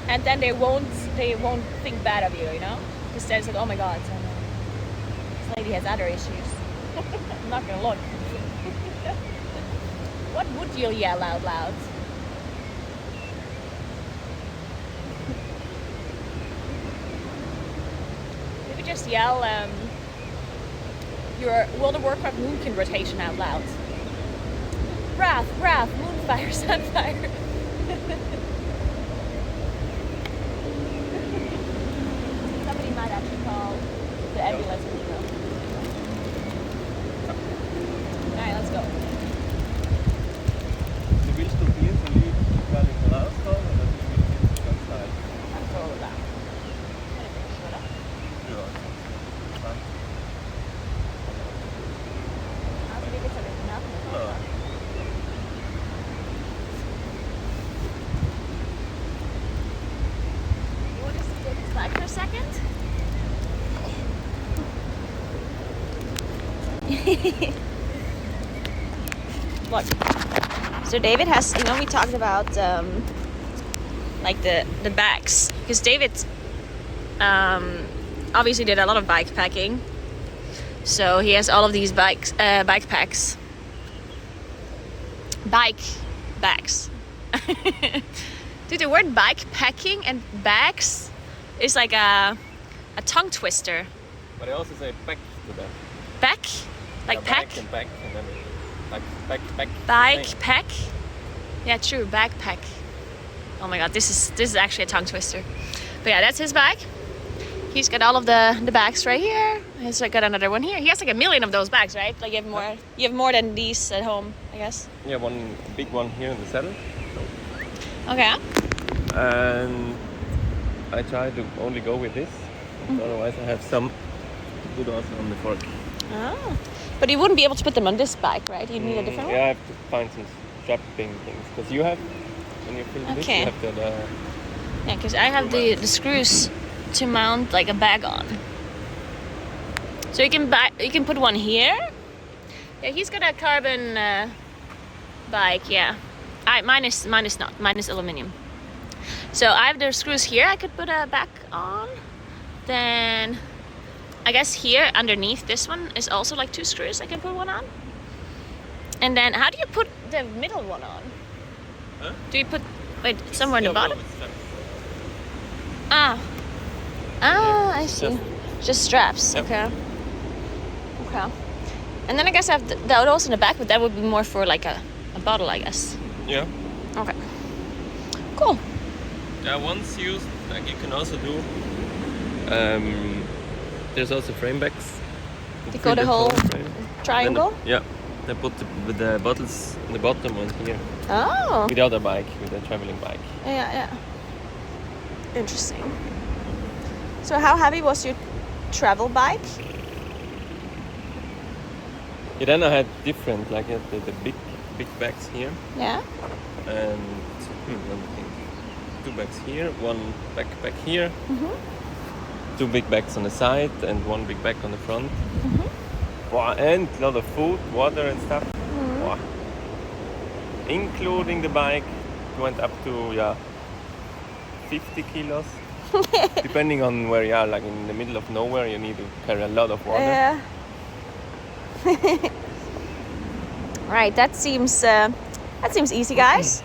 A: and then they won't think bad of you, you know? Because they're just like, oh my god, this lady has other issues. I'm not gonna look. What would you yell out loud? Maybe just yell your World of Warcraft Moonkin rotation out loud. Wrath, Moonfire, Sunfire. call the ambulance. Alright, let's go.
B: Du willst du hier so lieb gar nicht rauskommen oder du willst ganz steil?
A: I'm totally back.
B: Ja.
A: Also wie geht's denn nach?
B: Ja.
A: You want to take this back for a second? Look. So David has, you know, we talked about like the bags, because David obviously did a lot of bike packing, so he has all of these bike packs, bike bags. Dude, the word bike packing and bags is like a tongue twister.
B: But I also say back to that.
A: Back, like
B: Yeah,
A: pack,
B: Back and back and then like back.
A: bike
B: thing.
A: pack. Yeah, true, backpack. Oh my god, this is actually a tongue twister. But yeah, that's his bag. He's got all of the bags right here. He's got another one here. He has like 1 million of those bags, right? Like you have more than these at home, I guess.
B: Yeah, one big one here in the saddle.
A: Okay.
B: And I try to only go with this. Otherwise I have some to put also on the fork.
A: Oh. But you wouldn't be able to put them on this bike, right? You'd need a different
B: Yeah, I have to find some strapping things. Because you have, when you fill this,
A: Okay.
B: you have the
A: one. Yeah, because I have the screws to mount like a bag on. So you can put one here. Yeah, he's got a carbon bike. Yeah, mine is not. Mine is aluminum. So I have the screws here. I could put a back on. Then I guess here underneath this one is also like 2 screws. I can put one on. And then how do you put the middle one on?
B: Huh?
A: Do you put somewhere in the bottom?
B: Yeah.
A: I see. Just straps.
B: Yep.
A: Okay. Okay. And then I guess I have that also in the back, but that would be more for like a bottle, I guess.
B: Yeah.
A: Okay. Cool.
B: Yeah, once used, like you can also do. There's also frame backs.
A: You go the whole
B: frame.
A: triangle?
B: Yeah. They put the bottles on the bottom and here.
A: Oh.
B: With the other bike, with the traveling bike.
A: Yeah. Interesting. So how heavy was your travel bike?
B: Yeah, then I had different, like I had the big bags here.
A: Yeah.
B: And let me think. 2 bags here, 1 backpack here.
A: Mm-hmm.
B: 2 big bags on the side and 1 big bag on the front.
A: Mm-hmm.
B: Wow, and a lot of food, water and stuff.
A: Mm-hmm.
B: Wow. Including the bike, it went up to 50 kilos. Depending on where you are, like in the middle of nowhere, you need to carry a lot of water.
A: Yeah. Right, that seems easy, guys.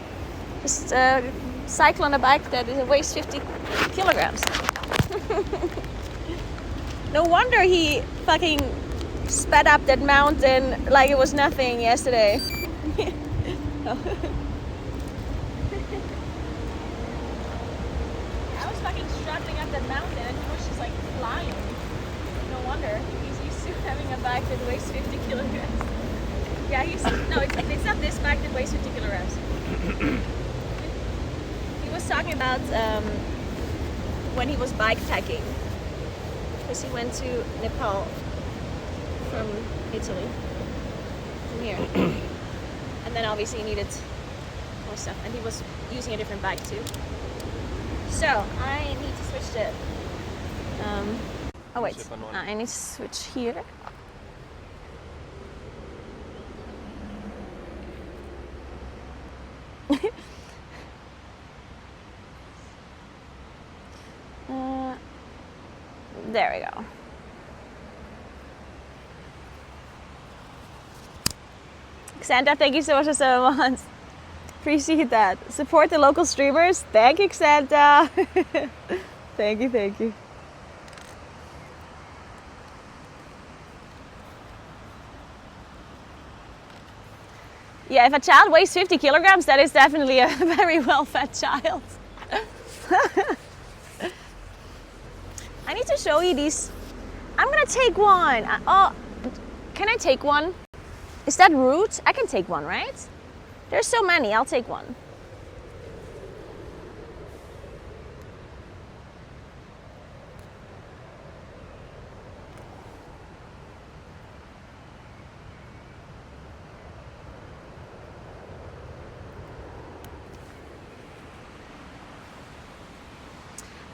A: Just cycle on a bike that weighs 50 kilograms. No wonder he fucking sped up that mountain like it was nothing yesterday. I was fucking struggling up that mountain and he was just like flying. No wonder. He's used to having a bike that weighs 50 kilograms. Yeah, it's not this bike that weighs 50 kilograms. He was talking about when he was bike packing. Because he went to Nepal from Italy. From here. And then obviously he needed more stuff. And he was using a different bike too. So I need to switch the oh wait, I need to switch here. There we go. Xanta, thank you so much for 7 months. Appreciate that. Support the local streamers. Thank you, Xanta. Thank you. Yeah, if a child weighs 50 kilograms, that is definitely a very well-fed child. I need to show you these take one. Oh, can I take one? Is that rude? I can take one, right? There's so many, I'll take one.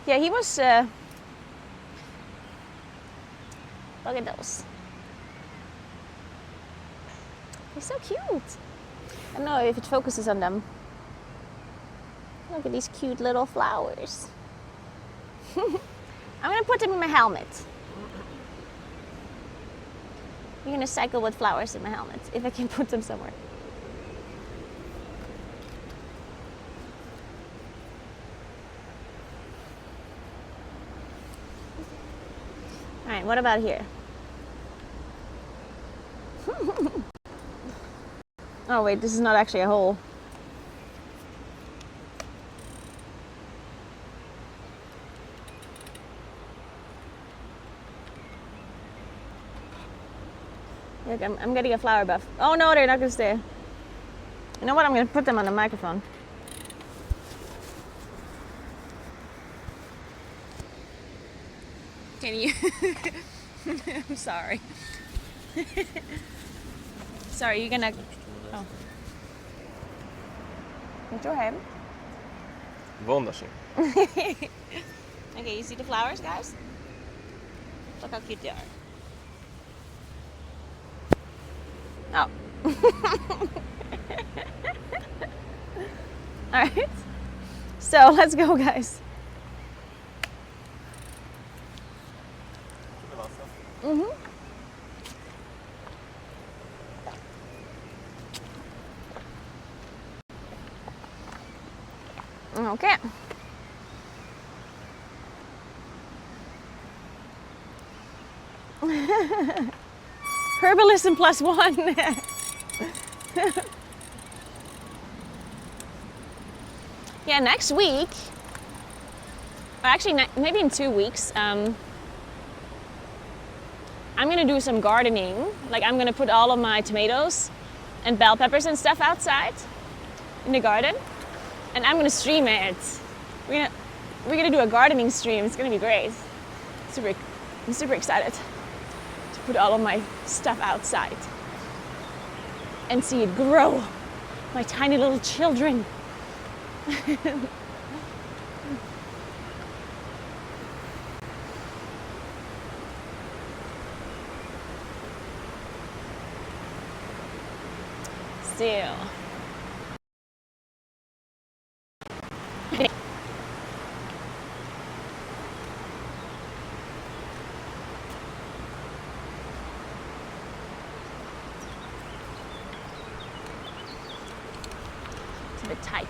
A: Yeah, he was, look at those. They're so cute. I don't know if it focuses on them. Look at these cute little flowers. I'm gonna put them in my helmet. I'm gonna cycle with flowers in my helmet, if I can put them somewhere. All right, what about here? Oh wait, this is not actually a hole. Look, I'm getting a flower buff. Oh no, they're not gonna stay. You know what, I'm gonna put them on the microphone. Can you? I'm sorry. Sorry, you're gonna. Oh. With your hand.
B: Wunderschön.
A: Okay, you see the flowers, guys? Look how cute they are. Oh. Alright. So let's go, guys. Mm-hmm. Okay. Herbalism +1. Yeah, next week, or actually maybe in 2 weeks, I'm gonna do some gardening. Like I'm gonna put all of my tomatoes and bell peppers and stuff outside in the garden, and I'm gonna stream it. We're gonna do a gardening stream. It's gonna be great. I'm super excited to put all of my stuff outside and see it grow. My tiny little children. Still. It's a bit tight.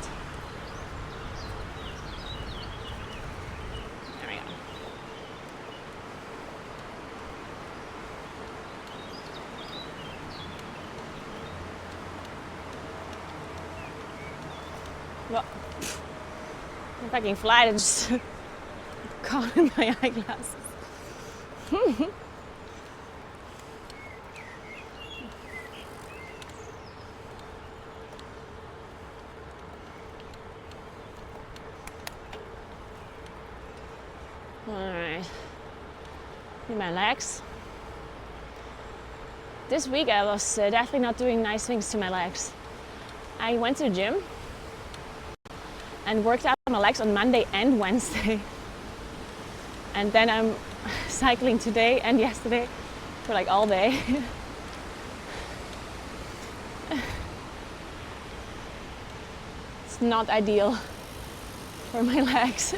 A: There we go. Well, if I can fly, it just caught in my eyeglasses. All right, in my legs. This week I was definitely not doing nice things to my legs. I went to the gym and worked out my legs on Monday and Wednesday. And then I'm cycling today and yesterday for like all day. It's not ideal for my legs.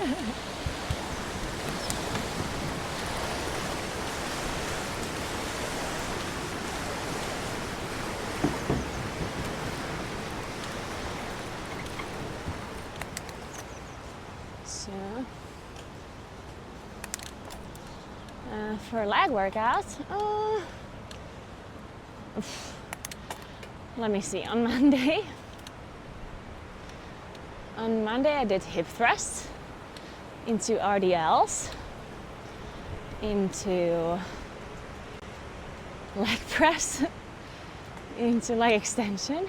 A: For a leg workout, let me see, on Monday I did hip thrusts into RDLs, into leg press into leg extension.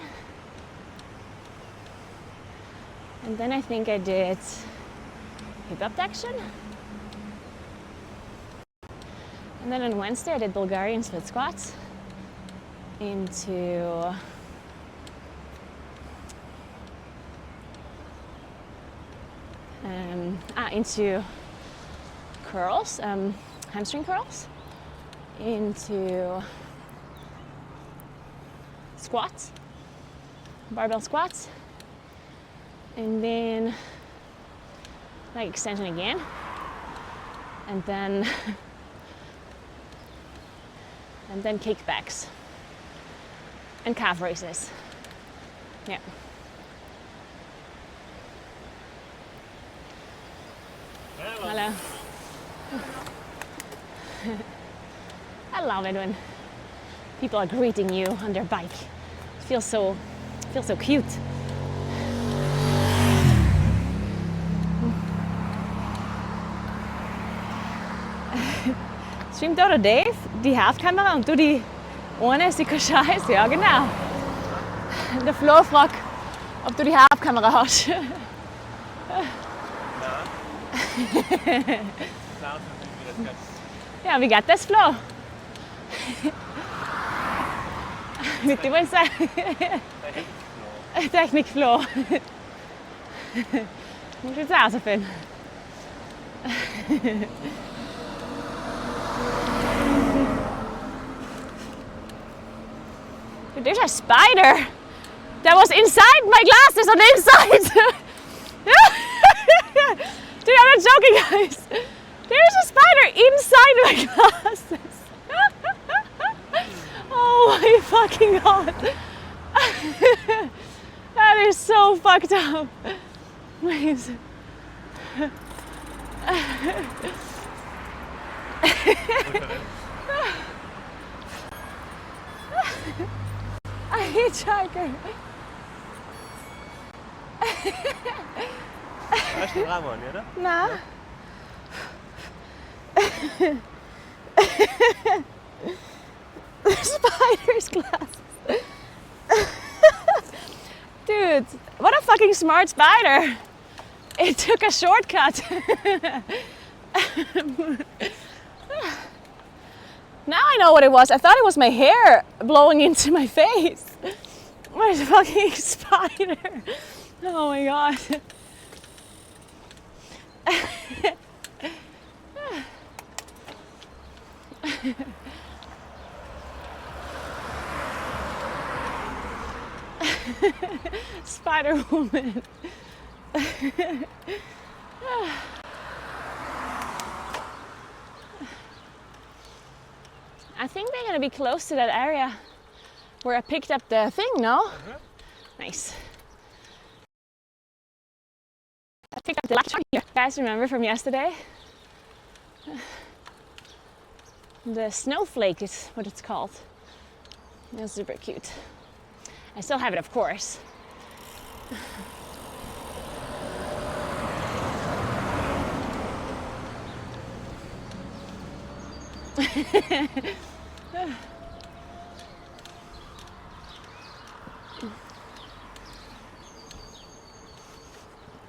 A: And then I think I did hip abduction. And then on Wednesday I did Bulgarian split squats into curls, hamstring curls, into squats, barbell squats, and then leg extension again, and then kickbacks and calf raises. Yeah. Hello. I love it when people are greeting you on their bike. It feels so cute. Streamt du oder Dave die Hauptkamera und du die ohne ist die Scheiß? Ja, genau. Der Flo fragt, ob du die Hauptkamera hast.
B: Ja.
A: Ja, wie geht das, Flo? Mit dem was sagen? Technik Flo. Muss ich jetzt rausfinden. There's a spider that was inside my glasses on the inside. Dude, I'm not joking, guys. There's a spider inside my glasses. Oh my fucking god. That is so fucked up. Please. A hitchhiker.
B: Hast du den Ramon, oder?
A: Na? Spider's glasses. Dude, what a fucking smart spider. It took a shortcut. Now I know what it was. I thought it was my hair blowing into my face. What a fucking spider. Oh my god. Spider woman. I think they're gonna be close to that area where I picked up the thing, no? Nice. I picked up the last one here. You guys remember from yesterday? The snowflake is what it's called. It's super cute. I still have it, of course.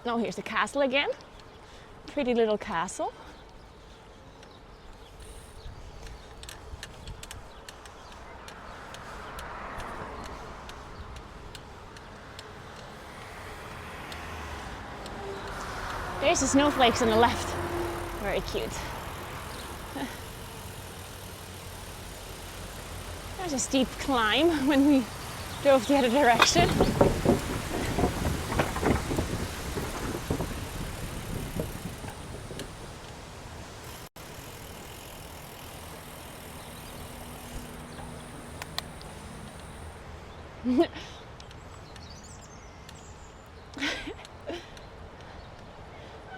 A: Oh, here's the castle again. Pretty little castle. There's the snowflakes on the left. Very cute. There's a steep climb when we drove the other direction.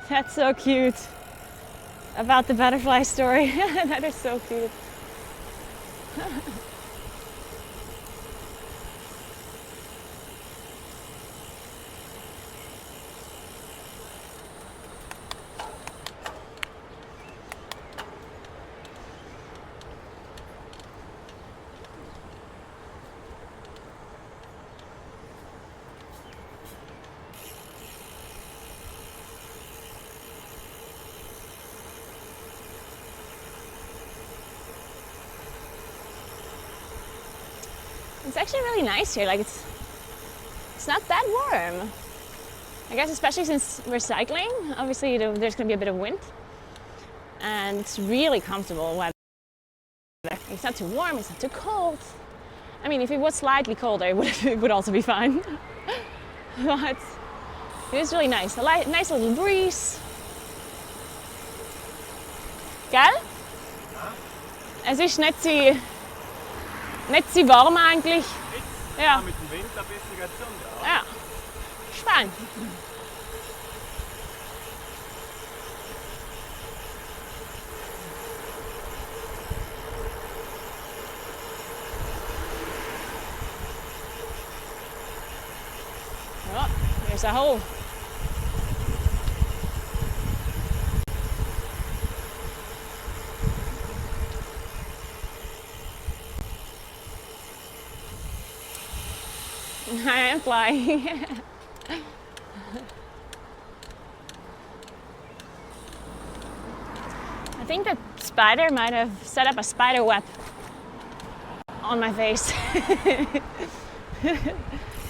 A: That's so cute. About the butterfly story. That is so cute. It's actually really nice here. Like it's not that warm. I guess especially since we're cycling, obviously there's going to be a bit of wind. And it's really comfortable weather. It's not too warm, it's not too cold. I mean, if it was slightly colder, it would also be fine. But it is really nice. A nice little breeze. Gell? Es ist nicht so warm eigentlich. Ja.
B: Mit dem Wind ein bisschen geht's schon, ja.
A: Ja. Spannend. Oh, there's a hole. I am flying. I think the spider might have set up a spider web on my face.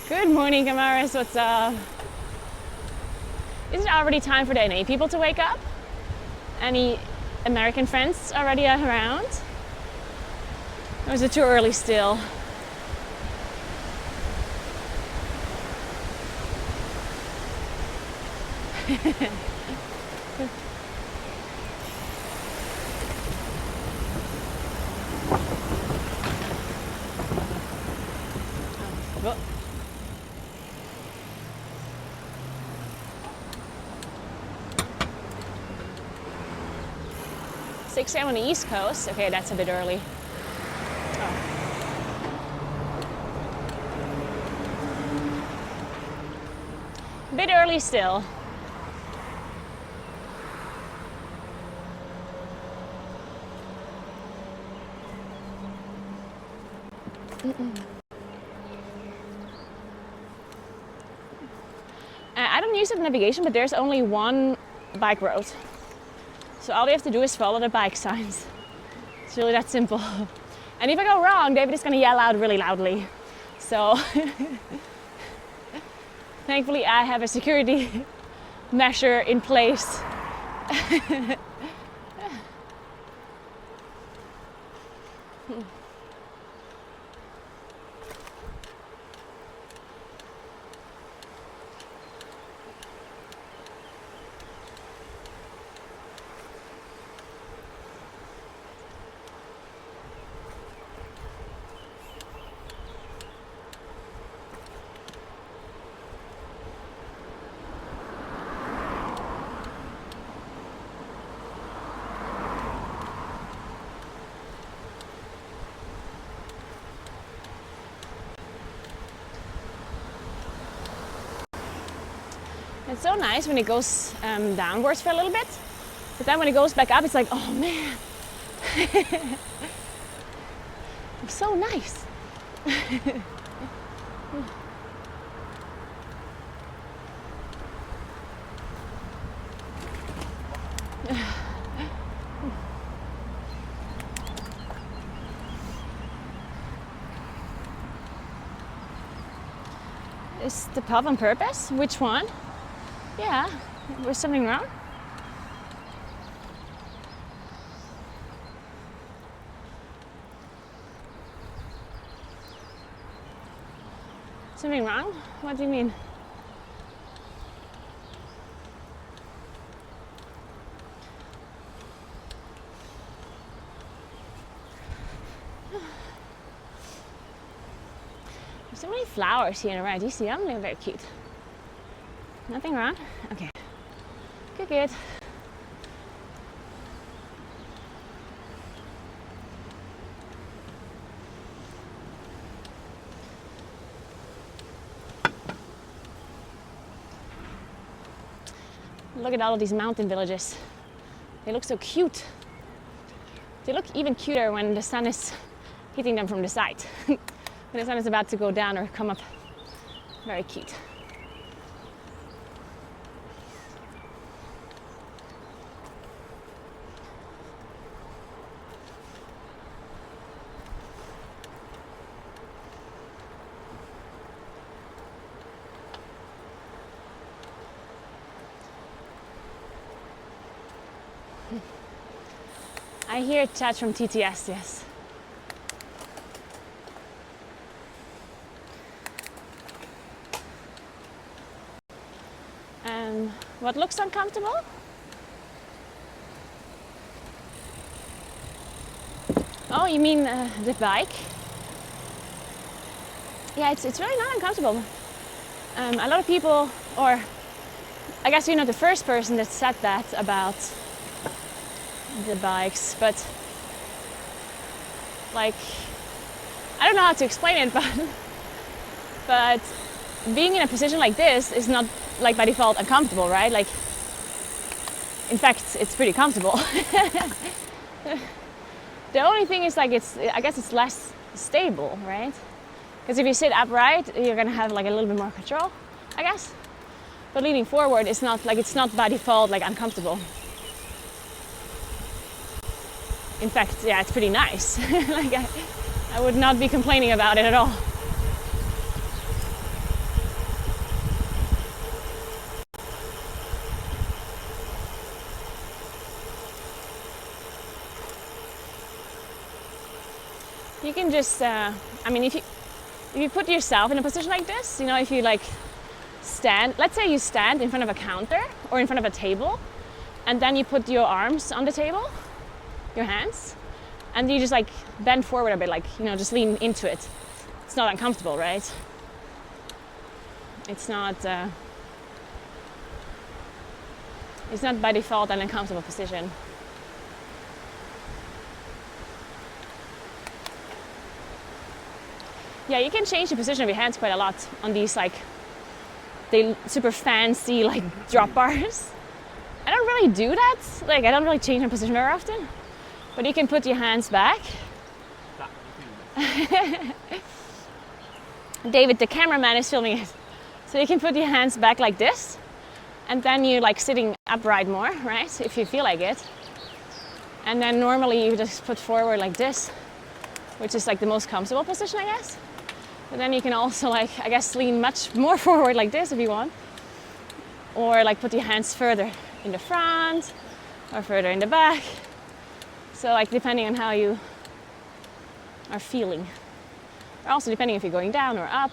A: Good morning, Kamaris. What's up? Is it already time for the NA people to wake up? Any American friends already around? Or is it too early still? Oh. 6 a.m. on the East Coast. Okay, that's a bit early. Oh. A bit early still. I don't use the navigation, but there's only one bike road. So all we have to do is follow the bike signs. It's really that simple. And if I go wrong, David is going to yell out really loudly. So thankfully I have a security measure in place. It's so nice when it goes downwards for a little bit, but then when it goes back up, it's like, oh man, it's so nice. Is the pub on purpose? Which one? Yeah, was something wrong? Something wrong? What do you mean? There's so many flowers here around. Do you see them? They're very cute. Nothing wrong? Okay. Good, good. Look at all of these mountain villages. They look so cute. They look even cuter when the sun is hitting them from the side. When the sun is about to go down or come up. Very cute. I hear chat from TTS, yes. What looks uncomfortable? Oh, you mean the bike? Yeah, it's really not uncomfortable. A lot of people, or I guess you're not the first person that said that about the bikes, but like, I don't know how to explain it, but being in a position like this is not like by default uncomfortable, right? Like, in fact, it's pretty comfortable. The only thing is like I guess it's less stable, right? Because if you sit upright, you're gonna have like a little bit more control, I guess. But leaning forward is not like, it's not by default like uncomfortable. In fact, yeah, it's pretty nice. Like I would not be complaining about it at all. You can just, I mean, if you put yourself in a position like this, you know, if you like stand, let's say you stand in front of a counter or in front of a table, and then you put your arms on the table, your hands, and you just like bend forward a bit, like, you know, just lean into it. It's not uncomfortable, right? It's not by default an uncomfortable position. Yeah, you can change the position of your hands quite a lot on these like they super fancy like drop bars. I don't really do that. Like I don't really change my position very often. But you can put your hands back. David, the cameraman, is filming it. So you can put your hands back like this, and then you're like sitting upright more, right? If you feel like it. And then normally you just put forward like this, which is like the most comfortable position, I guess. But then you can also like, I guess, lean much more forward like this if you want. Or like put your hands further in the front or further in the back. So like depending on how you are feeling. Or also depending if you're going down or up.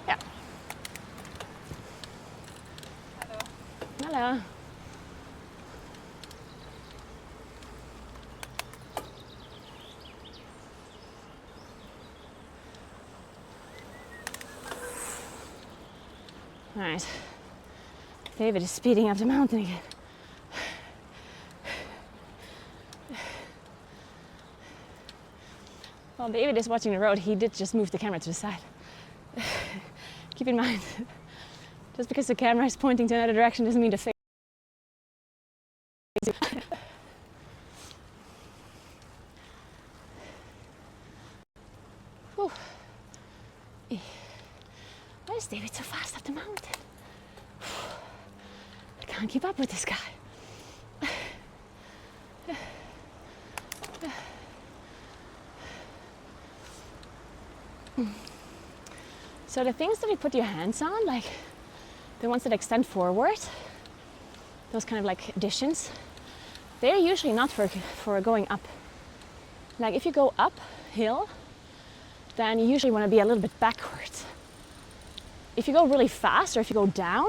A: Yeah. Hello. Hello. All right, David is speeding up the mountain again. While David is watching the road, he did just move the camera to the side. Keep in mind, just because the camera is pointing to another direction doesn't mean the face. Why is David so fast up the mountain? I can't keep up with this guy. So the things that you put your hands on, like the ones that extend forward, those kind of like additions, they're usually not for going up. Like if you go uphill, then you usually want to be a little bit backwards. If you go really fast or if you go down,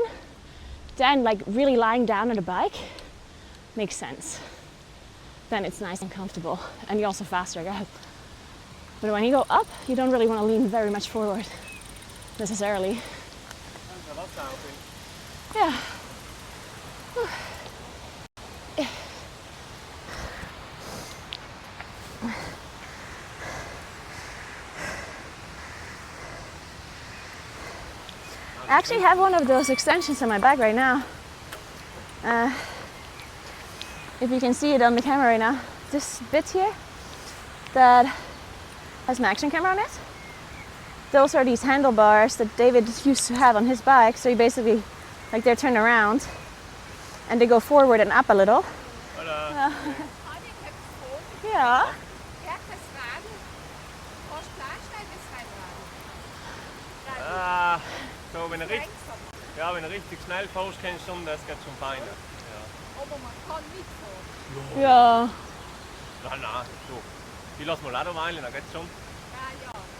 A: then like really lying down on the bike makes sense. Then it's nice and comfortable, and you're also faster, I guess. But when you go up, you don't really want to lean very much forward, necessarily. Yeah. I actually have one of those extensions on my back right now. If you can see it on the camera right now, this bit here that has my action camera on it. Those are these handlebars that David used to have on his bike. So you basically, like they're turned around and they go forward and up a little.
B: Hola.
A: Yeah.
B: So wenn er richtig schnell fährst, kennst du das geht schon feiner. Ja.
C: Aber man kann mitfahren.
A: Ja.
B: Nein, du. Die lassen wir auch noch rein, dann geht's schon.
C: Ja.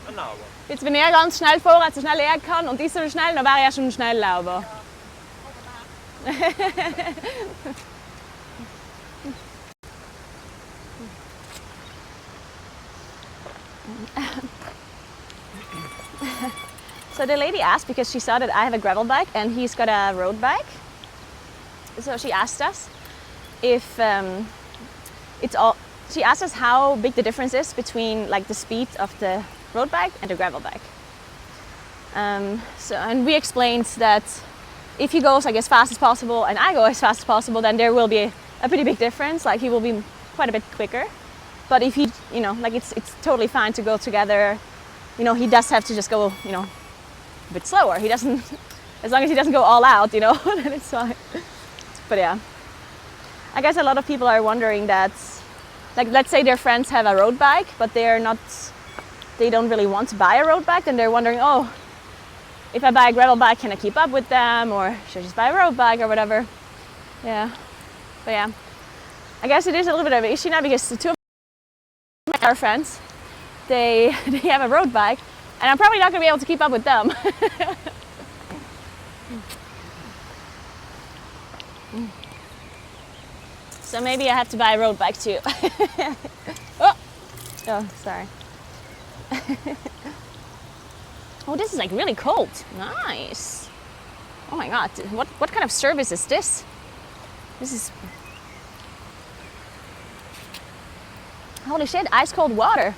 B: Nein, aber.
A: Jetzt wenn er ganz schnell vorhat, so schnell er kann und ich so schnell, dann wäre er schon schnell lauber. So the lady asked because she saw that I have a gravel bike and he's got a road bike. So she asked us if she asked us how big the difference is between like the speed of the road bike and the gravel bike. And we explained that if he goes like as fast as possible and I go as fast as possible, then there will be a pretty big difference. Like he will be quite a bit quicker. But if he, like it's totally fine to go together. He does have to just go, a bit slower. He doesn't, as long as he doesn't go all out, then it's fine. But yeah, I guess a lot of people are wondering that, like, let's say their friends have a road bike, but they don't really want to buy a road bike, then they're wondering, oh, if I buy a gravel bike, can I keep up with them, or should I just buy a road bike or whatever? Yeah, but yeah, I guess it is a little bit of an issue now because the two of our friends, they have a road bike, and I'm probably not going to be able to keep up with them. So maybe I have to buy a road bike too. Oh, sorry. Oh, this is like really cold. Nice. Oh my god, what kind of service is this? This is... Holy shit, ice cold water.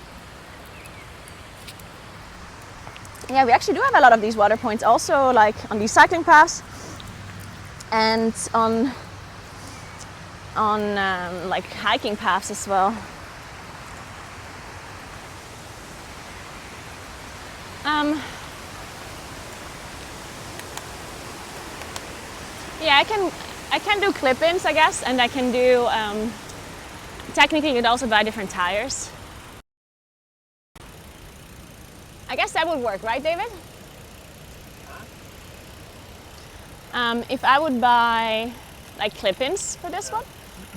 A: Yeah, we actually do have a lot of these water points also, like on these cycling paths and on like hiking paths as well. Yeah, I can do clip-ins, I guess, and I can do technically you could also buy different tires. I guess that would work, right, David? If I would buy like clip-ins for this one,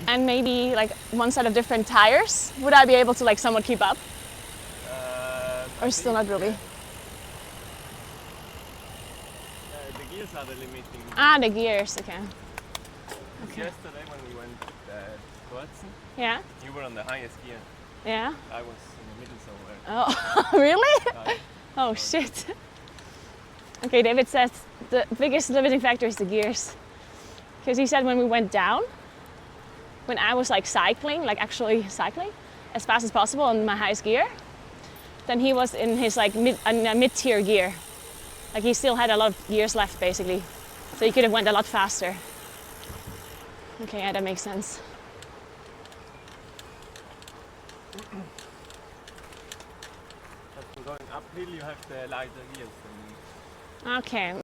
A: and maybe like one set of different tires, would I be able to like somewhat keep up? Or still not really?
B: The gears are the limiting.
A: Ah, the gears, okay.
B: Yesterday when we went towards,
A: Yeah?
B: you were on the highest gear.
A: Yeah?
B: I was in the middle somewhere.
A: Oh, really? Oh shit. Okay, David says the biggest limiting factor is the gears. Because he said when we went down, when I was like cycling, like actually cycling as fast as possible on my highest gear, then he was in his like mid-tier gear. Like he still had a lot of gears left basically. So he could have went a lot faster. Okay, yeah, that makes sense.
B: But for going uphill you have the lighter gears.
A: Okay.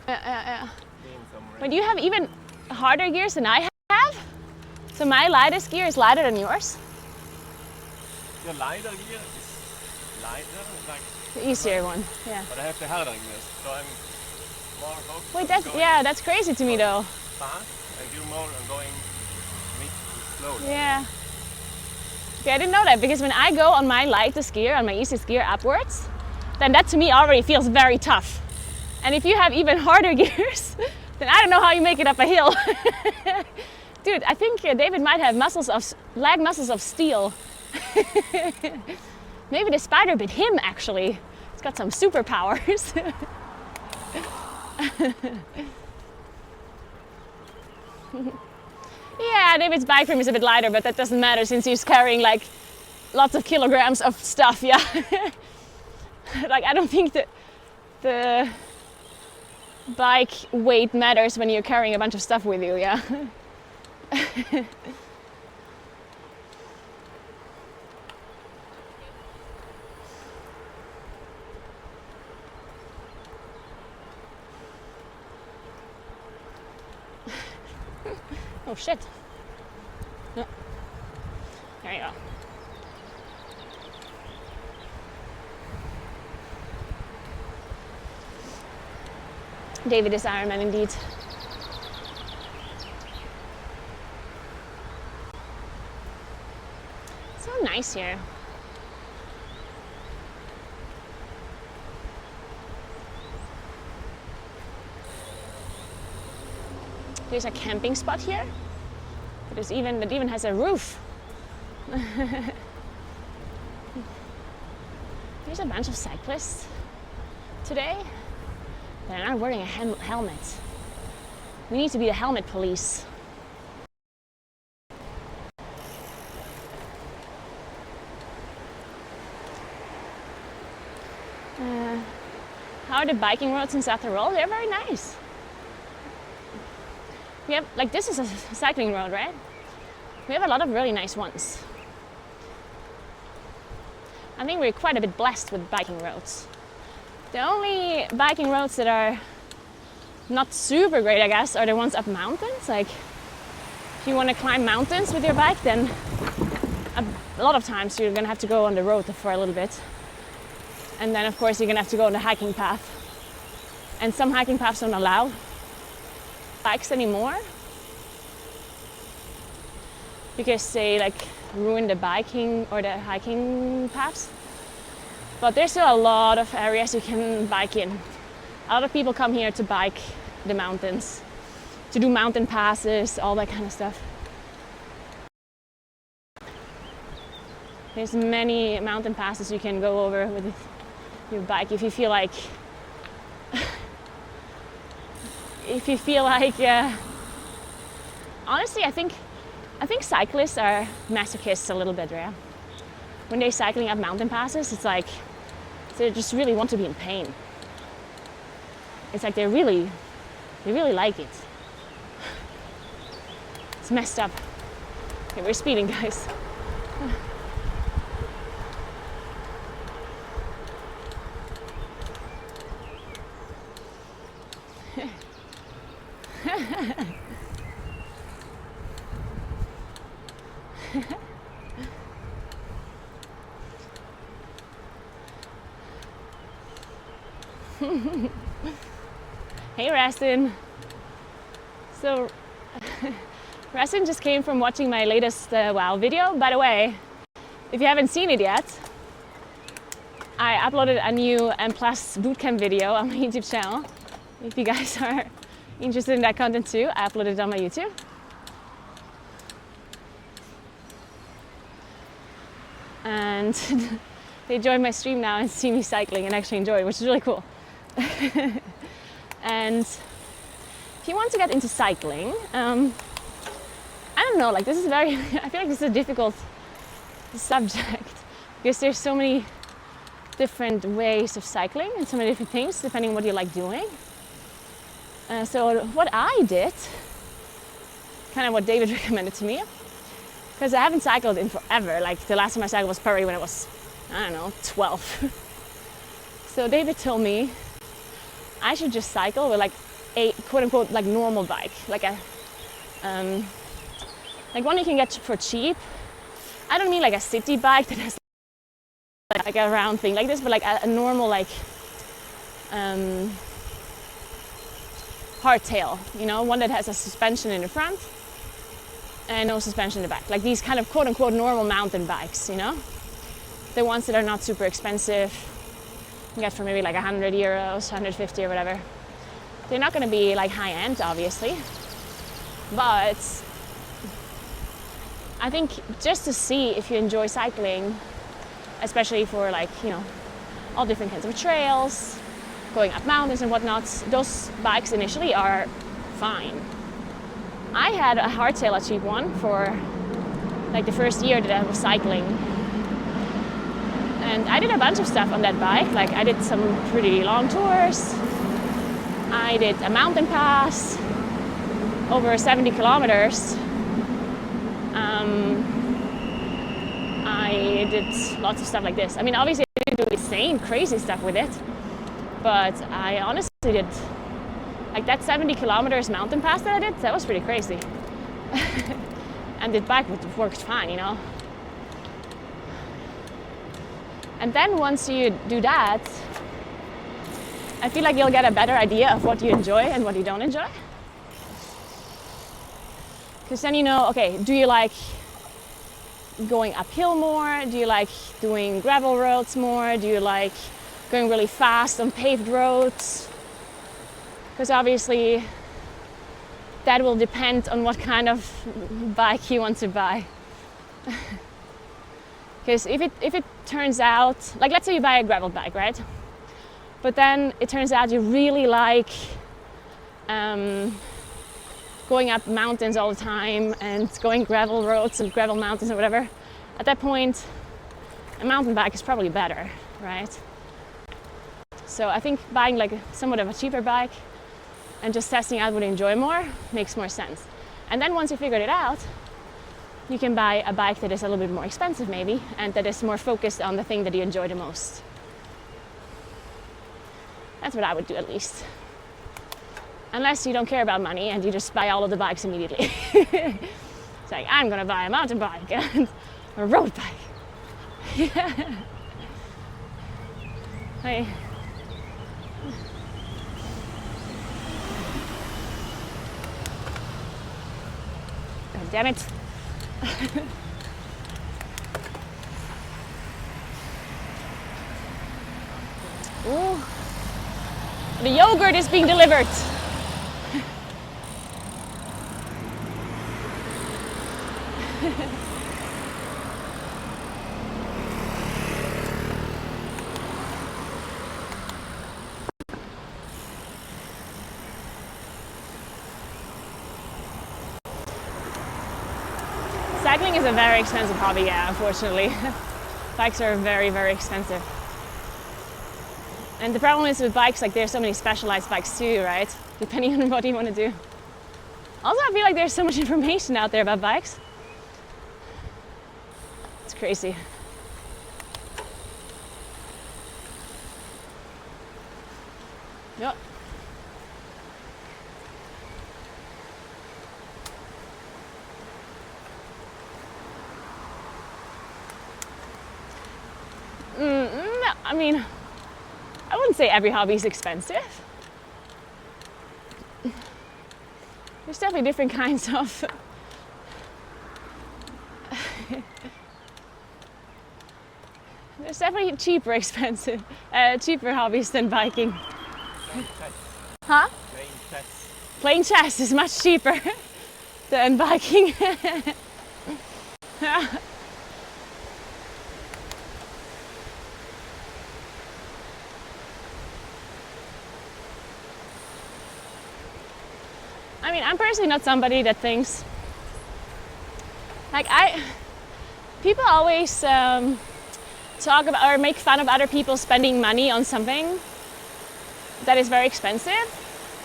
B: And
A: But you have even harder gears than I have? So my lightest gear is lighter than yours?
B: your lighter gear is lighter, like
A: The easier one, yeah.
B: but I have the harder gears, so I'm more focused.
A: Wait,
B: on going
A: that's crazy to me though.
B: fast and you more on going mid to slow.
A: Yeah. Okay, I didn't know that because when I go on my lightest gear, on my easiest gear upwards, then that to me already feels very tough. And if you have even harder gears, then I don't know how you make it up a hill. Dude, I think David might have leg muscles of steel. Maybe the spider bit him actually. It's got some superpowers. Yeah, David's bike frame is a bit lighter, but that doesn't matter since he's carrying like lots of kilograms of stuff, yeah. Like I don't think that the bike weight matters when you're carrying a bunch of stuff with you, yeah. Oh shit. No. There you go. David is Ironman indeed. nice here. There's a camping spot here. That even has a roof. There's a bunch of cyclists today. They're not wearing a helmet. We need to be the helmet police. How are the biking roads in South Tyrol? They're very nice. We have, like, this is a cycling road, right? We have a lot of really nice ones. I think we're quite a bit blessed with biking roads. The only biking roads that are not super great, I guess, are the ones up mountains. Like, if you want to climb mountains with your bike, then a lot of times you're gonna have to go on the road for a little bit. And then, of course, you're gonna have to go on the hiking path. And some hiking paths don't allow bikes anymore because they like ruin the biking or the hiking paths. But there's still a lot of areas you can bike in. A lot of people come here to bike the mountains, to do mountain passes, all that kind of stuff. There's many mountain passes you can go over with your bike if you feel like honestly, I think cyclists are masochists a little bit, right? When they're cycling up mountain passes, it's like they just really want to be in pain. It's like they really like it. It's messed up. Okay, we're speeding, guys. Hey Rastin. So Rastin just came from watching my latest WoW video. By the way, if you haven't seen it yet, I uploaded a new M+ bootcamp video on my YouTube channel. If you guys are interested in that content too, I uploaded it on my YouTube. And they joined my stream now and see me cycling and actually enjoy it, which is really cool. And if you want to get into cycling, I don't know, like this is I feel like this is a difficult subject because there's so many different ways of cycling and so many different things depending on what you like doing. So what I did, kind of what David recommended to me, because I haven't cycled in forever. Like the last time I cycled was probably when I was, I don't know, 12. So David told me I should just cycle with like a quote unquote like normal bike, like a like one you can get for cheap. I don't mean like a city bike that has like a round thing like this, but like a normal like hardtail, you know, one that has a suspension in the front and no suspension in the back. Like these kind of quote unquote normal mountain bikes, you know, the ones that are not super expensive. You get for maybe like 100 euros, 150 or whatever. They're not going to be like high end, obviously, but I think just to see if you enjoy cycling, especially for like, you know, all different kinds of trails, going up mountains and whatnot, those bikes initially are fine. I had a hardtail, a cheap one, for like the first year that I was cycling. And I did a bunch of stuff on that bike. Like I did some pretty long tours. I did a mountain pass over 70 kilometers. I did lots of stuff like this. I mean, obviously I didn't do insane, crazy stuff with it, but I honestly did, like that 70 kilometers mountain pass that I did, that was pretty crazy. And the bike worked fine, you know. And then once you do that, I feel like you'll get a better idea of what you enjoy and what you don't enjoy. Because then you know, okay, do you like going uphill more? Do you like doing gravel roads more? Do you like going really fast on paved roads? Because obviously that will depend on what kind of bike you want to buy. Because if it turns out, like let's say you buy a gravel bike, right? But then it turns out you really like going up mountains all the time and going gravel roads and gravel mountains or whatever. At that point, a mountain bike is probably better, right? So I think buying like somewhat of a cheaper bike and just testing out what you enjoy more makes more sense. And then once you figured it out, you can buy a bike that is a little bit more expensive maybe, and that is more focused on the thing that you enjoy the most. That's what I would do at least. Unless you don't care about money and you just buy all of the bikes immediately. It's like, I'm gonna buy a mountain bike and a road bike. Yeah. Hey. God damn it. Ooh. The yogurt is being delivered. Cycling is a very expensive hobby, yeah, unfortunately. Bikes are very, very expensive. And the problem is with bikes, like there's so many specialized bikes too, right? Depending on what you want to do. Also, I feel like there's so much information out there about bikes. It's crazy. Yep. No, I mean, I wouldn't say every hobby is expensive. There's definitely different kinds of there's definitely cheaper hobbies than biking. Huh?
B: Playing chess.
A: Playing chess is much cheaper than biking. I mean, I'm personally not somebody that thinks, like people always talk about or make fun of other people spending money on something that is very expensive,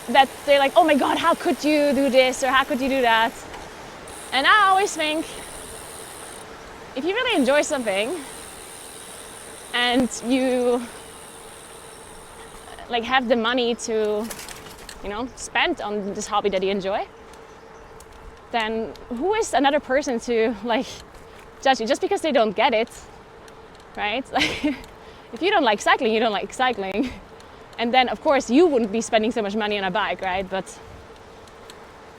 A: that they're like, oh my God, how could you do this or how could you do that? And I always think, if you really enjoy something and you like have the money to, you know, spend on this hobby that you enjoy, then who is another person to like judge you just because they don't get it, right? Like, if you don't like cycling, you don't like cycling. And then of course you wouldn't be spending so much money on a bike, right? But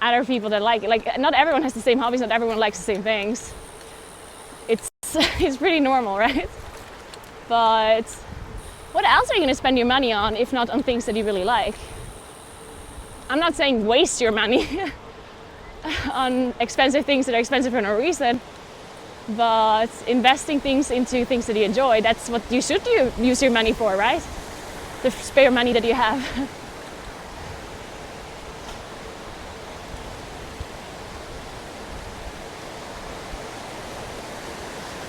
A: other people that like it, like not everyone has the same hobbies, not everyone likes the same things. It's pretty normal, right? But what else are you gonna spend your money on if not on things that you really like? I'm not saying waste your money on expensive things that are expensive for no reason, but investing things into things that you enjoy, that's what you should use your money for, right? The spare money that you have.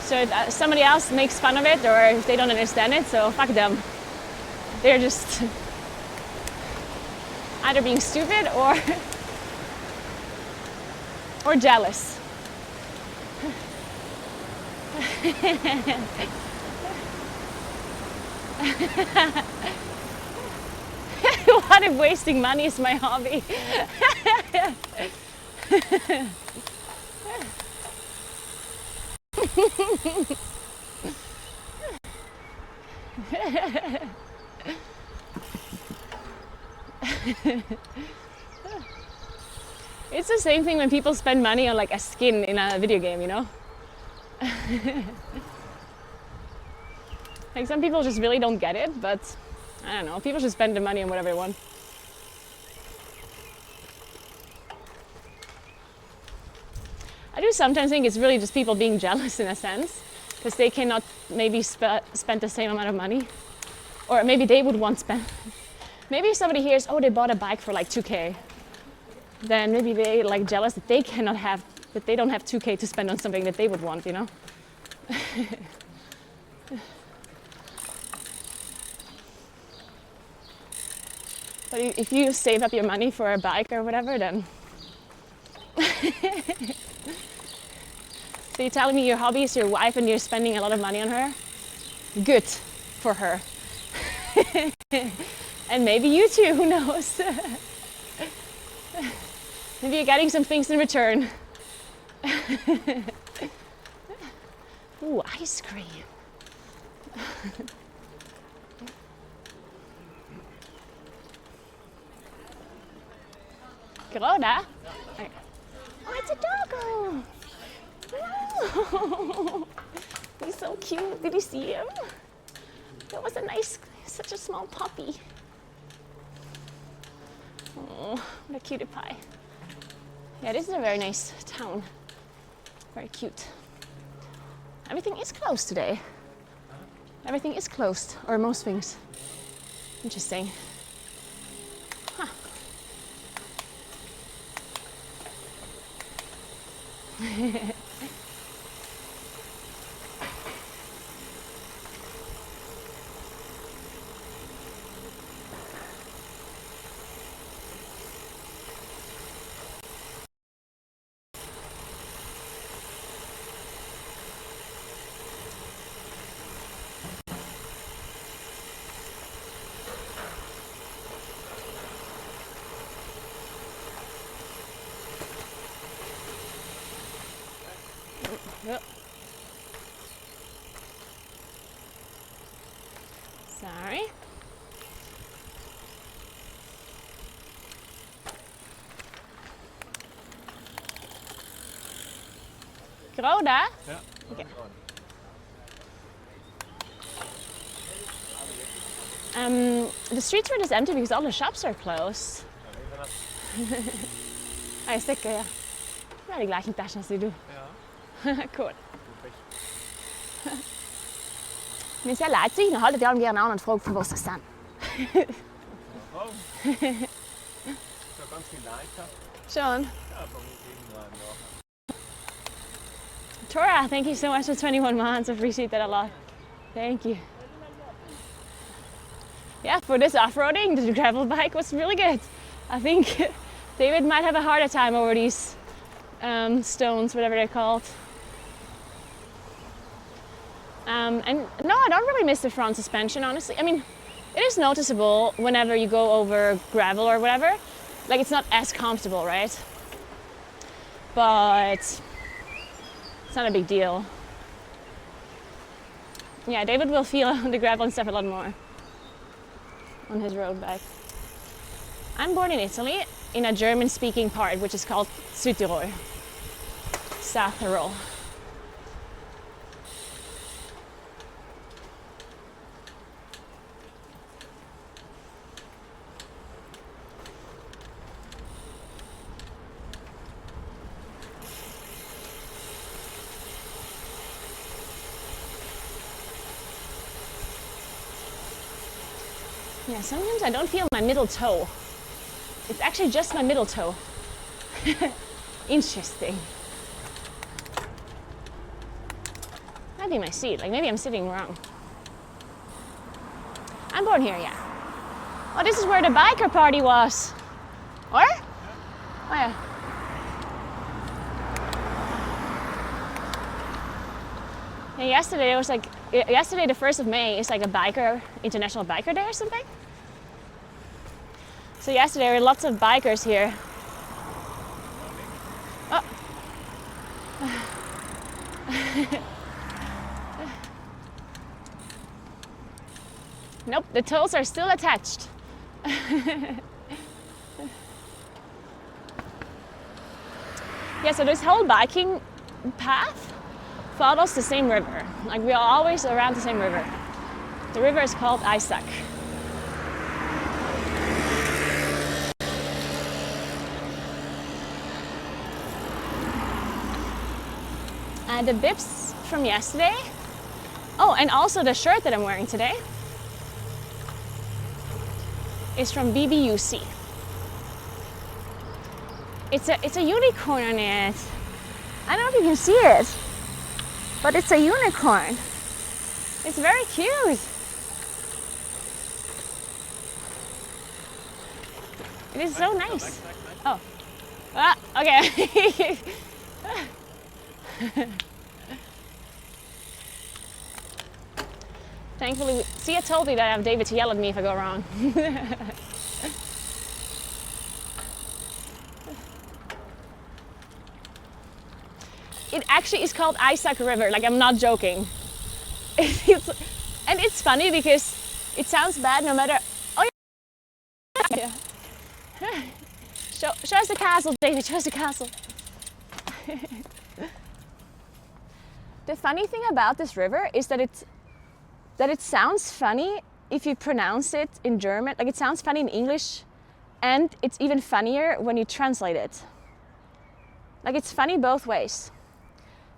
A: So if somebody else makes fun of it or if they don't understand it, so fuck them. They're just either being stupid or jealous. What if wasting money is my hobby? It's the same thing when people spend money on like a skin in a video game, you know? Like some people just really don't get it, but I don't know, people should spend the money on whatever they want. I do sometimes think it's really just people being jealous in a sense, because they cannot maybe spend the same amount of money, or maybe they would want spend. Maybe if somebody hears, oh, they bought a bike for like 2K, then maybe they like jealous that they cannot have, that they don't have 2K to spend on something that they would want, you know? But if you save up your money for a bike or whatever, then. So you're telling me your hobby is your wife and you're spending a lot of money on her? Good for her. And maybe you too, who knows? Maybe you're getting some things in return. Ooh, ice cream. Groda? Oh, it's a doggo! Wow! He's so cute. Did you see him? That was a nice, such a small puppy. Oh, what a cutie pie. Yeah, this is a very nice town. Very cute. Everything is closed today. Everything is closed, or most things. Interesting. Huh. Yep. Sorry. Groda?
B: Ja.
A: Okay. The streets were just empty because all the shops are closed. Jeg stikker, ja. Det er de gleichen Taschen, som du.
B: Ja.
A: Cool. Men jeg leid sich, dann haltet ihr gerne an und fragt, von was das sind.
B: Oh. So ganz viel Leiter.
A: Schon.
B: Ja, von irgendwann noch.
A: Tora, thank you so much for 21 months. I appreciate that a lot. Thank you. Yeah, for this off-roading, the gravel bike was really good. I think David might have a harder time over these stones, whatever they're called. And no, I don't really miss the front suspension, honestly. I mean, it is noticeable whenever you go over gravel or whatever. Like, it's not as comfortable, right? But it's not a big deal. Yeah, David will feel the gravel and stuff a lot more on his road bike. I'm born in Italy, in a German-speaking part, which is called Südtirol, South Tyrol. Yeah, sometimes I don't feel my middle toe. It's actually just my middle toe. Interesting. Might be my seat, like maybe I'm sitting wrong. I'm born here, yeah. Oh, this is where the biker party was. Or? Oh yeah. And yesterday it was like, yesterday the 1st of May is like a biker, International Biker Day or something. So yesterday there were lots of bikers here. Oh. Nope, the toes are still attached. Yeah, so this whole biking path follows the same river. Like we are always around the same river. The river is called Isaac. And the bibs from yesterday. Oh, and also the shirt that I'm wearing today is from BBUC. It's a unicorn on it. I don't know if you can see it, but it's a unicorn. It's very cute. It is so nice. Oh, okay. Thankfully, see, I told you that I have David to yell at me if I go wrong. It actually is called Isaac River, like I'm not joking. And it's funny because it sounds bad no matter. Oh yeah. Show us the castle, David. Show us the castle. The funny thing about this river is that it sounds funny if you pronounce it in German. Like it sounds funny in English, and it's even funnier when you translate it. Like it's funny both ways.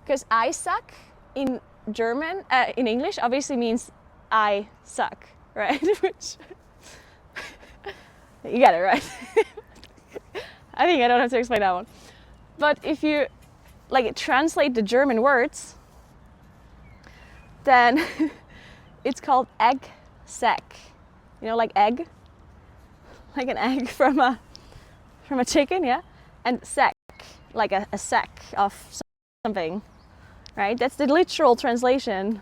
A: Because I suck in German, in English, obviously means I suck, right? Which you got it right. I think I don't have to explain that one. But if you like translate the German words, then it's called egg sack. You know, like egg, like an egg from a chicken, yeah. And sack, like a sack of something. Right? That's the literal translation.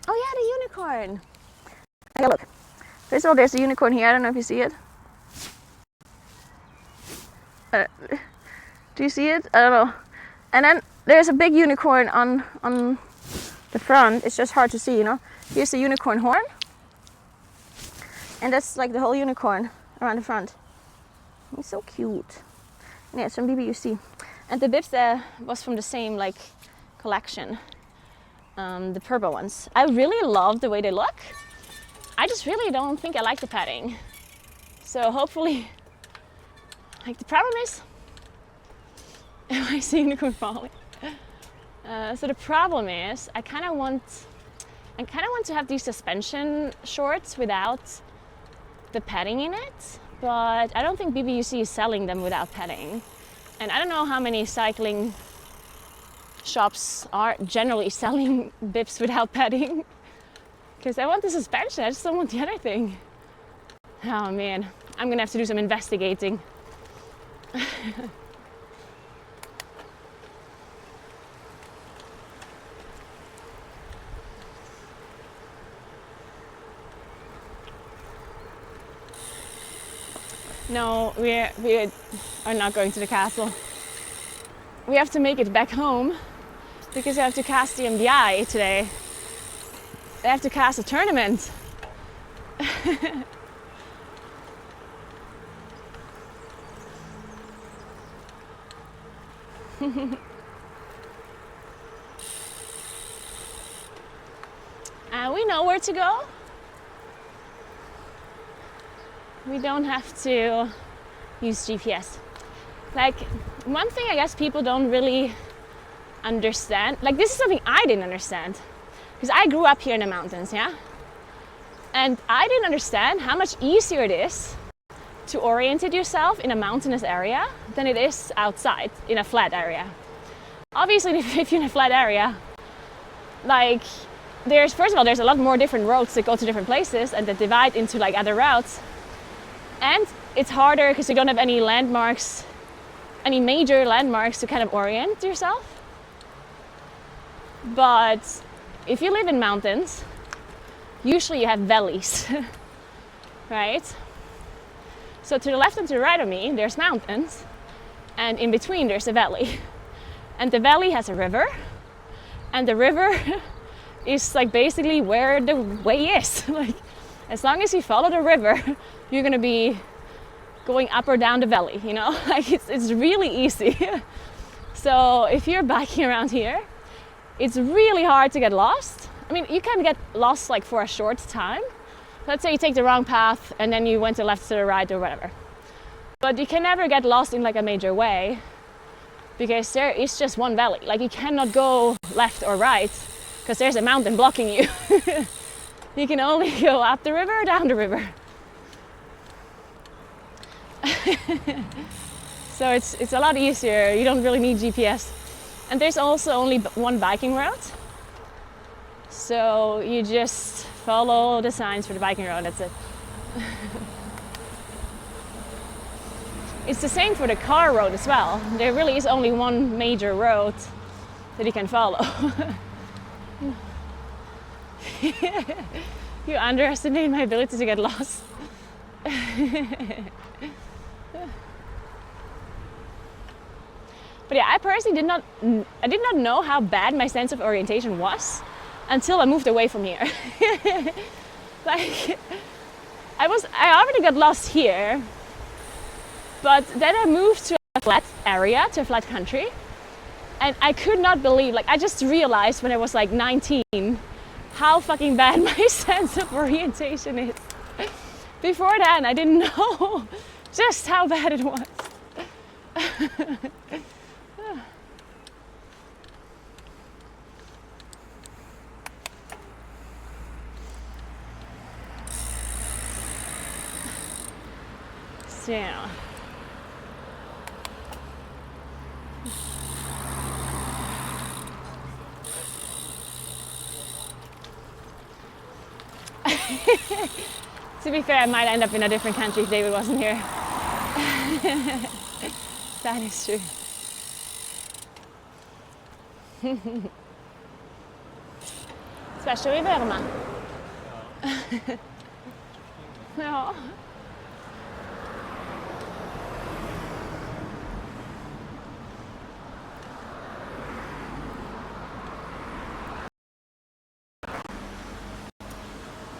A: Oh yeah, the unicorn. Okay, look. First of all, there's a unicorn here. I don't know if you see it. Do you see it? I don't know. And then there's a big unicorn on the front. It's just hard to see, you know. Here's the unicorn horn. And that's like the whole unicorn around the front. It's so cute. Yeah, it's from BBUC. And the bibs was from the same like collection, the purple ones. I really love the way they look. I just really don't think I like the padding. So hopefully, like the problem is, am I seeing the unicorn falling? So the problem is, I kind of want to have these suspension shorts without the padding in it. But I don't think BBUC is selling them without padding. And I don't know how many cycling shops are generally selling bibs without padding. Because I want the suspension, I just don't want the other thing. Oh man, I'm gonna have to do some investigating. No, we are not going to the castle. We have to make it back home because I have to cast the MDI today. I have to cast a tournament. And we know where to go. We don't have to use GPS. Like, one thing I guess people don't really understand, like this is something I didn't understand, because I grew up here in the mountains, yeah? And I didn't understand how much easier it is to orient yourself in a mountainous area than it is outside in a flat area. Obviously, if you're in a flat area, like, first of all, there's a lot more different roads that go to different places and that divide into like other routes. And it's harder because you don't have any landmarks, any major landmarks to kind of orient yourself. But if you live in mountains, usually you have valleys, right? So to the left and to the right of me, there's mountains, and in between there's a valley. And the valley has a river, and the river is like basically where the way is. Like, as long as you follow the river, you're gonna be going up or down the valley, you know? Like it's really easy. So if you're biking around here, it's really hard to get lost. I mean, you can get lost like for a short time. Let's say you take the wrong path and then you went to left to the right or whatever. But you can never get lost in like a major way because there is just one valley. Like you cannot go left or right because there's a mountain blocking you. You can only go up the river or down the river. So it's a lot easier. You don't really need GPS. And there's also only one biking route. So you just follow the signs for the biking road, that's it. It's the same for the car road as well. There really is only one major road that you can follow. You underestimate my ability to get lost. But yeah, I personally did not know how bad my sense of orientation was until I moved away from here. Like, I already got lost here, but then I moved to a flat area, to a flat country, and I could not believe, like I just realized when I was like 19 how fucking bad my sense of orientation is. Before then, I didn't know just how bad it was. So, to be fair, I might end up in a different country if David wasn't here. That is true. Special i Burma. Ja.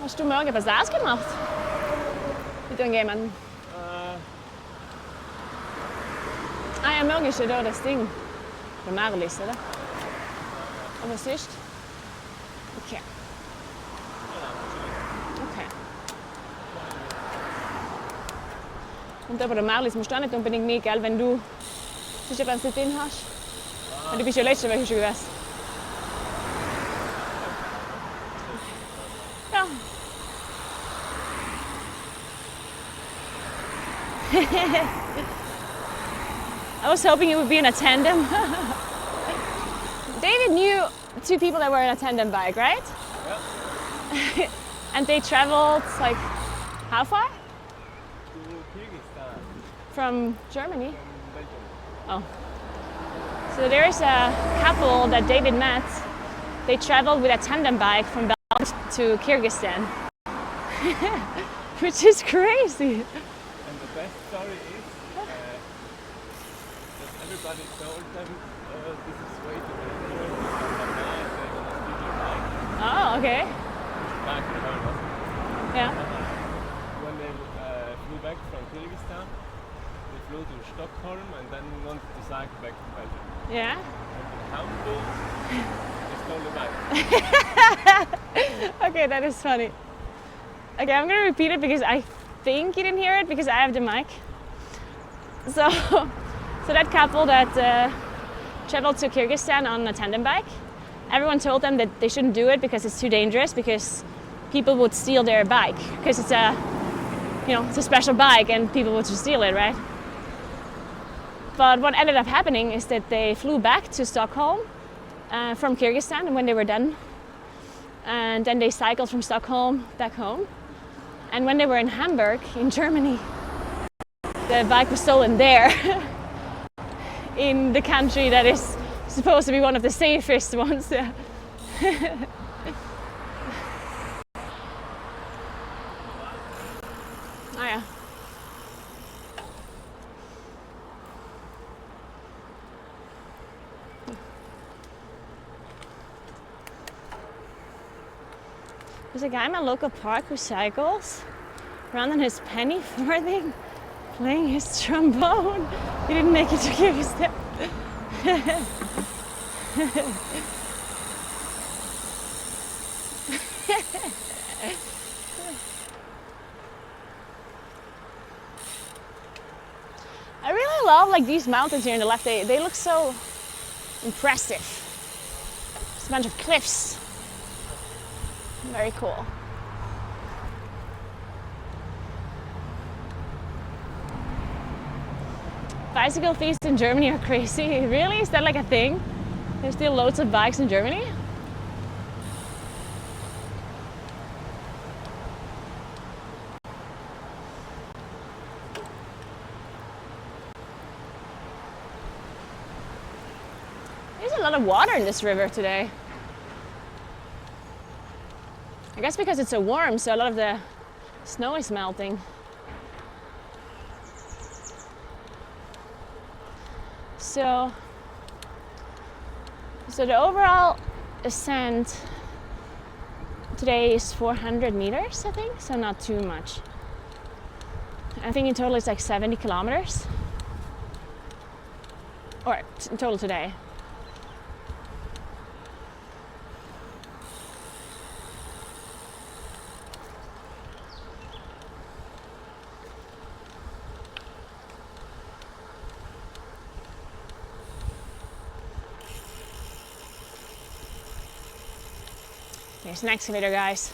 A: Hast du morgen was ausgemacht? Mit dem jemanden? Ah ja, morgen ist ja da das Ding. Der Marlis, oder? Aber was ist? Okay. Okay. Und aber der Marlis musst du auch nicht unbedingt mit, gell? Wenn du sicher, wenn du nicht drin hast. Weil du bist ja letzte Woche schon gewesen. Ja. I was hoping it would be in a tandem. David knew two people that were in a tandem bike, right?
B: Yeah.
A: And they traveled like how far?
B: To Kyrgyzstan.
A: From Germany?
B: From Belgium.
A: Oh. So there is a couple that David met. They traveled with a tandem bike from Belgium to Kyrgyzstan. Which is crazy.
B: And the best story is that everybody told them this is way too dangerous. But now they're gonna steal your bike.
A: Oh, okay.
B: Back in Hungary.
A: Yeah.
B: When they flew back from Kyrgyzstan, they flew to Stockholm and then wanted to cycle back to Belgium.
A: Yeah.
B: And in Hamburg, they stole the bike.
A: Okay, that is funny. Okay, I'm gonna repeat it because I think you didn't hear it because I have the mic. So that couple that traveled to Kyrgyzstan on a tandem bike, everyone told them that they shouldn't do it because it's too dangerous because people would steal their bike because it's a, you know, it's a special bike and people would just steal it, right? But what ended up happening is that they flew back to Stockholm from Kyrgyzstan and when they were done, and then they cycled from Stockholm back home. And when they were in Hamburg, in Germany, the bike was stolen there, in the country that is supposed to be one of the safest ones. Yeah. Oh yeah. There's a guy in my local park who cycles around on his penny farthing playing his trombone. He didn't make it to Kyrgyzstan. I really love like these mountains here on the left. They look so impressive. Just a bunch of cliffs. Very cool. Bicycle thieves in Germany are crazy. Really? Is that like a thing? There's still loads of bikes in Germany? There's a lot of water in this river today. I guess because it's so warm, so a lot of the snow is melting. So the overall ascent today is 400 meters, I think, so not too much. I think in total it's like 70 kilometers, or in total today. There's an excavator, guys.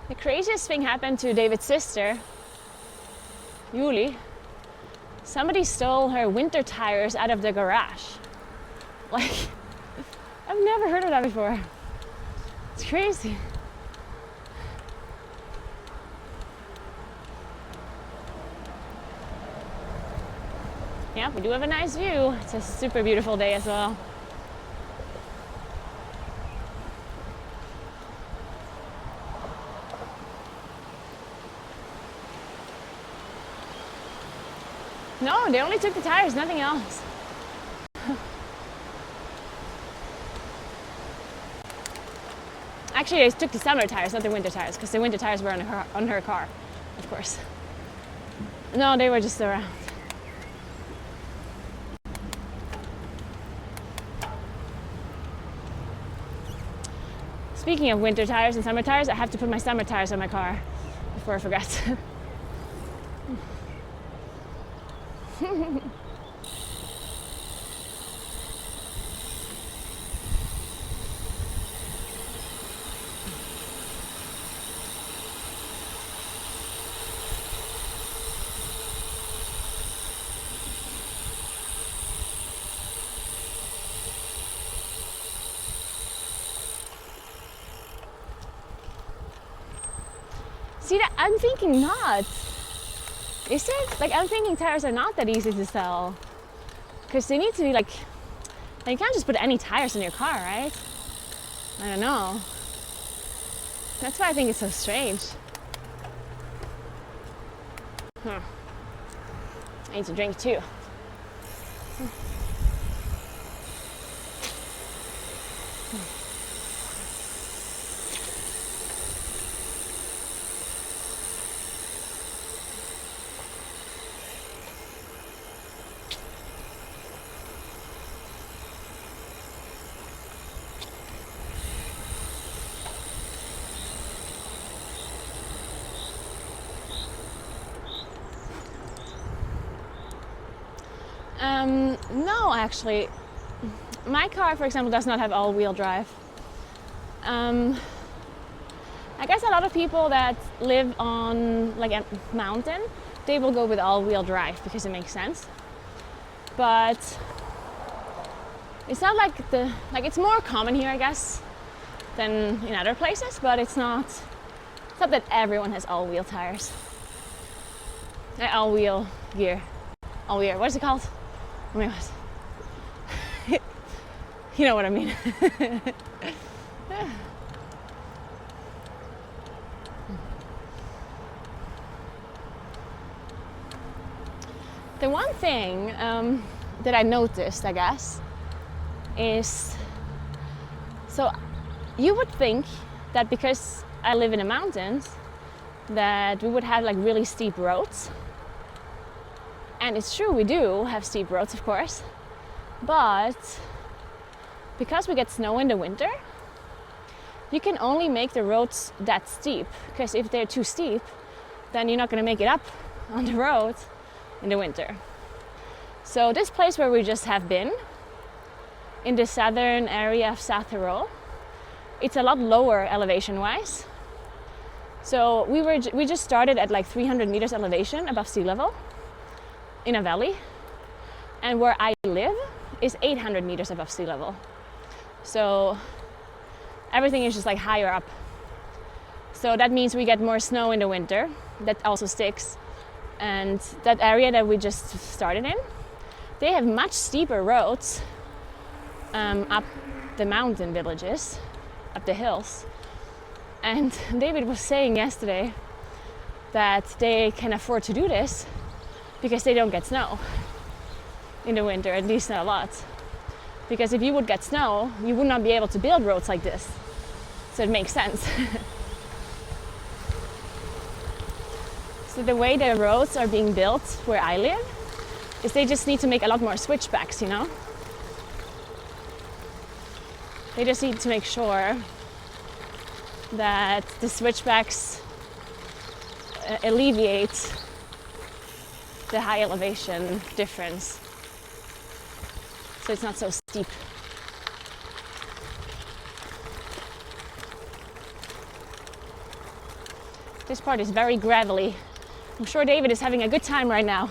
A: The craziest thing happened to David's sister, Julie. Somebody stole her winter tires out of the garage. Like, I've never heard of that before. It's crazy. Yeah, we do have a nice view. It's a super beautiful day as well. No, they only took the tires, nothing else. Actually, they took the summer tires, not the winter tires, because the winter tires were on her car, of course. No, they were just around. Speaking of winter tires and summer tires, I have to put my summer tires on my car before I forget. See, I'm thinking not. Is it? Like, I'm thinking tires are not that easy to sell. Because they need to be like you can't just put any tires in your car, right? I don't know. That's why I think it's so strange. I need to drink too. No, actually, my car, for example, does not have all-wheel drive. I guess a lot of people that live on like a mountain, they will go with all-wheel drive because it makes sense. But it's not like it's more common here, I guess, than in other places. But it's not that everyone has all-wheel tires, all-wheel gear, all-wheel. What is it called? Oh my God. You know what I mean. The one thing that I noticed, I guess, is so you would think that because I live in the mountains that we would have like really steep roads. And it's true, we do have steep roads, of course. But because we get snow in the winter, you can only make the roads that steep. Because if they're too steep, then you're not going to make it up on the road in the winter. So this place where we just have been, in the southern area of South Tyrol, it's a lot lower elevation-wise. So we just started at like 300 meters elevation above sea level in a valley. And where I live is 800 meters above sea level. So everything is just like higher up. So that means we get more snow in the winter. That also sticks. And that area that we just started in, they have much steeper roads up the mountain villages, up the hills. And David was saying yesterday that they can afford to do this because they don't get snow in the winter, at least not a lot. Because if you would get snow, you would not be able to build roads like this. So it makes sense. So the way the roads are being built where I live is they just need to make a lot more switchbacks, you know? They just need to make sure that the switchbacks alleviate the high elevation difference. So it's not so steep. This part is very gravelly. I'm sure David is having a good time right now.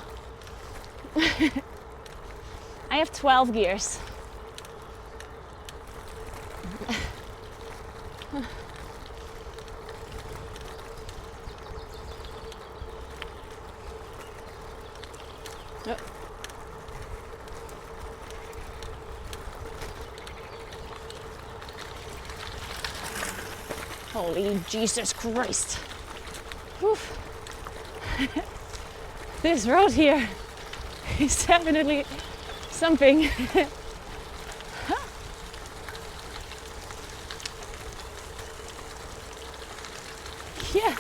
A: I have 12 gears. Holy Jesus Christ. Oof. This road here is definitely something. Yeah.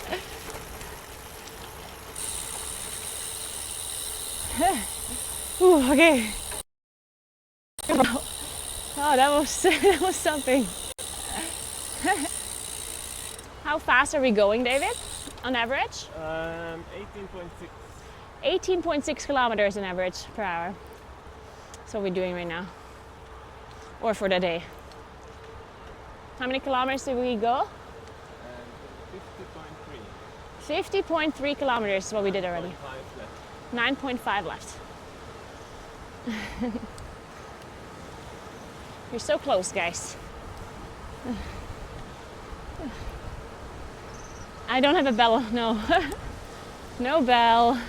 A: Ooh, okay. Oh, that was something. How fast are we going, David, on average?
B: 18.6.
A: 18.6 kilometers on average per hour. That's what we're doing right now. Or for the day. How many kilometers did we go?
B: 50.3.
A: 50.3 kilometers is what we did already.
B: 9.5 left.
A: 9.5 left. You're so close, guys. I don't have a bell, no. No bell.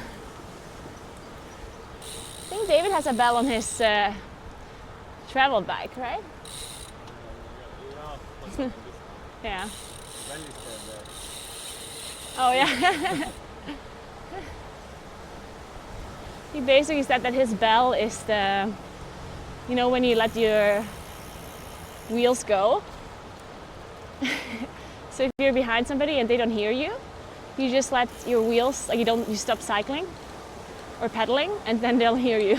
A: I think David has a bell on his travel bike, right? Yeah. Oh yeah. He basically said that his bell is the, you know, when you let your wheels go. So if you're behind somebody and they don't hear you, you just let your wheels, like you stop cycling or pedaling, and then they'll hear you.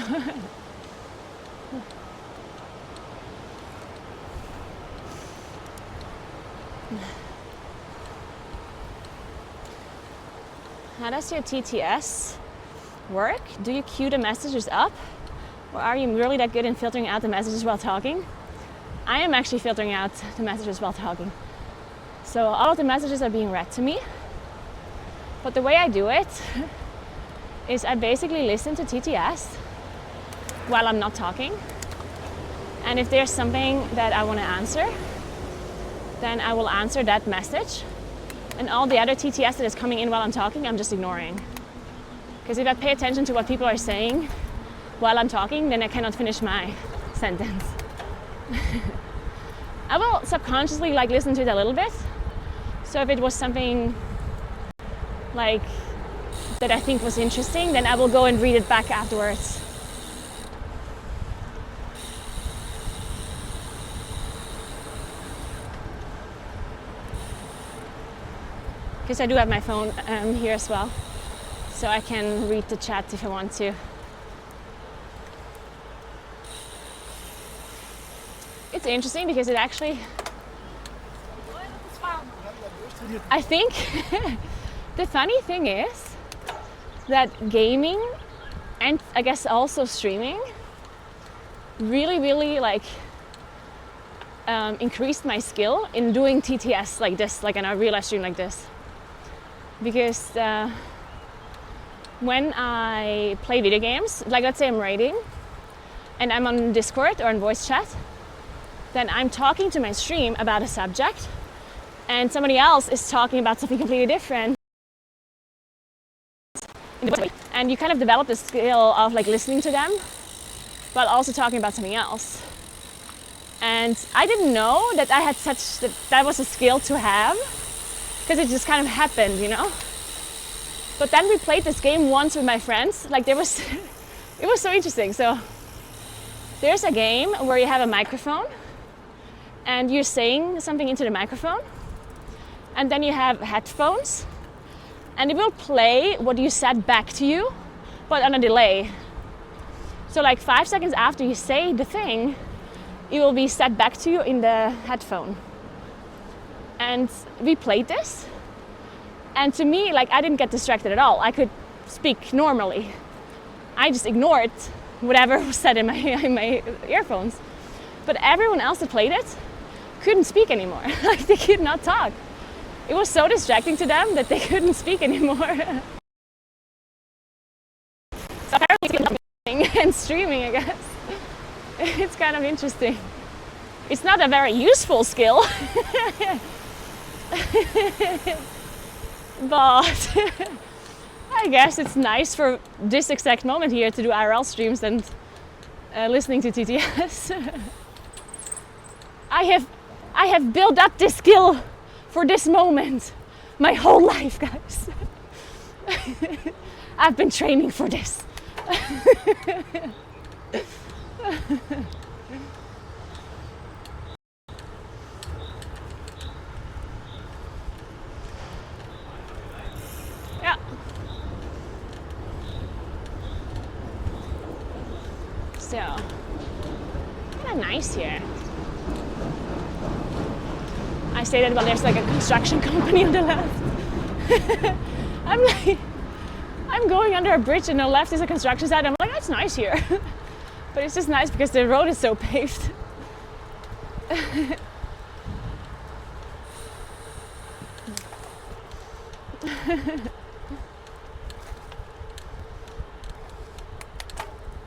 A: How does your TTS work? Do you queue the messages up? Or are you really that good in filtering out the messages while talking? I am actually filtering out the messages while talking. So all of the messages are being read to me. But the way I do it is I basically listen to TTS while I'm not talking. And if there's something that I want to answer, then I will answer that message. And all the other TTS that is coming in while I'm talking, I'm just ignoring. Because if I pay attention to what people are saying while I'm talking, then I cannot finish my sentence. I will subconsciously listen to it a little bit. So if it was something like that I think was interesting, then I will go and read it back afterwards. Because I do have my phone here as well, so I can read the chat if I want to. It's interesting because it actually, I think the funny thing is that gaming and I guess also streaming really like increased my skill in doing TTS like this, like in a real life stream like this. Because when I play video games, like let's say I'm raiding and I'm on Discord or on voice chat, then I'm talking to my stream about a subject and somebody else is talking about something completely different. And you kind of develop the skill of like listening to them, but also talking about something else. And I didn't know that I had that was a skill to have, because it just kind of happened, you know? But then we played this game once with my friends, like it was so interesting. So there's a game where you have a microphone and you're saying something into the microphone, and then you have headphones and it will play what you said back to you, but on a delay. So like 5 seconds after you say the thing, it will be said back to you in the headphone. And we played this, and to me, like, I didn't get distracted at all. I could speak normally. I just ignored whatever was said in my earphones. But everyone else that played it couldn't speak anymore. Like, they could not talk. It was so distracting to them that they couldn't speak anymore. So apparently and streaming, I guess. It's kind of interesting. It's not a very useful skill. But I guess it's nice for this exact moment here to do IRL streams and listening to TTS. I have built up this skill for this moment my whole life, guys. I've been training for this. Yeah. So, kind of nice here. I say that, well, there's like a construction company on the left. I'm going under a bridge and on the left is a construction site. I'm like, that's nice here. But it's just nice because the road is so paved.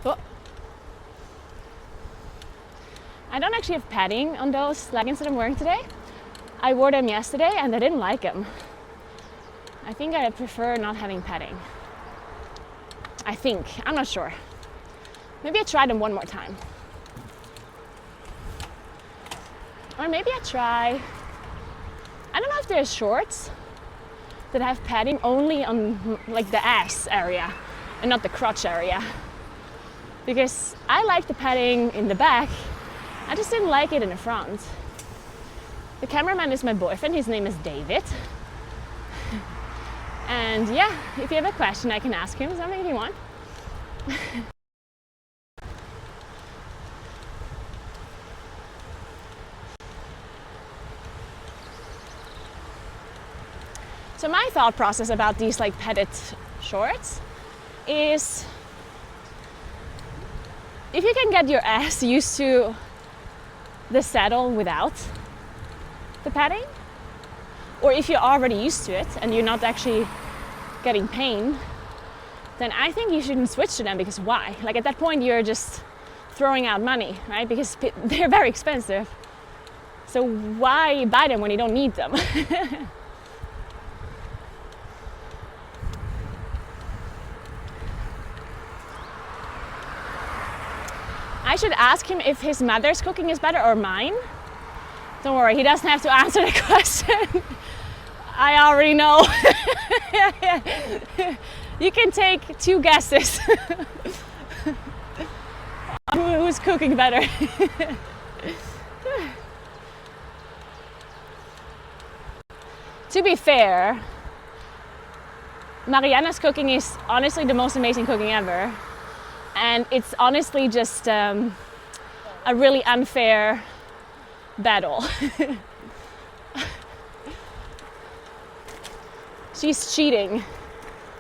A: Oh. I don't actually have padding on those leggings that I'm wearing today. I wore them yesterday and I didn't like them. I think I prefer not having padding. I think, I'm not sure. Maybe I try them one more time. Or maybe I try, I don't know if there's shorts that have padding only on like the ass area and not the crotch area. Because I like the padding in the back, I just didn't like it in the front. The cameraman is my boyfriend, his name is David. And yeah, if you have a question I can ask him something if you want. So my thought process about these like padded shorts is if you can get your ass used to the saddle without the padding, or if you're already used to it and you're not actually getting pain, then I think you shouldn't switch to them, because why? Like at that point you're just throwing out money, right? Because they're very expensive. So why buy them when you don't need them? I should ask him if his mother's cooking is better or mine. Don't worry, he doesn't have to answer the question. I already know. You can take 2 guesses. Who's cooking better? To be fair, Mariana's cooking is honestly the most amazing cooking ever. And it's honestly just a really unfair battle. She's cheating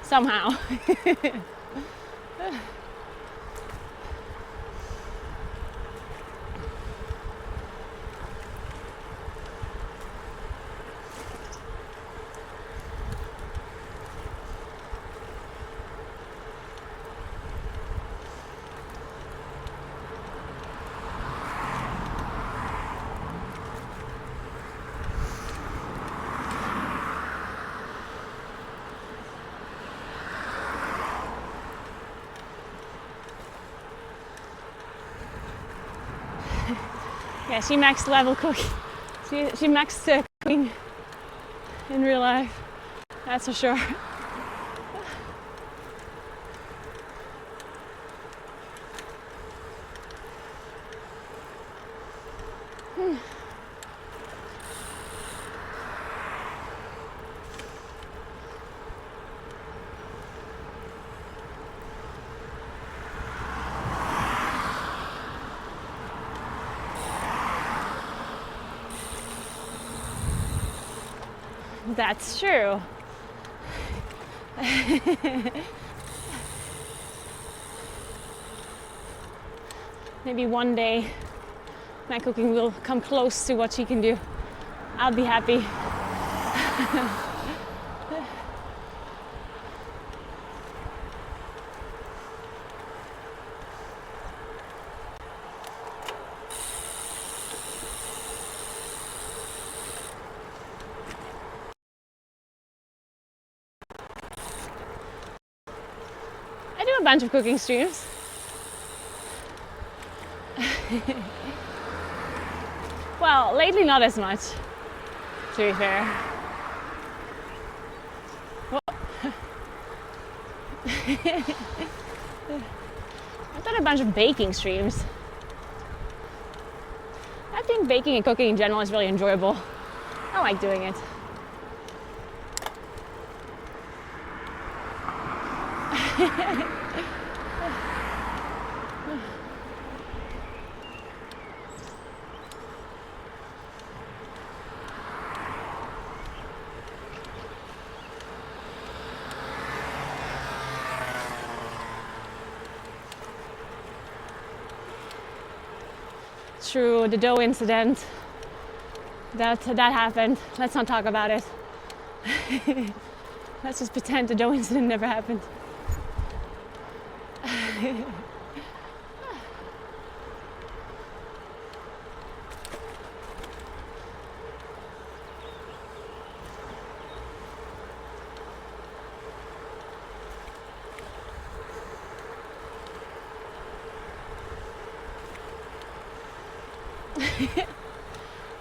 A: somehow. Yeah, she maxed level cooking. She maxed cooking in real life. That's for sure. That's true. Maybe one day my cooking will come close to what she can do. I'll be happy. I do a bunch of cooking streams. Well, lately not as much, to be fair. I've done a bunch of baking streams. I think baking and cooking in general is really enjoyable. I like doing it. True, the dough incident. That happened. Let's not talk about it. Let's just pretend the dough incident never happened.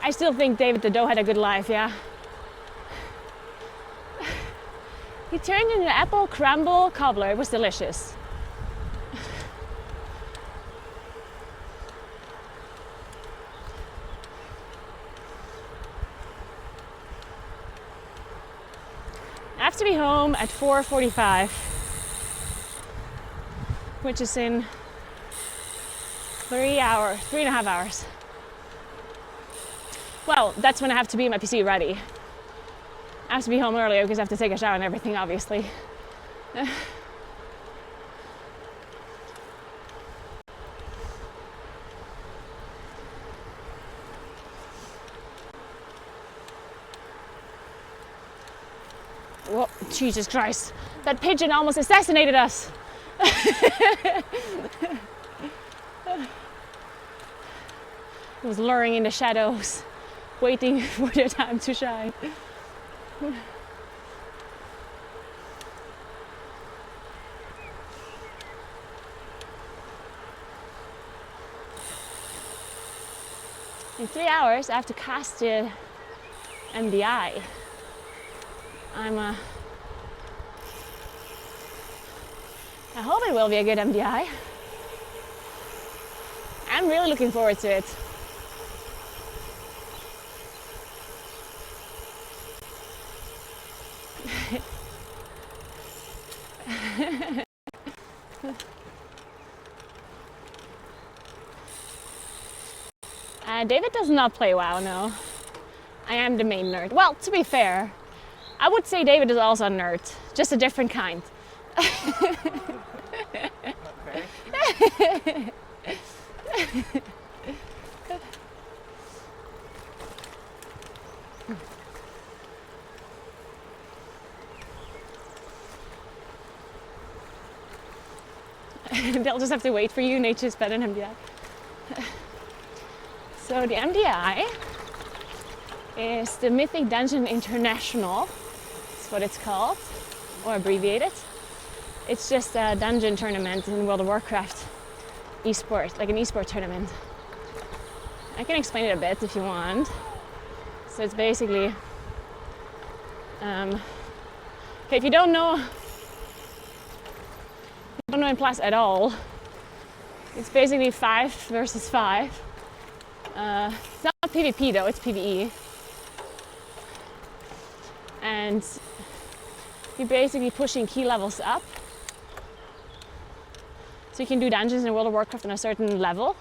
A: I still think David the dough had a good life, yeah. He turned into an apple crumble cobbler. It was delicious. I have to be home at 4:45, which is in 3.5 hours. Well, that's when I have to be my PC ready. I have to be home earlier because I have to take a shower and everything, obviously. Whoa, Jesus Christ. That pigeon almost assassinated us. It was luring in the shadows, waiting for their time to shine. In 3 hours, I have to cast the MDI. I hope it will be a good MDI. I'm really looking forward to it. David does not play WoW, no. I am the main nerd. Well, to be fair, I would say David is also a nerd, just a different kind. They'll just have to wait for you. Nature's better than MDI. So the MDI is the Mythic Dungeon International. That's what it's called, or abbreviated. It's just a dungeon tournament in World of Warcraft esport, like an esport tournament. I can explain it a bit if you want. So it's basically, okay, if you don't know in Plus at all, it's basically 5 versus 5. It's not PvP though, it's PvE. And you're basically pushing key levels up. So you can do dungeons in World of Warcraft on a certain level.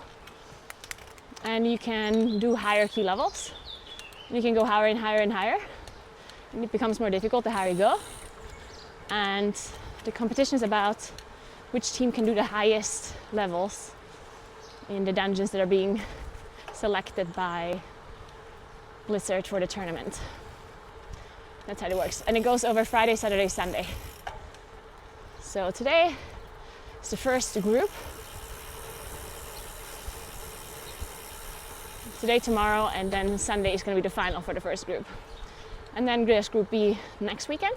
A: And you can do higher key levels. And you can go higher and higher and higher. And it becomes more difficult the higher you go. And the competition is about which team can do the highest levels in the dungeons that are being selected by Blizzard for the tournament. That's how it works. And it goes over Friday, Saturday, Sunday. So today is the first group. Today, tomorrow, and then Sunday is going to be the final for the first group. And then there's Group B next weekend,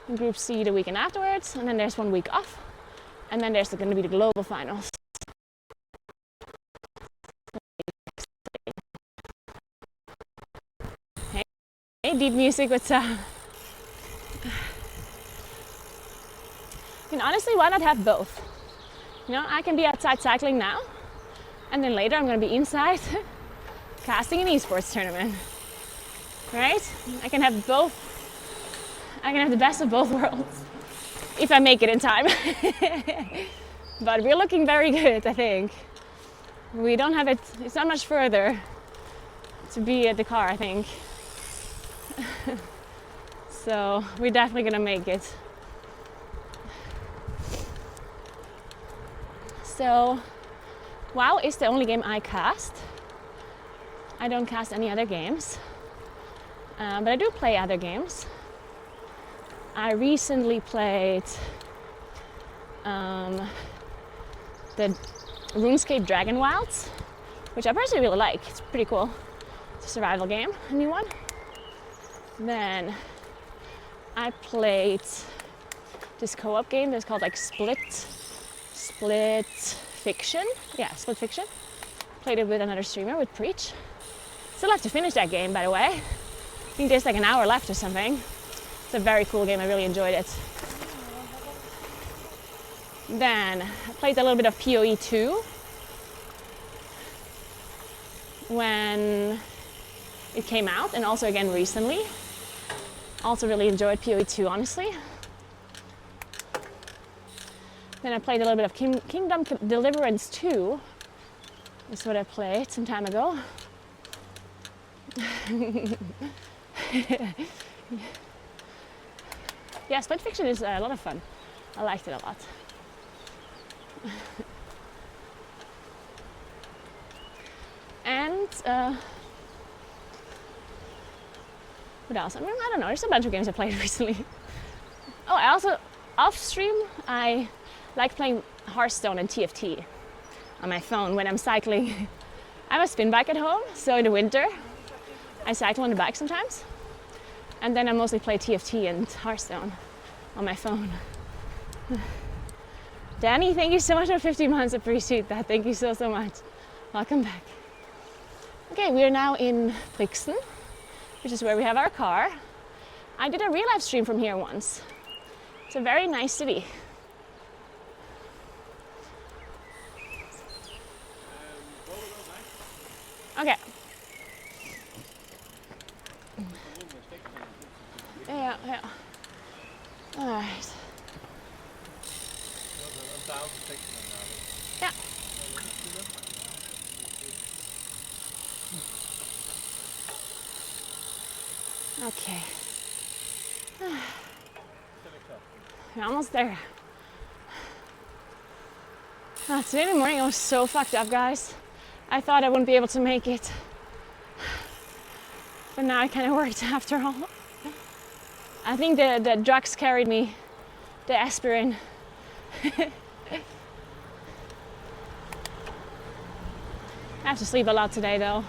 A: and Group C the weekend afterwards, and then there's 1 week off, and then there's going to be the global finals. Hey, deep music, what's up? I mean, honestly, why not have both? You know, I can be outside cycling now, and then later I'm going to be inside casting an esports tournament, right? I can have both. I can have the best of both worlds if I make it in time. But we're looking very good, I think. We don't have it, it's not much further to be at the car, I think. So we're definitely gonna make it. So WoW is the only game I cast. I don't cast any other games, but I do play other games. I recently played the RuneScape Dragon Wilds, which I personally really like. It's pretty cool. It's a survival game, a new one. Then I played this co-op game that's called like Split Fiction. Yeah, Split Fiction. Played it with another streamer, with Preach. Still have to finish that game, by the way. I think there's like an hour left or something. It's a very cool game, I really enjoyed it. Then I played a little bit of PoE 2 when it came out, and also again recently. Also really enjoyed PoE 2, honestly. Then I played a little bit of Kingdom Deliverance 2. That's what I played some time ago. Yeah, Split Fiction is a lot of fun. I liked it a lot. And what else? I mean, I don't know. There's a bunch of games I played recently. Oh, I also, off stream, I like playing Hearthstone and TFT on my phone when I'm cycling. I have a spin bike at home, so in the winter I cycle on the bike sometimes. And then I mostly play TFT and Hearthstone on my phone. Danny, thank you so much for 50 months. Appreciate that. Thank you so much. Welcome back. Okay, we are now in Brixen, which is where we have our car. I did a real life stream from here once. It's a very nice city. Okay. Ja, ja. Alright. Ja. Okay. We're almost there. Today morning I was so fucked up, guys. I thought I wouldn't be able to make it. But now it kind of worked after all. I think the drugs carried me, the aspirin. I have to sleep a lot today though.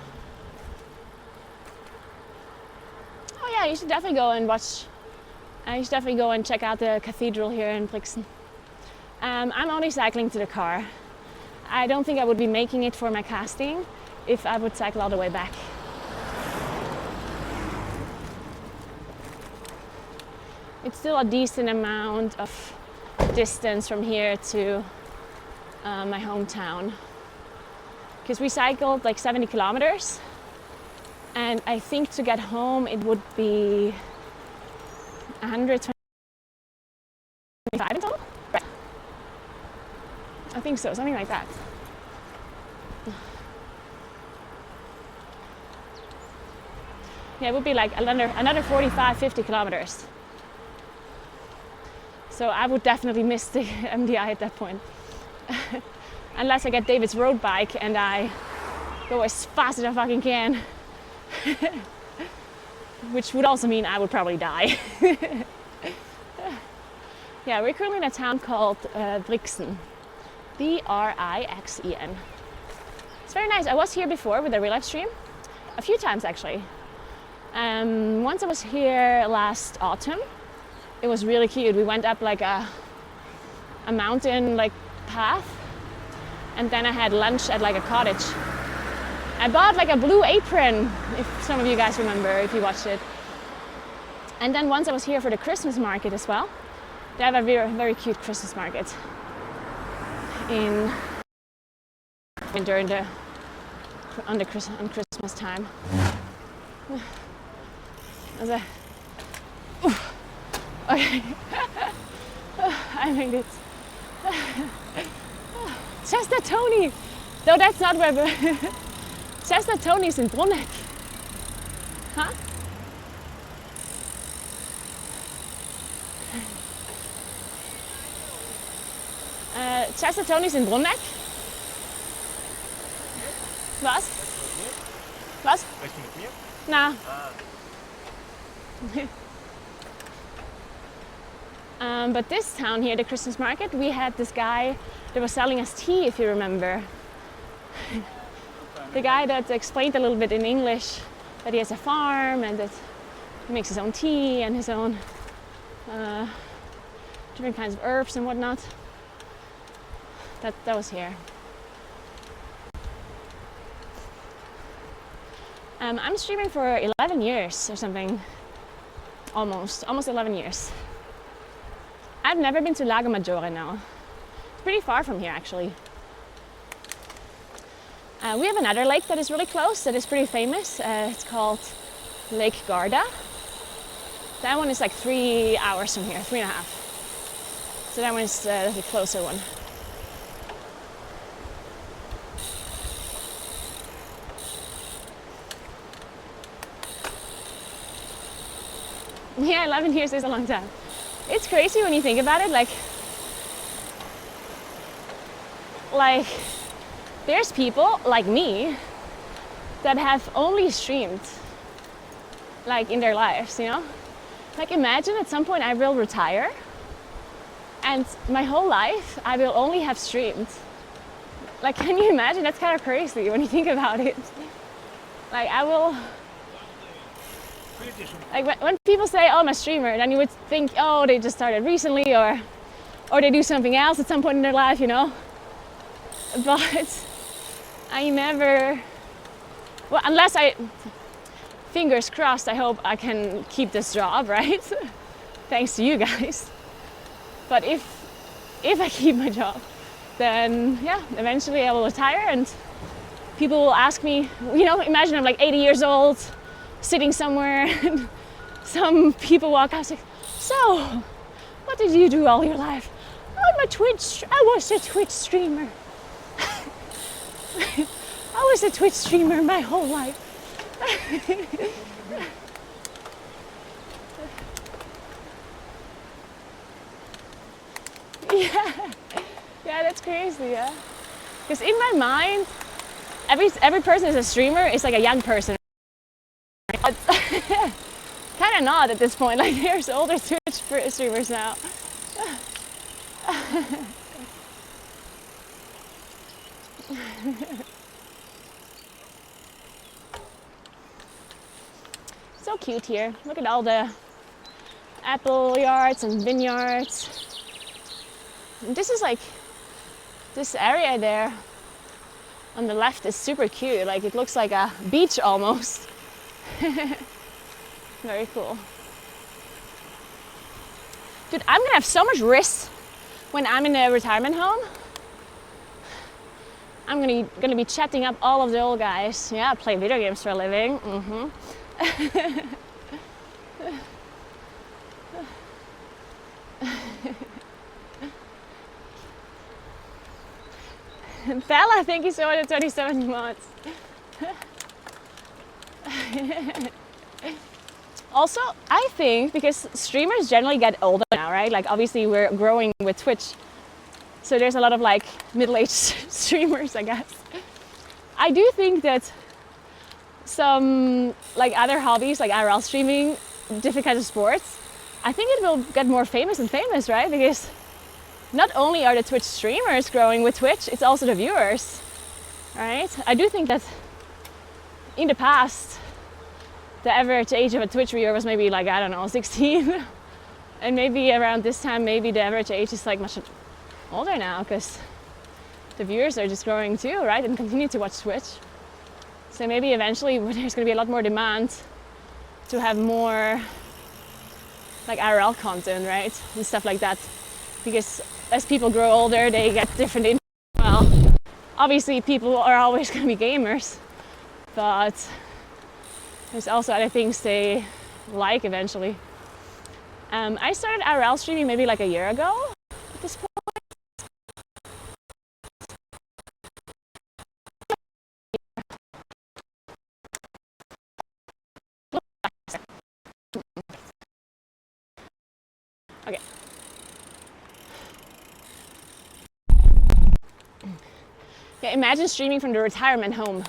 A: Oh yeah, you should definitely go and watch. You should definitely go and check out the cathedral here in Brixen. I'm only cycling to the car. I don't think I would be making it for my casting if I would cycle all the way back. It's still a decent amount of distance from here to my hometown. Because we cycled like 70 kilometers. And I think to get home it would be 125 in total? Right. I think so, something like that. Yeah, it would be like another 45, 50 kilometers. So I would definitely miss the MDI at that point. Unless I get David's road bike and I go as fast as I fucking can. Which would also mean I would probably die. Yeah, we're currently in a town called Brixen. Brixen. It's very nice. I was here before with a real life stream. A few times actually. Once I was here last autumn. It was really cute. We went up like a mountain like path. And then I had lunch at like a cottage. I bought like a blue apron, if some of you guys remember, if you watched it. And then once I was here for the Christmas market as well. They have a very, very cute Christmas market on Christmas time. Okay, I made it. Chester Tony! No, that's not where. Chester Tony's in Bruneck. Huh? Chester Tony's in Bruneck. Was? Was?
B: Sprechen mit mir?
A: Na. But this town here, the Christmas market, we had this guy that was selling us tea, if you remember. The guy that explained a little bit in English that he has a farm and that he makes his own tea and his own different kinds of herbs and whatnot. That was here. I'm streaming for 11 years or something. Almost 11 years. I've never been to Lago Maggiore now. It's pretty far from here actually. We have another lake that is really close, that is pretty famous. It's called Lake Garda. That one is like 3 hours from here, 3.5. So that one is the closer one. Yeah, 11 years is a long time. It's crazy when you think about it, like there's people like me that have only streamed like in their lives, you know? Like imagine at some point I will retire and my whole life I will only have streamed. Like can you imagine? That's kind of crazy when you think about it. Like I will, like when people say, oh, I'm a streamer, then you would think, oh, they just started recently or they do something else at some point in their life, you know? But I never, well, unless fingers crossed, I hope I can keep this job, right? Thanks to you guys. But if I keep my job, then yeah, eventually I will retire and people will ask me, you know, imagine I'm like 80 years old, sitting somewhere, and some people walk out and say, so, what did you do all your life? I was a Twitch streamer. I was a Twitch streamer my whole life. Yeah, that's crazy, yeah. Because in my mind, every person is a streamer is like a young person. Kind of not at this point. Like there's older Twitch streamers now. So cute here. Look at all the apple yards and vineyards. And this is like, this area there on the left is super cute. Like it looks like a beach almost. Very cool. Dude, I'm gonna have so much wrist when I'm in a retirement home. I'm gonna be chatting up all of the old guys. Yeah, I play video games for a living. Bella, thank you so much for 27 months. Also, I think because streamers generally get older now, right? Like obviously we're growing with Twitch. So there's a lot of like middle-aged streamers, I guess. I do think that some like other hobbies like IRL streaming, different kinds of sports, I think it will get more famous and famous, right? Because not only are the Twitch streamers growing with Twitch, it's also the viewers, right? I do think that in the past, the average age of a Twitch viewer was maybe like, I don't know, 16. And maybe around this time, maybe the average age is like much older now because the viewers are just growing too, right? And continue to watch Twitch. So maybe eventually there's gonna be a lot more demand to have more like IRL content, right? And stuff like that. Because as people grow older, they get different interests. Well, obviously people are always gonna be gamers, but there's also other things they like eventually. I started IRL streaming maybe like a year ago at this point. Okay. Yeah, imagine streaming from the retirement home.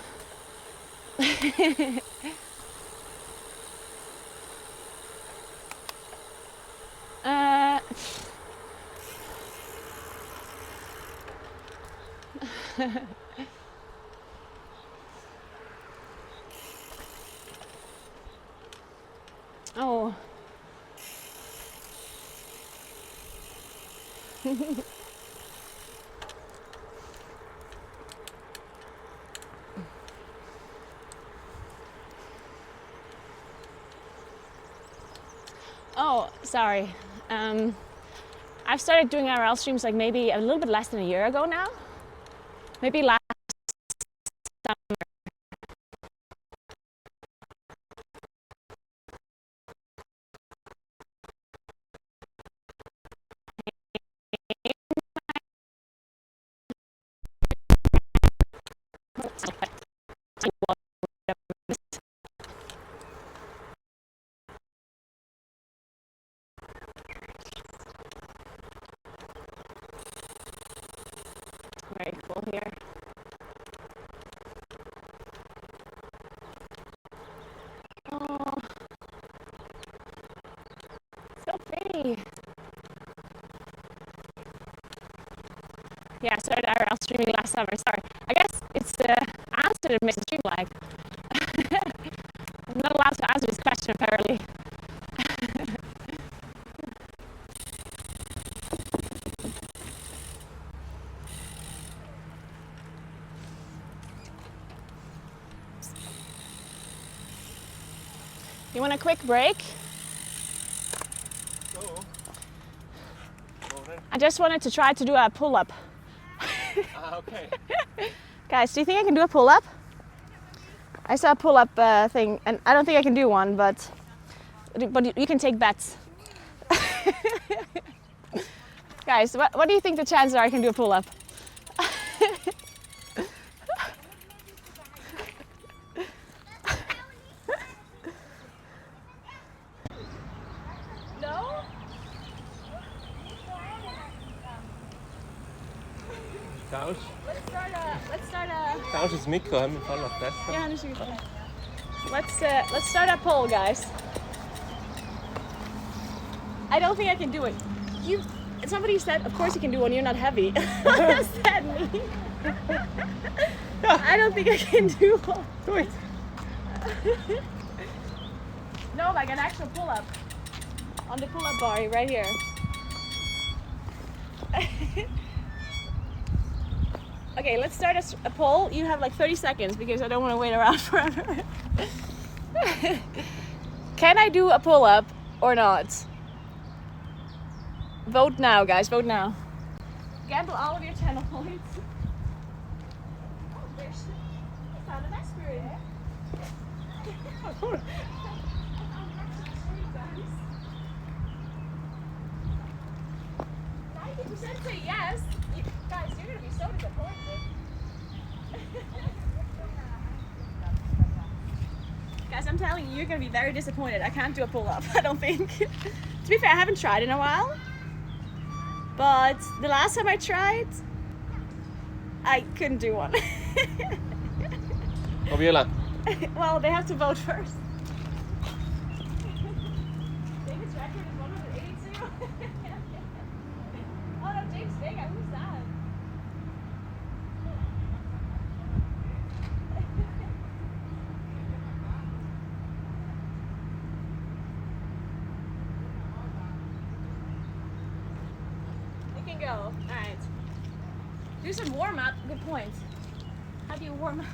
A: Oh. Oh, sorry. I've started doing IRL streams like maybe a little bit less than a year ago now. Maybe last summer. Very cool here. Oh, so pretty. Yeah, I started IRL streaming last summer. Sorry, I guess it's the answer that makes the stream lag. I'm not allowed to answer this question apparently. You want a quick break? I just wanted to try to do a pull-up.
B: Okay.
A: Guys, do you think I can do a pull-up? I saw a pull-up thing, and I don't think I can do one, but you can take bets. Guys, what do you think the chances are I can do a pull-up? No?
B: Tausch.
A: Let's start a.
B: Tausch das Mikro, haben wir voll noch testen.
A: Yeah, das ist gut. Let's start a poll, guys. I don't think I can do it. Somebody said, of course you can do one. You're not heavy. What does that mean? I don't think I can do one.
B: Do it.
A: No, like an actual pull-up on the pull-up bar right here. Okay, let's start a poll. You have like 30 seconds because I don't want to wait around forever. Can I do a pull-up or not? Vote now, guys. Vote now. Gamble all of your channel points. Oh, there's found a nice spirit. 90% say yes. Guys, you're gonna be so disappointed. Guys, I'm telling you, you're gonna be very disappointed. I can't do a pull-up, I don't think. To be fair, I haven't tried in a while. But the last time I tried, I couldn't do one.
B: Probier.
A: Well, they have to vote first. David's record is 182. Oh no, James Vega, who's that? You can go. Alright. Do some warm up. Good point. How do you warm up?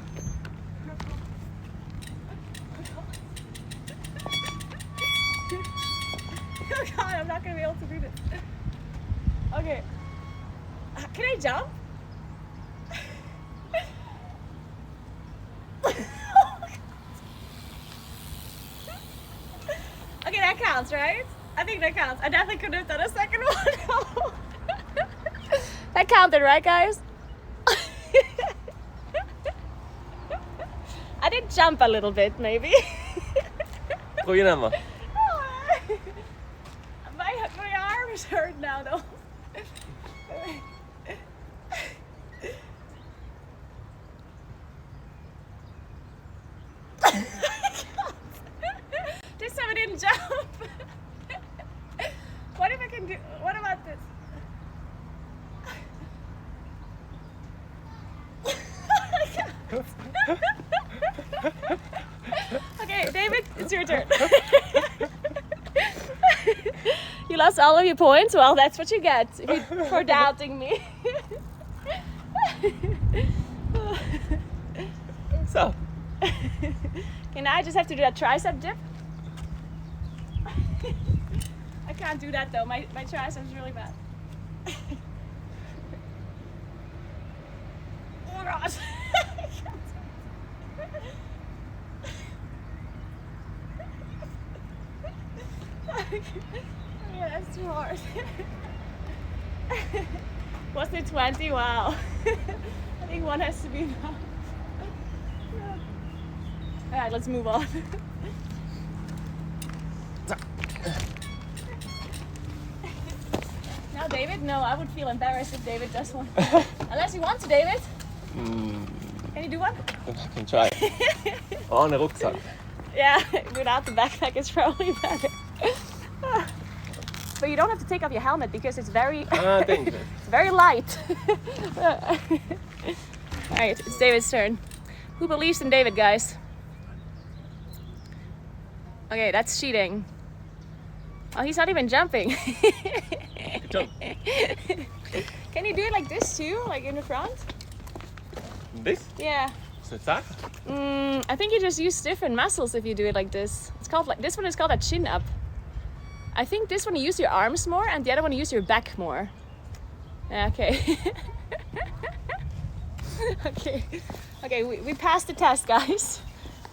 A: Oh god, I'm not gonna be able to do this. Okay. Can I jump? Okay, that counts, right? I think that counts. I definitely could have done a second one. That counted, right, guys? I did jump a little bit, maybe.
B: Probier nochmal.
A: My arms hurt now, though. This time I didn't jump. What if I can do? What about this? Okay, David, it's your turn. You lost all of your points? Well, that's what you get for doubting me.
B: So.
A: Can I just have to do that tricep dip? I can't do that though. My tricep's really bad. Oh gosh. Yeah, that's too hard. Wasn't it 20? Wow. I think one has to be enough. Alright, let's move on. Now David? No, I would feel embarrassed if David does one. Unless you want to, David. Can you do one?
B: I can try. Ohne Rucksack.
A: Yeah, without the backpack it's probably better. But you don't have to take off your helmet because it's very
B: Dangerous.
A: it's very light. Alright, it's David's turn. Who believes in David, guys? Okay, that's cheating. Oh, he's not even jumping.
B: Jump.
A: Can you do it like this too? Like in the front?
B: This?
A: Yeah.
B: Is it that?
A: I think you just use different muscles if you do it like this. It's called like this one is called a chin up. I think this one you use your arms more and the other one you use your back more. Yeah, okay. Okay. Okay, we passed the test, guys.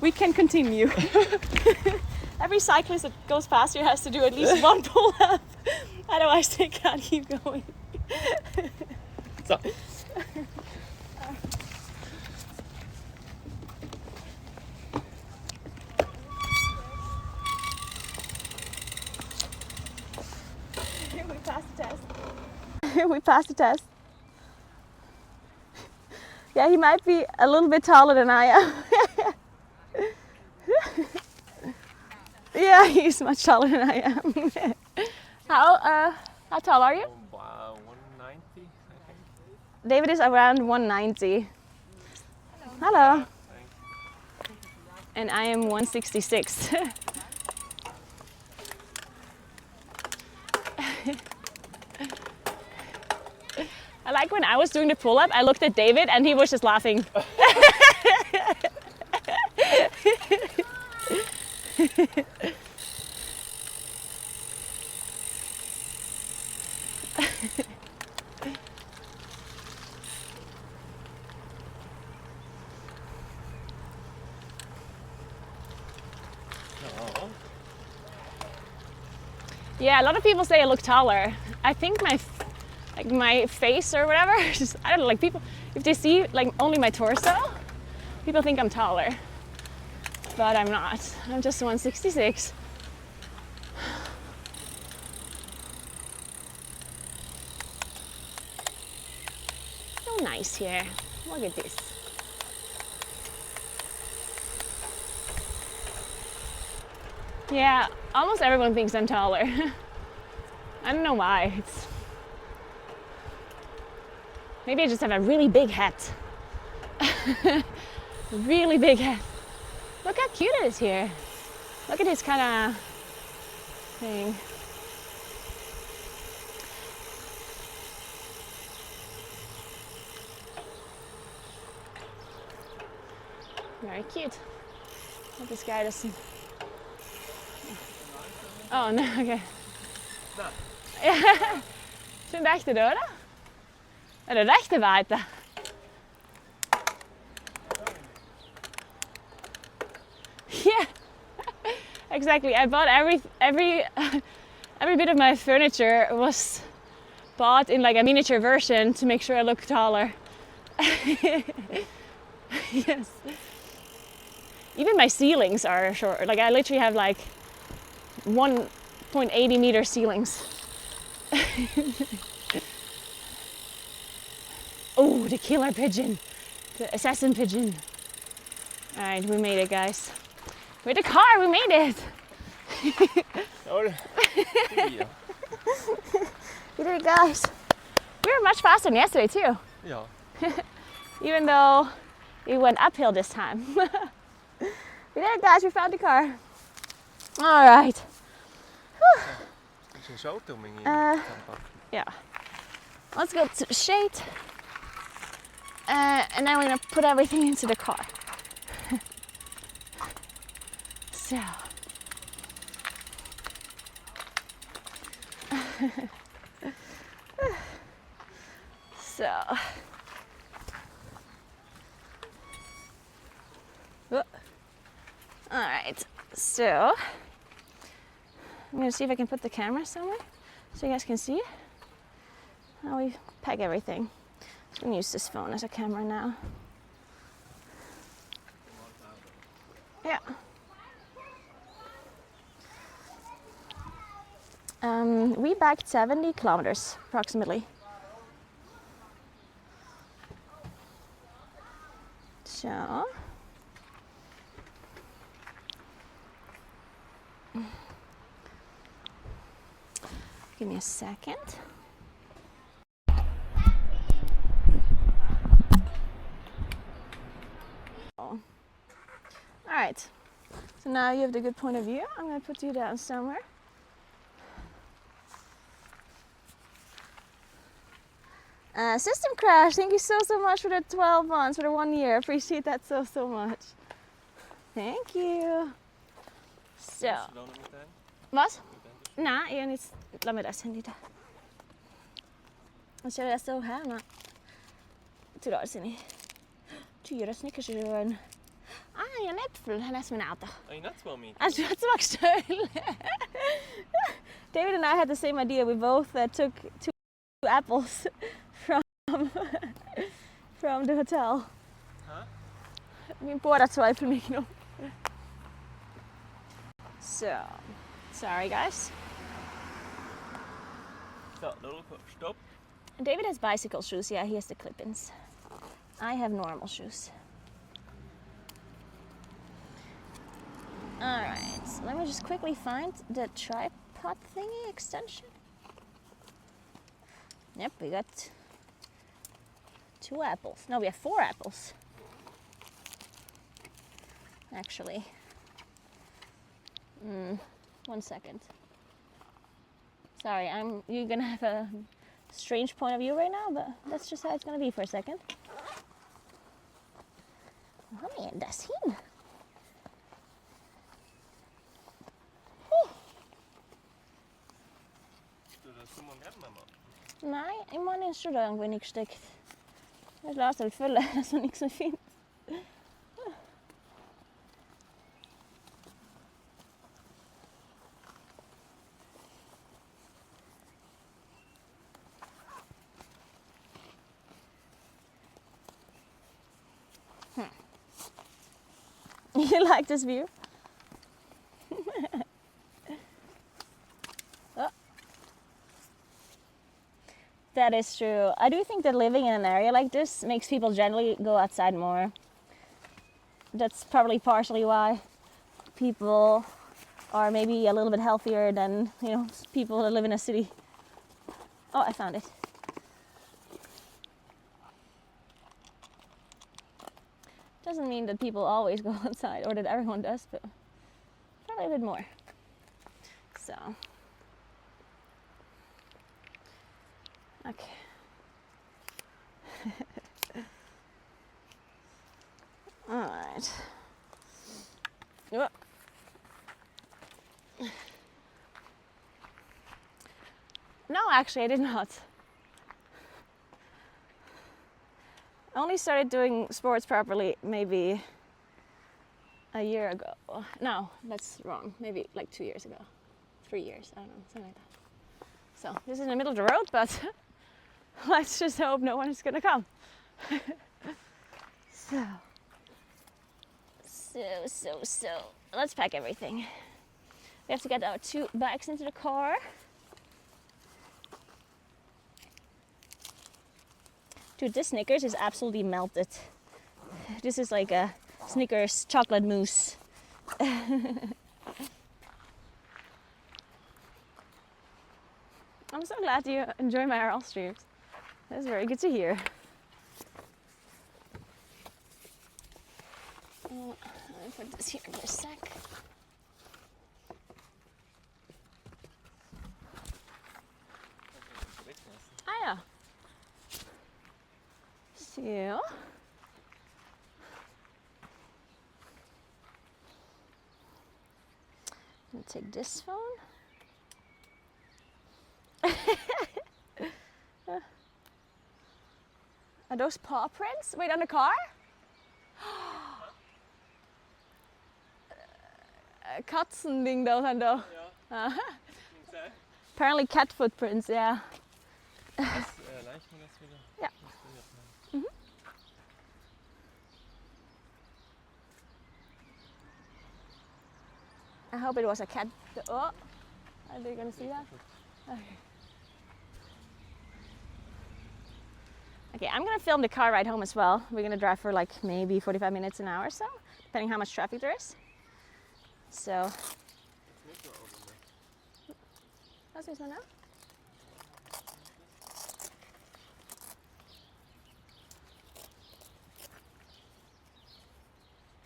A: We can continue. Every cyclist that goes past here has to do at least one pull-up. Otherwise they can't keep going.
B: Så.
A: We passed the test. We passed the test. Yeah, he might be a little bit taller than I am. Yeah, he's much taller than I am. How tall are you?
B: About 190, I think.
A: David is around 190. Hello.
B: Thanks.
A: And I am 166. I like when I was doing the pull-up, I looked at David and he was just laughing.
B: Ja.
A: Yeah, a lot of people say I look taller. I think my face or whatever, just, I don't know, like people, if they see like only my torso, people think I'm taller. But I'm not. I'm just 166. So nice here. Look at this. Yeah, almost everyone thinks I'm taller. I don't know why. Maybe I just have a really big hat. Really big hat. Look how cute it is here. Look at this kind of thing. Very cute. But this guy doesn't. Oh no, okay. Zijn de echte door? De rechte weiter. Yeah, exactly. I bought every bit of my furniture was bought in like a miniature version to make sure I look taller. Yes. Even my ceilings are short. Like I literally have like 1.80 meter ceilings. Oh, the killer pigeon, the assassin pigeon. All right, we made it, guys. With the car, we made it. We did it, guys. We were much faster than yesterday too.
B: Ja.
A: Even though it went uphill this time. We did it, guys. We found the car. All right.
B: Is een zoutdoming hier?
A: Yeah. Let's go to the shade. And then we're gonna put everything into the car. So. So. All right. So. I'm gonna see if I can put the camera somewhere so you guys can see how we pack everything. I'm gonna use this phone as a camera now. Yeah. We backed 70 kilometers approximately. So. Give me a second. All right, so now you have the good point of view. I'm going to put you down somewhere. System crash, thank you so much for the 12 months, for the 1 year. Appreciate that so much. Thank you. So, what? Nej, jag är låt mig läsa lite. Jag kör jag så här nu. Till dagen sen. 4 Snickers är en... en äpfel. Han läser min auto.
B: Ai, not so me.
A: Alltså, jag smakar stöl. David and I had the same idea. We both took 2 apples from the hotel.
B: Huh?
A: Min båda 2 äppelmikron. So, sorry guys.
B: So, little stop.
A: David has bicycle shoes. Yeah, he has the clip-ins. I have normal shoes. Alright, so let me just quickly find the tripod thingy extension. Yep, we got 2 apples. No, we have 4 apples. Actually. 1 second. Sorry, you're gonna have a strange point of view right now, but that's just how it's gonna be for a second. Vad menas hin? Nei, jeg må en studang hvor jeg ikke stekt. Jeg lar oss følge det som ikke så fint. You like this view? Oh. That is true. I do think that living in an area like this makes people generally go outside more. That's probably partially why people are maybe a little bit healthier than, people that live in a city. Oh, I found it. Doesn't mean that people always go outside or that everyone does, but probably a bit more. So, okay. All right. No, actually, I did not. I only started doing sports properly maybe a year ago. No, that's wrong. Maybe like 2 years ago. 3 years, I don't know, something like that. So this is in the middle of the road, but let's just hope no one is gonna come. So, let's pack everything. We have to get our 2 bags into the car. Dude, this Snickers is absolutely melted. This is like a Snickers chocolate mousse. I'm so glad you enjoy my RL streams. That's very good to hear. Let me put this here for a sec. Ah ja. So. I'll take this phone. Are those paw prints? Wait, on the car? Katzending though, Hando.
B: Ja.
A: Apparently cat footprints, yeah. Ja. I hope it was a cat. Oh, are they gonna see that? Okay, I'm gonna film the car ride home as well. We're gonna drive for like maybe 45 minutes, an hour or so, depending how much traffic there is. So. Was is er nou?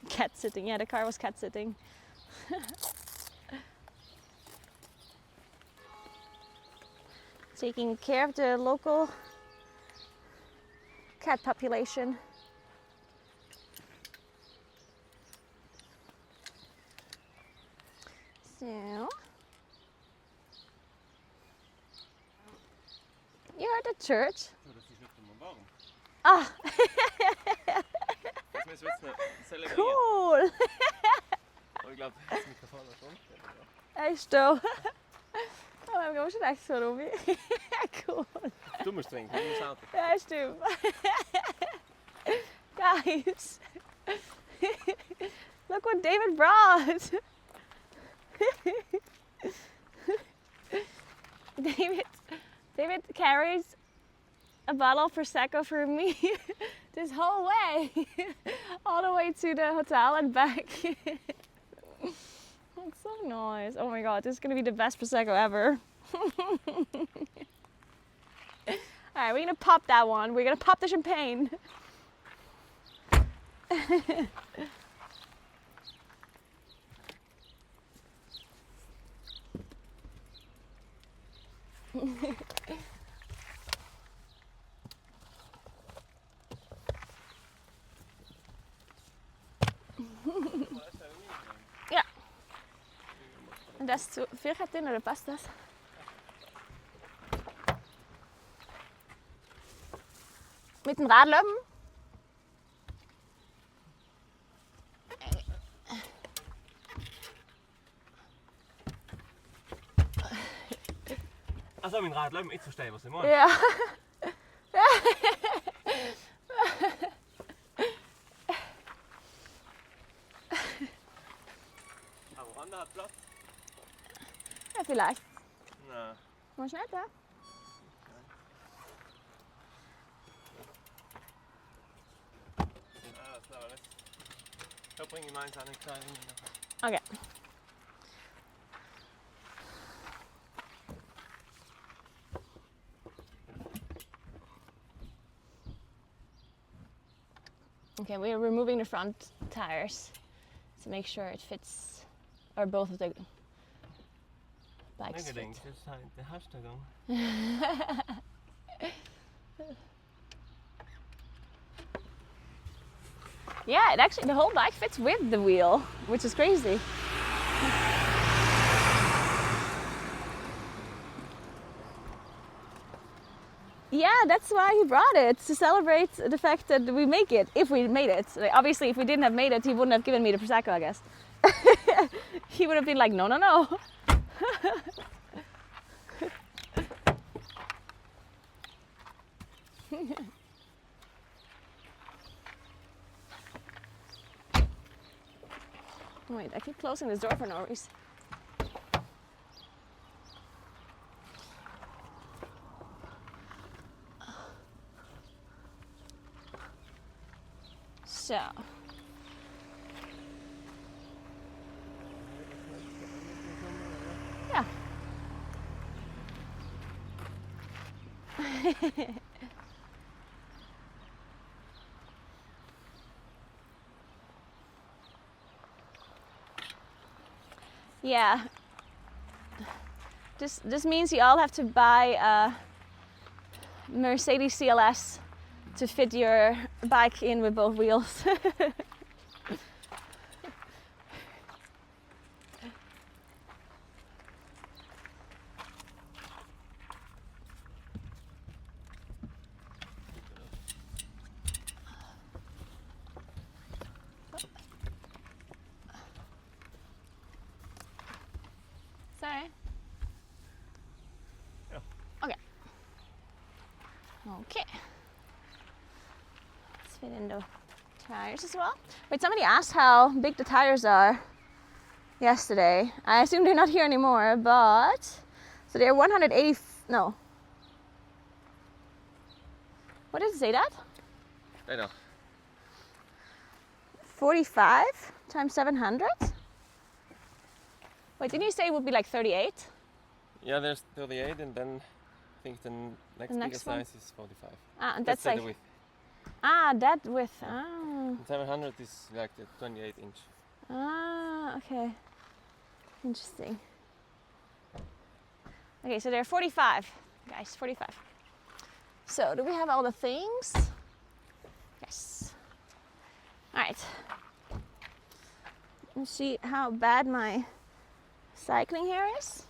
A: Cat sitting, yeah, the car was cat sitting. Taking care of the local cat population. So, you heard the church?
B: So, das ist nicht immer warm.
A: Ah! Weißt du? Oh, wir gehen schon echt so rum. Cool.
B: Du musst trinken, du musst Auto.
A: Ja, stimmt. Guys, look what David brought. David carries a bottle of Prosecco for me this whole way, all the way to the hotel and back. That's so nice. Oh my god, this is gonna be the best Prosecco ever. Alright, we're gonna pop that one. We're gonna pop the champagne. Ja. En dat is te veel gaat in, dan past dat. Met een radlum.
B: Also mein Rad, lass mich nicht verstehen, was ich meine.
A: Ja.
B: Aber Randa hat Platz?
A: Ja, vielleicht.
B: Nein.
A: Muss nicht, ja?
B: Ah, das war alles. Da bringe ich meins an den kleinen.
A: Okay. Okay, we're removing the front tires to make sure it fits, or both of the bikes fit.
B: Das ist halt der Hashtag.
A: Yeah, it actually, the whole bike fits with the wheel, which is crazy. Yeah, that's why he brought it, to celebrate the fact that we make it, if we made it. Like, obviously, if we didn't have made it, he wouldn't have given me the Prosecco, I guess. He would have been like, no, no, no. Wait, I keep closing this door for no reason. So. Yeah. Yeah. This means you all have to buy a Mercedes CLS to fit your bike in with both wheels. Sorry.
B: Yeah.
A: Okay. Okay. Let's fit in the tires as well. Wait, somebody asked how big the tires are yesterday. I assume they're not here anymore, but so they're 180. No. What did it say that?
B: I know.
A: 45 times 700? Wait, didn't you say it would be like 38?
B: Yeah, there's 38 and then I think the next
A: next
B: biggest
A: one?
B: size is 45.
A: Ah, and that's
B: the
A: like,
B: width.
A: that width. Ah.
B: And 700 is like the 28 inch.
A: Ah, okay. Interesting. Okay, so they're 45, guys, 45. So, do we have all the things? Yes. All right. Let's see how bad my cycling hair is.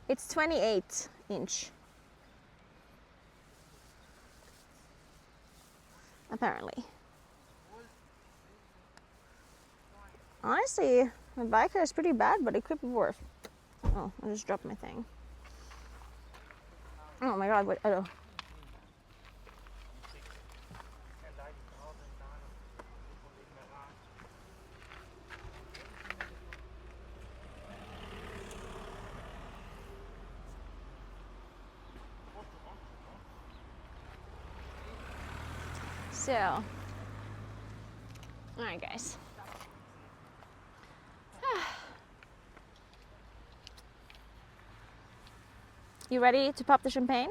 A: It's 28 inch. Apparently. Honestly, My biker is pretty bad, but it could be worse. Oh, I just dropped my thing. Oh my god, wait, I don't. So, alright guys. You ready to pop the champagne?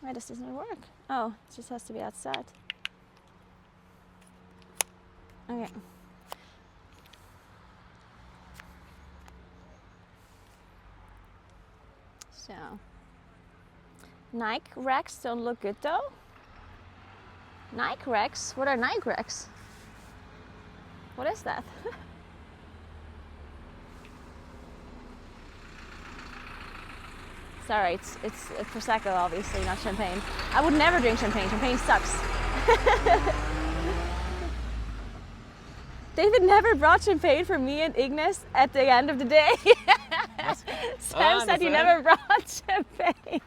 A: Why does this not work? Oh, it just has to be outside. Okay. So, Nike racks don't look good though. Nike racks? What are Nike racks? What is that? Sorry, it's Prosecco, obviously, not champagne. I would never drink champagne. Champagne sucks. David never brought champagne for me and Ignis at the end of the day. Sam said he never brought champagne.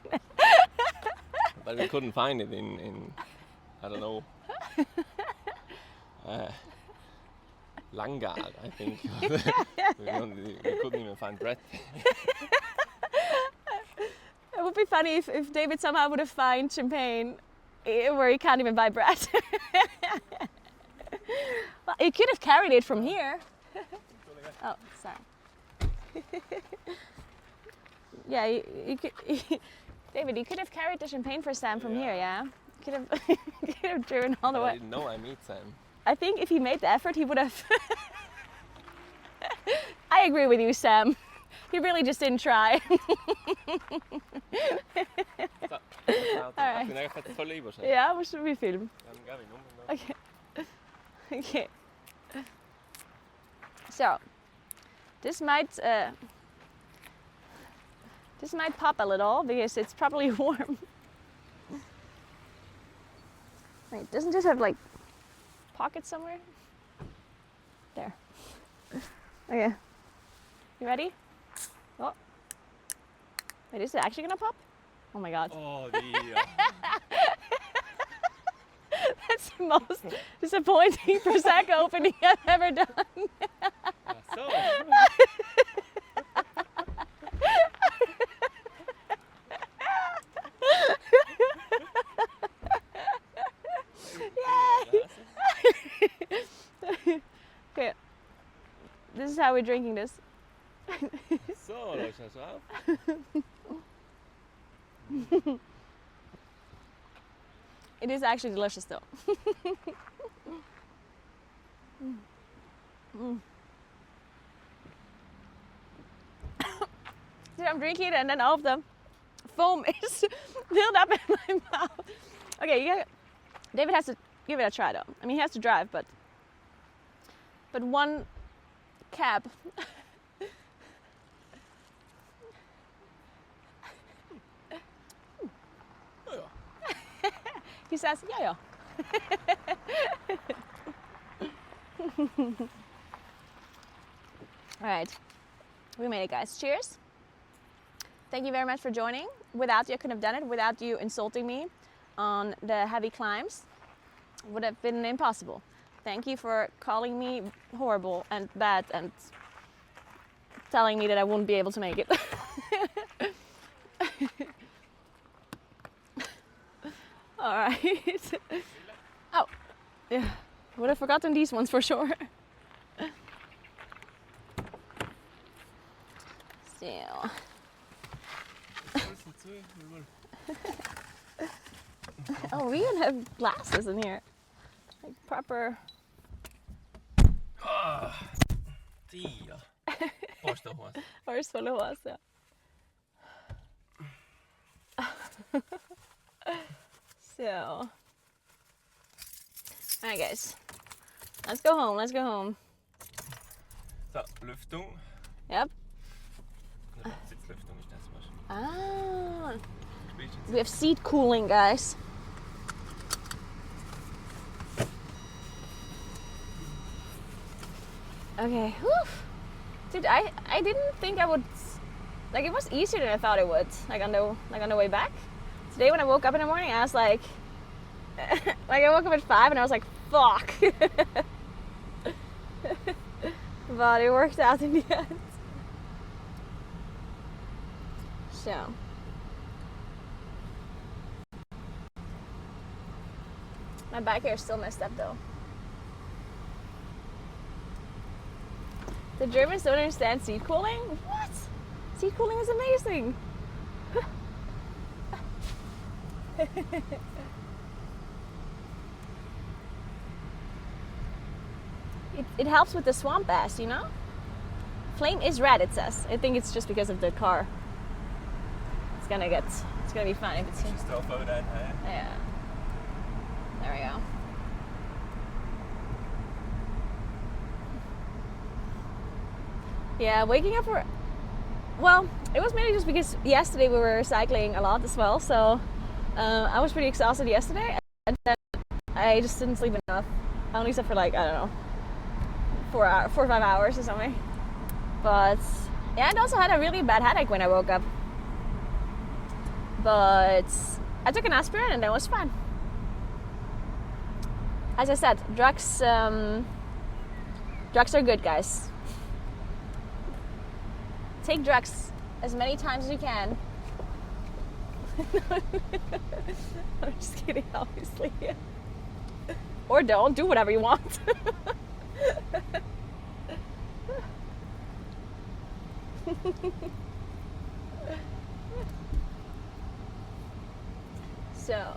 B: But we couldn't find it in I don't know, Langar, I think. we couldn't even find bread.
A: It would be funny if David somehow would have found champagne where he can't even buy bread. Well, he could have carried it from here. Oh, sorry. Yeah, you could, David, you could have carried the champagne for Sam from here, yeah? Could have driven all the way.
B: I didn't know I meet Sam.
A: I think if he made the effort, he would have. I agree with you, Sam. He really just didn't try. Ja, måste vi film. Okay. Okay. So, this might pop a little because it's probably warm. Wait, doesn't this have like pockets somewhere? There. Okay. You ready? Oh. Wait, is it actually gonna pop? Oh my god.
B: Oh, dear.
A: That's the most disappointing Prosecco opening I've ever done.
B: So.
A: Okay. This is how we're drinking this.
B: So, läuft das so ab?
A: It is actually delicious though. See, I'm drinking it and then all of the foam is filled up in my mouth. Okay, David has to give it a try though. I mean, he has to drive, but one cab. He says, yeah. All right, we made it, guys. Cheers. Thank you very much for joining. Without you, I couldn't have done it. Without you insulting me on the heavy climbs, it would have been impossible. Thank you for calling me horrible and bad and telling me that I wouldn't be able to make it. All right. Oh, yeah. Would have forgotten these ones for sure. So. Oh, we even have glasses in here. Like proper.
B: Dear. Borstehås.
A: Borstehås, yeah. So. Alright guys. Let's go home, let's go home.
B: Så, luftung.
A: Yep.
B: Sitzluftung ist das wahrscheinlich.
A: Ah. We have seat cooling, guys. Okay. Whew. Dude, I didn't think I would. Like, it was easier than I thought it would. Like on the way back. Today when I woke up in the morning, I was like, like I woke up at 5 and I was like, fuck. But it worked out in the end. So. My back hair is still messed up though. The Germans don't understand seat cooling? What? Seat cooling is amazing. It helps with the swamp ass, you know? Flame is red, it says. I think it's just because of the car. It's gonna be fun if it's
B: Just over that, hey?
A: Yeah. There we go. Yeah, waking up for... Well, it was mainly just because yesterday we were cycling a lot as well, so I was pretty exhausted yesterday, and then I just didn't sleep enough. I only slept for like, I don't know, 4 or 5 hours or something. But yeah, I also had a really bad headache when I woke up. But I took an aspirin and that was fine. As I said, drugs are good, guys. Take drugs as many times as you can. I'm just kidding, obviously. Or don't, do whatever you want. So.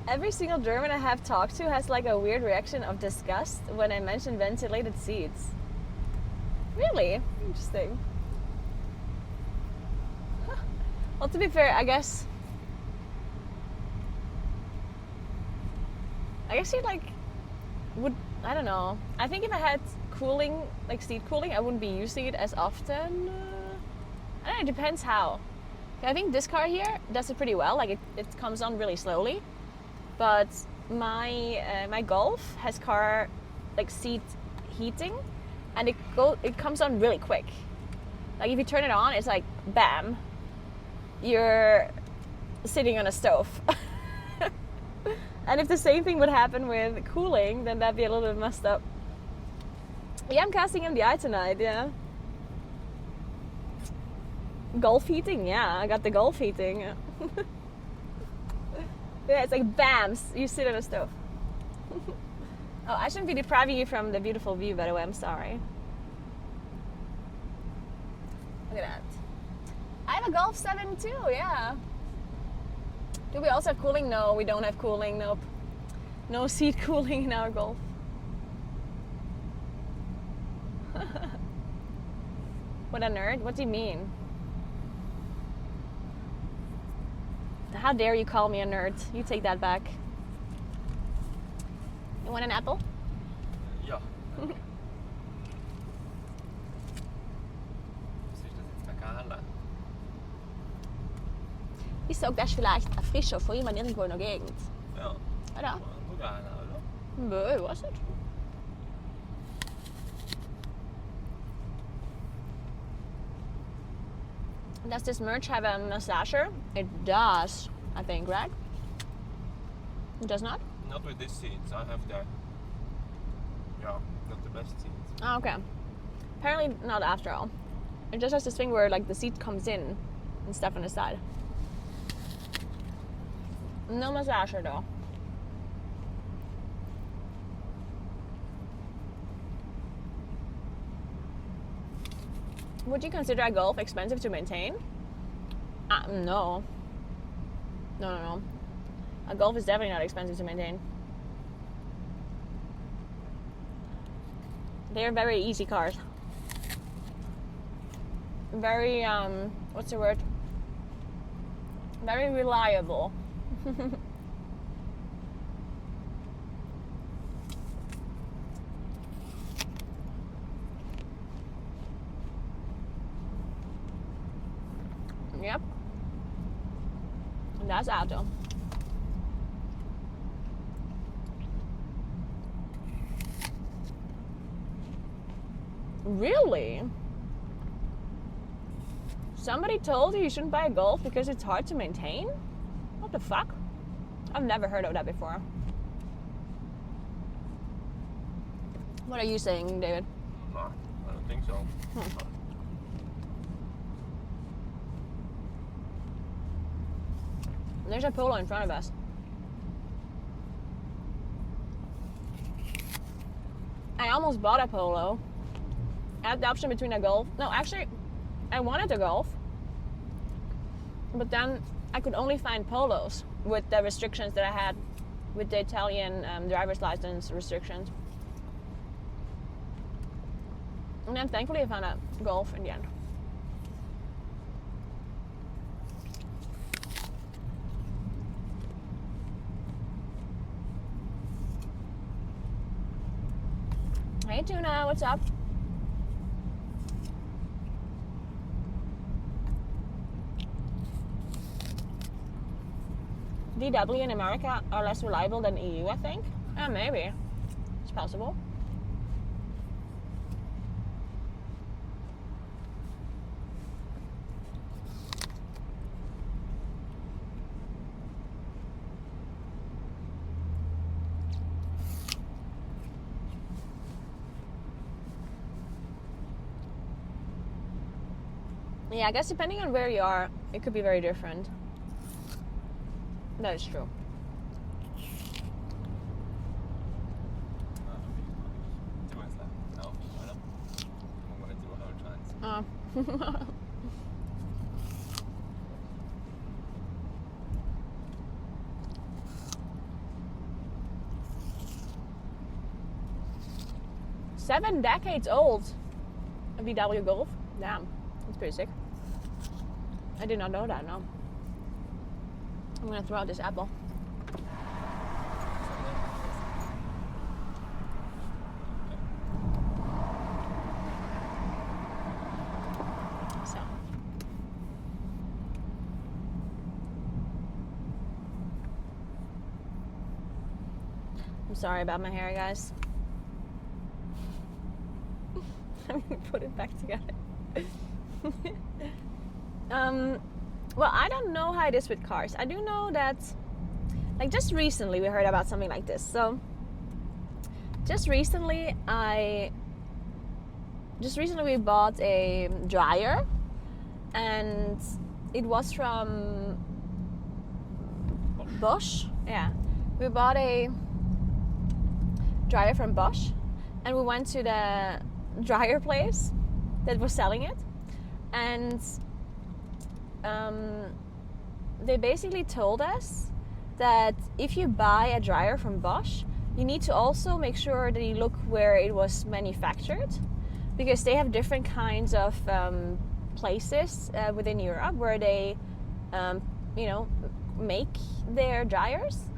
A: Every single German I have talked to has like a weird reaction of disgust when I mention ventilated seats. Really? Interesting. Well, to be fair, I guess you like would, I don't know. I think if I had cooling, like seat cooling, I wouldn't be using it as often. I don't know, it depends how. I think this car here does it pretty well. Like it comes on really slowly. But my Golf has car like seat heating, and it comes on really quick. Like if you turn it on, it's like bam, you're sitting on a stove. And if the same thing would happen with cooling, then that'd be a little bit messed up. Yeah, I'm casting MDI tonight. Yeah. Golf heating, yeah, I got the Golf heating. Yeah, it's like bam, you sit on a stove. Oh, I shouldn't be depriving you from the beautiful view, by the way, I'm sorry. Look at that. I have a Golf 7 too, yeah. Do we also have cooling? No, we don't have cooling, nope. No seat cooling in our Golf. What a nerd? What do you mean? How dare you call me a nerd? You take that back. You want an apple?
B: Ja. Was ist das jetzt, Bacala?
A: Ist auch das vielleicht ein frischer von jemand irgendwo in der Gegend?
B: Ja.
A: Oder?
B: Bacala, oder?
A: Nö, ich weiß nicht. Does this merch have a massager? It does, I think, right? It does not?
B: Not with these seats. I have the... Yeah, not the best seats.
A: Oh, okay. Apparently not after all. It just has this thing where like the seat comes in and stuff on the side. No massager though. Would you consider a Golf expensive to maintain? No. No. A Golf is definitely not expensive to maintain. They're very easy cars. Very, what's the word? Very reliable. That's out though. Really? Somebody told you shouldn't buy a Golf because it's hard to maintain? What the fuck? I've never heard of that before. What are you saying, David?
B: No, I don't think so.
A: There's a Polo in front of us. I almost bought a Polo. I had the option between a Golf. No, actually, I wanted a Golf. But then I could only find Polos with the restrictions that I had with the Italian driver's license restrictions. And then thankfully I found a Golf in the end. Hey Tuna, what's up? VW in America are less reliable than EU, I think. Maybe. It's possible. Yeah, I guess depending on where you are, it could be very different. That is true. Seven decades old. A VW Golf. Damn, that's pretty sick. I did not know that, no. I'm gonna throw out this apple. So. I'm sorry about my hair, guys. I'm gonna put it back together. Well, I don't know how it is with cars. I do know that, like, just recently we heard about something like this. So, just recently we bought a dryer, and it was from Bosch. Yeah, we bought a dryer from Bosch, and we went to the dryer place that was selling it, and they basically told us that if you buy a dryer from Bosch, you need to also make sure that you look where it was manufactured, because they have different kinds of places within Europe where they make their dryers,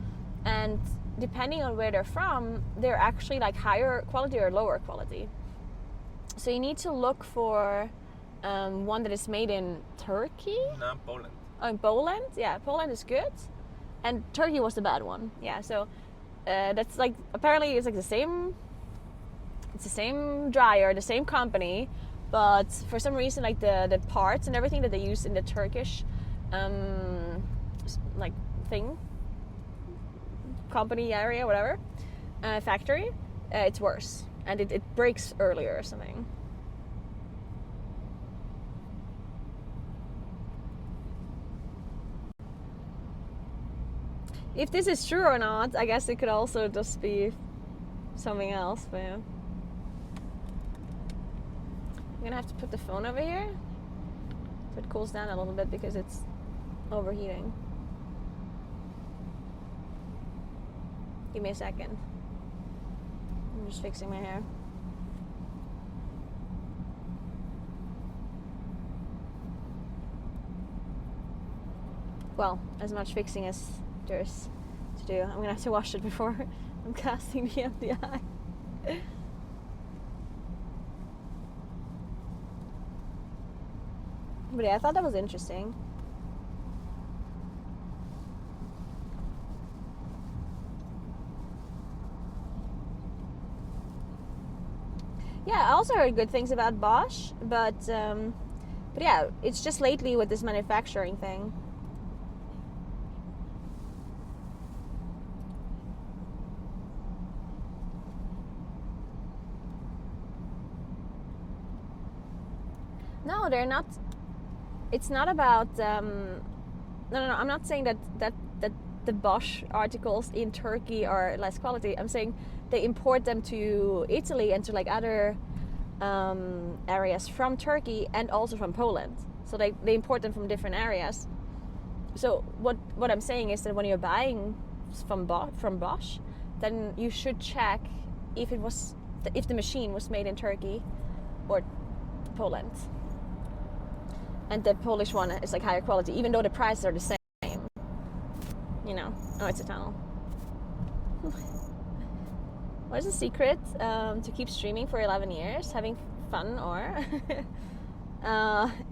A: and depending on where they're from, they're actually like higher quality or lower quality. So you need to look for one that is made in Turkey?
B: No, Poland.
A: Oh, in Poland? Yeah, Poland is good. And Turkey was the bad one. Yeah, so that's like, apparently it's like the same dryer, the same company, but for some reason like the parts and everything that they use in the Turkish like thing, company area, whatever, factory, it's worse. And it breaks earlier or something. If this is true or not, I guess it could also just be something else, but yeah. I'm gonna have to put the phone over here so it cools down a little bit because it's overheating. Give me a second. I'm just fixing my hair. Well, as much fixing as there's to do. I'm gonna have to wash it before I'm casting the MDI. But yeah, I thought that was interesting. Yeah, I also heard good things about Bosch, but yeah, it's just lately with this manufacturing thing. No, they're not. It's not about. No. I'm not saying that the Bosch articles in Turkey are less quality. I'm saying they import them to Italy and to like other areas from Turkey and also from Poland. So they import them from different areas. So what I'm saying is that when you're buying from Bosch, then you should check if the machine was made in Turkey or Poland. And the Polish one is like higher quality, even though the prices are the same. You know, oh, it's a tunnel. What is the secret to keep streaming for 11 years? Having fun or?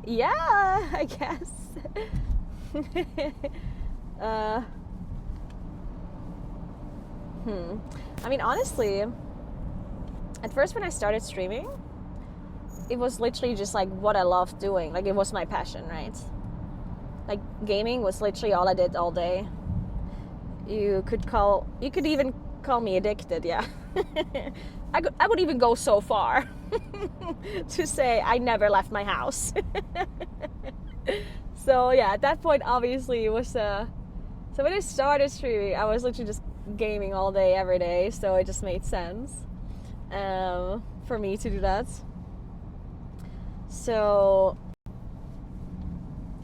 A: Yeah, I guess. I mean, honestly, at first when I started streaming, it was literally just like what I loved doing. Like it was my passion, right? Like gaming was literally all I did all day. You could even call me addicted, yeah. I would even go so far to say I never left my house. So yeah, at that point obviously it was so when I started streaming I was literally just gaming all day every day, so it just made sense for me to do that. So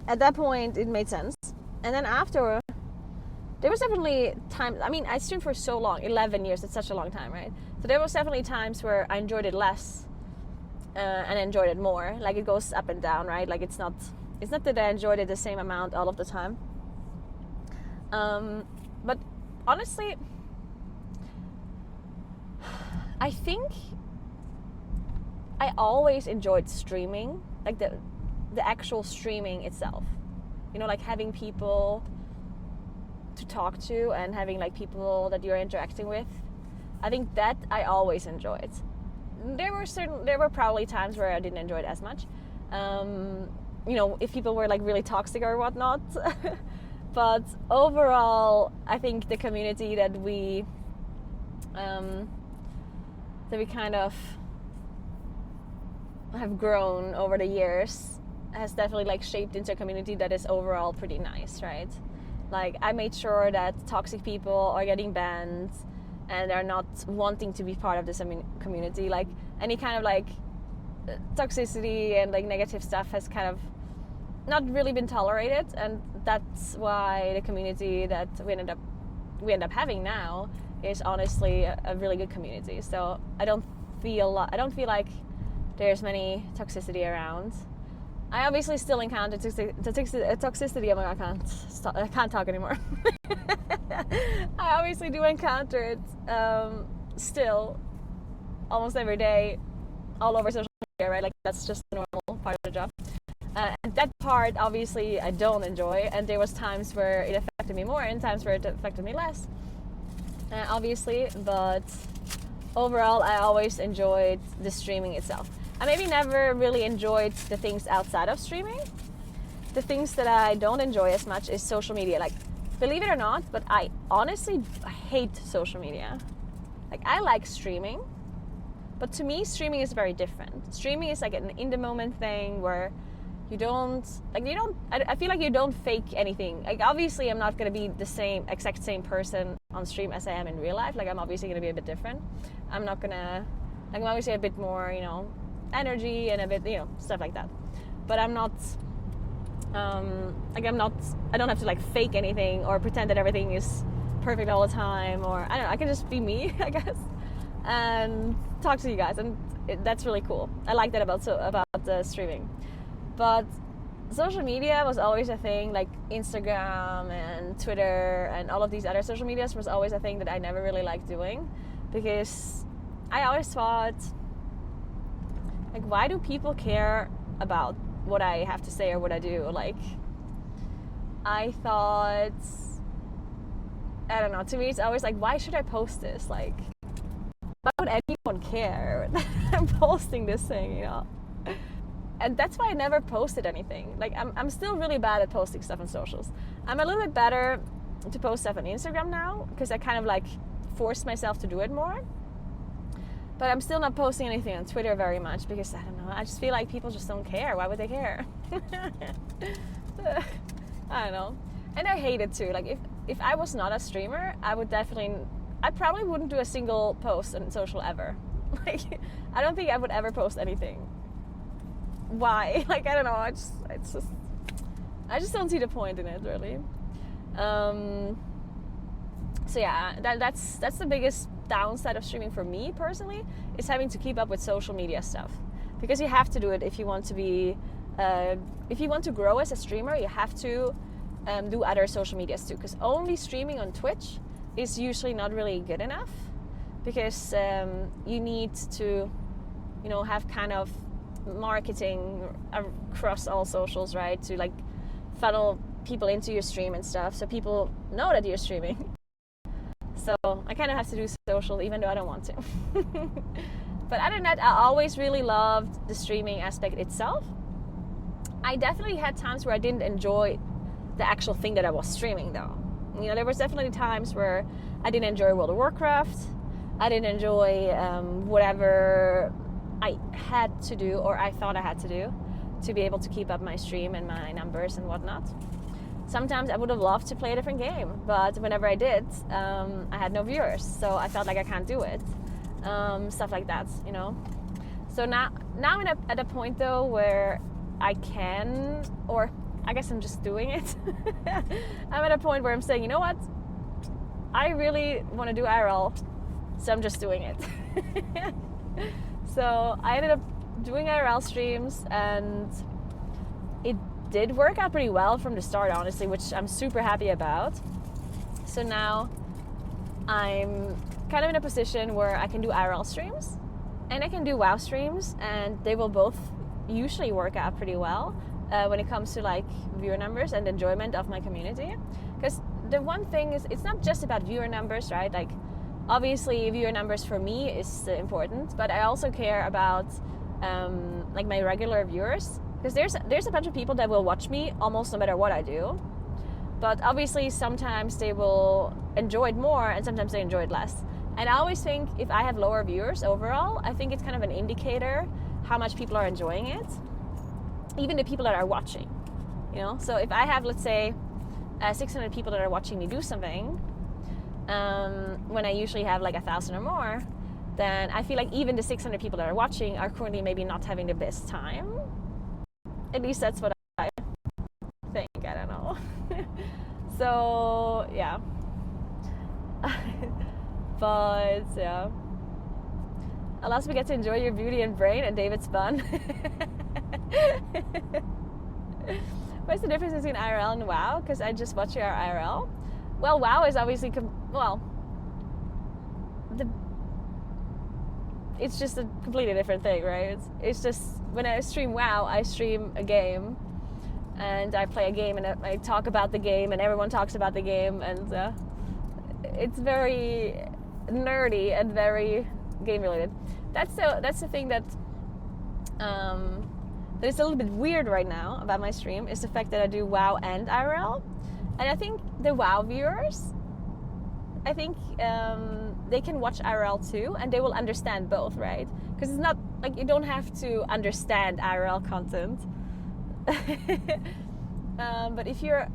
A: at that point it made sense. And then after, there was definitely times, I mean, I streamed for so long, 11 years, it's such a long time, right? So there was definitely times where I enjoyed it less and enjoyed it more. Like it goes up and down, right? Like it's not that I enjoyed it the same amount all of the time. But honestly, I think I always enjoyed streaming, like the actual streaming itself. You know, like having people to talk to and having like people that you're interacting with. I think that I always enjoyed. There were probably times where I didn't enjoy it as much. You know, if people were like really toxic or whatnot. But overall, I think the community that we kind of have grown over the years has definitely like shaped into a community that is overall pretty nice, right? Like I made sure that toxic people are getting banned and are not wanting to be part of this community. Like any kind of like toxicity and like negative stuff has kind of not really been tolerated, and that's why the community that we end up having now is honestly a really good community. So I don't feel like there's many toxicity around. I obviously still encounter toxicity. Oh my God, I can't talk anymore. I obviously do encounter it still almost every day all over social media, right? Like that's just a normal part of the job. And that part obviously I don't enjoy, and there was times where it affected me more and times where it affected me less, obviously, but overall I always enjoyed the streaming itself. I maybe never really enjoyed the things outside of streaming. The things that I don't enjoy as much is social media. Like, believe it or not, but I honestly hate social media. Like, I like streaming, but to me streaming is very different. Streaming is like an in the moment thing where I feel like you don't fake anything. Like obviously I'm not going to be the exact same person on stream as I am in real life. Like I'm obviously going to be a bit different. I'm obviously a bit more, you know, energy and a bit, you know, stuff like that. But I'm not, I don't have to like fake anything or pretend that everything is perfect all the time, or I don't know, I can just be me, I guess, and talk to you guys, and that's really cool. I like that about streaming. But social media was always a thing, like Instagram and Twitter and all of these other social medias was always a thing that I never really liked doing, because I always thought, like, why do people care about what I have to say or what I do? Like, I thought, I don't know, to me it's always like, why should I post this? Like, why would would anyone care that I'm posting this thing, you know? And that's why I never posted anything. Like, I'm still really bad at posting stuff on socials. I'm a little bit better to post stuff on Instagram now, because I kind of like forced myself to do it more. But I'm still not posting anything on Twitter very much, because I don't know, I just feel like people just don't care. Why would they care? I don't know. And I hate it too. Like, if I was not a streamer, I probably wouldn't do a single post on social ever. Like, I don't think I would ever post anything. Why? Like, I don't know. I just don't see the point in it, really. So yeah, that's the biggest downside of streaming for me personally, is having to keep up with social media stuff, because you have to do it if you want to be if you want to grow as a streamer. You have to do other social medias too, because only streaming on Twitch is usually not really good enough, because you need to, you know, have kind of marketing across all socials, right, to like funnel people into your stream and stuff, so people know that you're streaming. So I kind of have to do social even though I don't want to. But other than that, I always really loved the streaming aspect itself. I definitely had times where I didn't enjoy the actual thing that I was streaming though. You know, there was definitely times where I didn't enjoy World of Warcraft. I didn't enjoy whatever I had to do, or I thought I had to do, to be able to keep up my stream and my numbers and whatnot. Sometimes I would have loved to play a different game, but whenever I did, I had no viewers, so I felt like I can't do it. Stuff like that, you know. So now I'm at a point though where I can, or I guess I'm just doing it. I'm at a point where I'm saying, you know what? I really want to do IRL, so I'm just doing it. So I ended up doing IRL streams, and it did work out pretty well from the start, honestly, which I'm super happy about. So now I'm kind of in a position where I can do IRL streams and I can do WoW streams, and they will both usually work out pretty well when it comes to like viewer numbers and enjoyment of my community. Because the one thing is, it's not just about viewer numbers, right? Like, obviously viewer numbers for me is important, but I also care about like my regular viewers, because there's a bunch of people that will watch me almost no matter what I do. But obviously sometimes they will enjoy it more and sometimes they enjoy it less. And I always think if I have lower viewers overall, I think it's kind of an indicator how much people are enjoying it, even the people that are watching, you know. So if I have, let's say, 600 people that are watching me do something, when I usually have like 1,000 or more, then I feel like even the 600 people that are watching are currently maybe not having the best time. At least that's what I think. I don't know. So yeah. But yeah. Alas, we get to enjoy your beauty and brain and David's fun. What's the difference between IRL and WoW? Because I just watch your IRL. Well, WoW is obviously it's just a completely different thing, right? It's just, when I stream WoW, I stream a game and I play a game and I talk about the game and everyone talks about the game, and it's very nerdy and very game related. That's the thing that that is a little bit weird right now about my stream, is the fact that I do WoW and IRL. And I think the WoW viewers, I think they can watch IRL too, and they will understand both, right? Because it's not like you don't have to understand IRL content. But if you're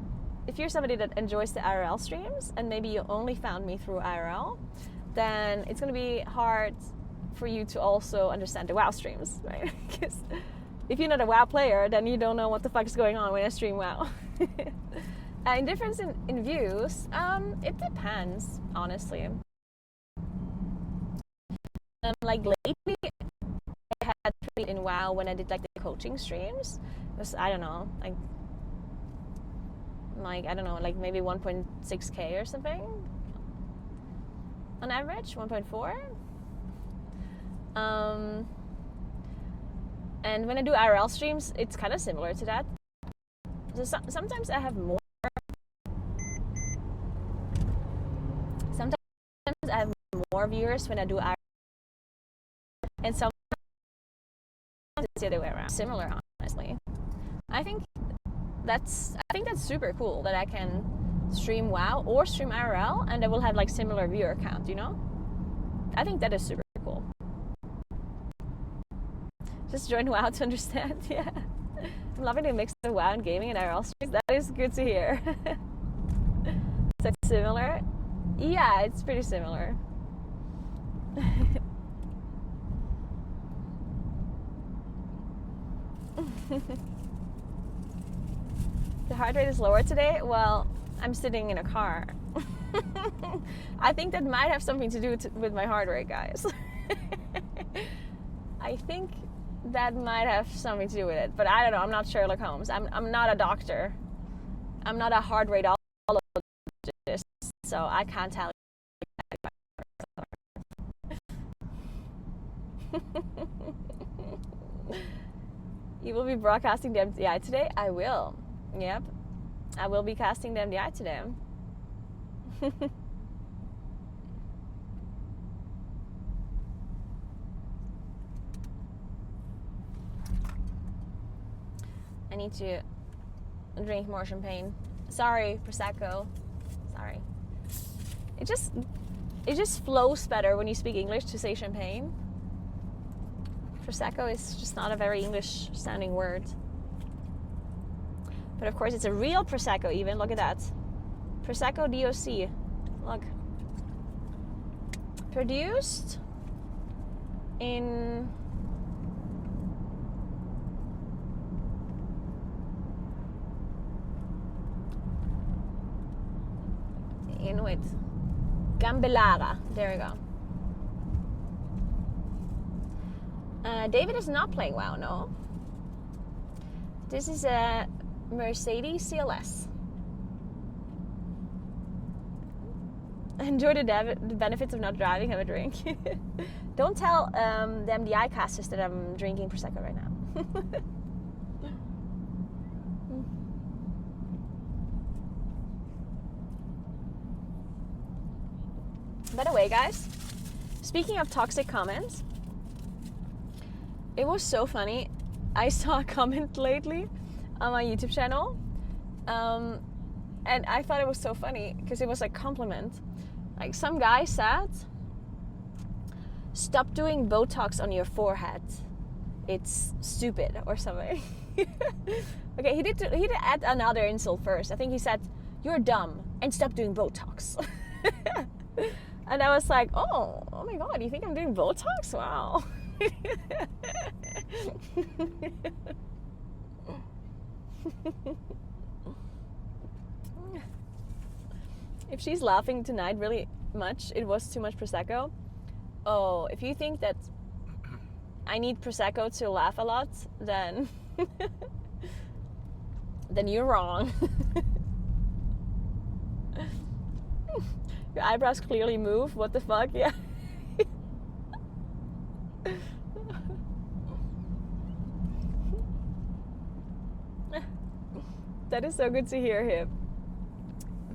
A: somebody that enjoys the IRL streams and maybe you only found me through IRL, then it's going to be hard for you to also understand the WoW streams, right? Because if you're not a WoW player, then you don't know what the fuck is going on when I stream WoW. In difference in views, it depends, honestly. Like lately, I had pretty in WoW when I did like the coaching streams. It was, I don't know, like I don't know, like maybe 1.6k or something on average, 1.4. And when I do IRL streams, it's kind of similar to that. So sometimes I have more. Sometimes I have more viewers when I do IRL and some it's the other way around. Similar, honestly. I think that's super cool that I can stream WoW or stream IRL and I will have like similar viewer count, you know? I think that is super cool. Just join WoW to understand, yeah. I'm loving the mix of WoW and gaming and IRL streams. That is good to hear. It's like similar? Yeah, it's pretty similar. The heart rate is lower today? Well, I'm sitting in a car. I think that might have something to do with my heart rate, guys. I think that might have something to do with it, but I don't know. I'm not Sherlock Holmes. I'm not a doctor. I'm not a heart rate radiologist, so I can't tell you. You will be broadcasting the MDI today? I will. Yep. I will be casting the MDI today. I need to drink more champagne. Sorry, Prosecco. Sorry. It just flows better when you speak English to say champagne. Prosecco is just not a very English sounding word. But of course it's a real Prosecco even. Look at that. Prosecco DOC. Look. Produced in wait. Gambellara. There we go. David is not playing WoW, no. This is a Mercedes CLS. Enjoy the benefits of not driving, have a drink. Don't tell the MDI casters that I'm drinking Prosecco right now. By the way, guys, speaking of toxic comments, it was so funny. I saw a comment lately on my YouTube channel, and I thought it was so funny because it was like compliment. Like some guy said, "Stop doing Botox on your forehead. It's stupid," or something. Okay, he did add another insult first. I think he said, "You're dumb and stop doing Botox." And I was like, oh my god, you think I'm doing Botox? Wow. If she's laughing tonight really much, it was too much Prosecco. Oh, if you think that I need Prosecco to laugh a lot, then then you're wrong. Your eyebrows clearly move. What the fuck? Yeah. That is so good to hear him.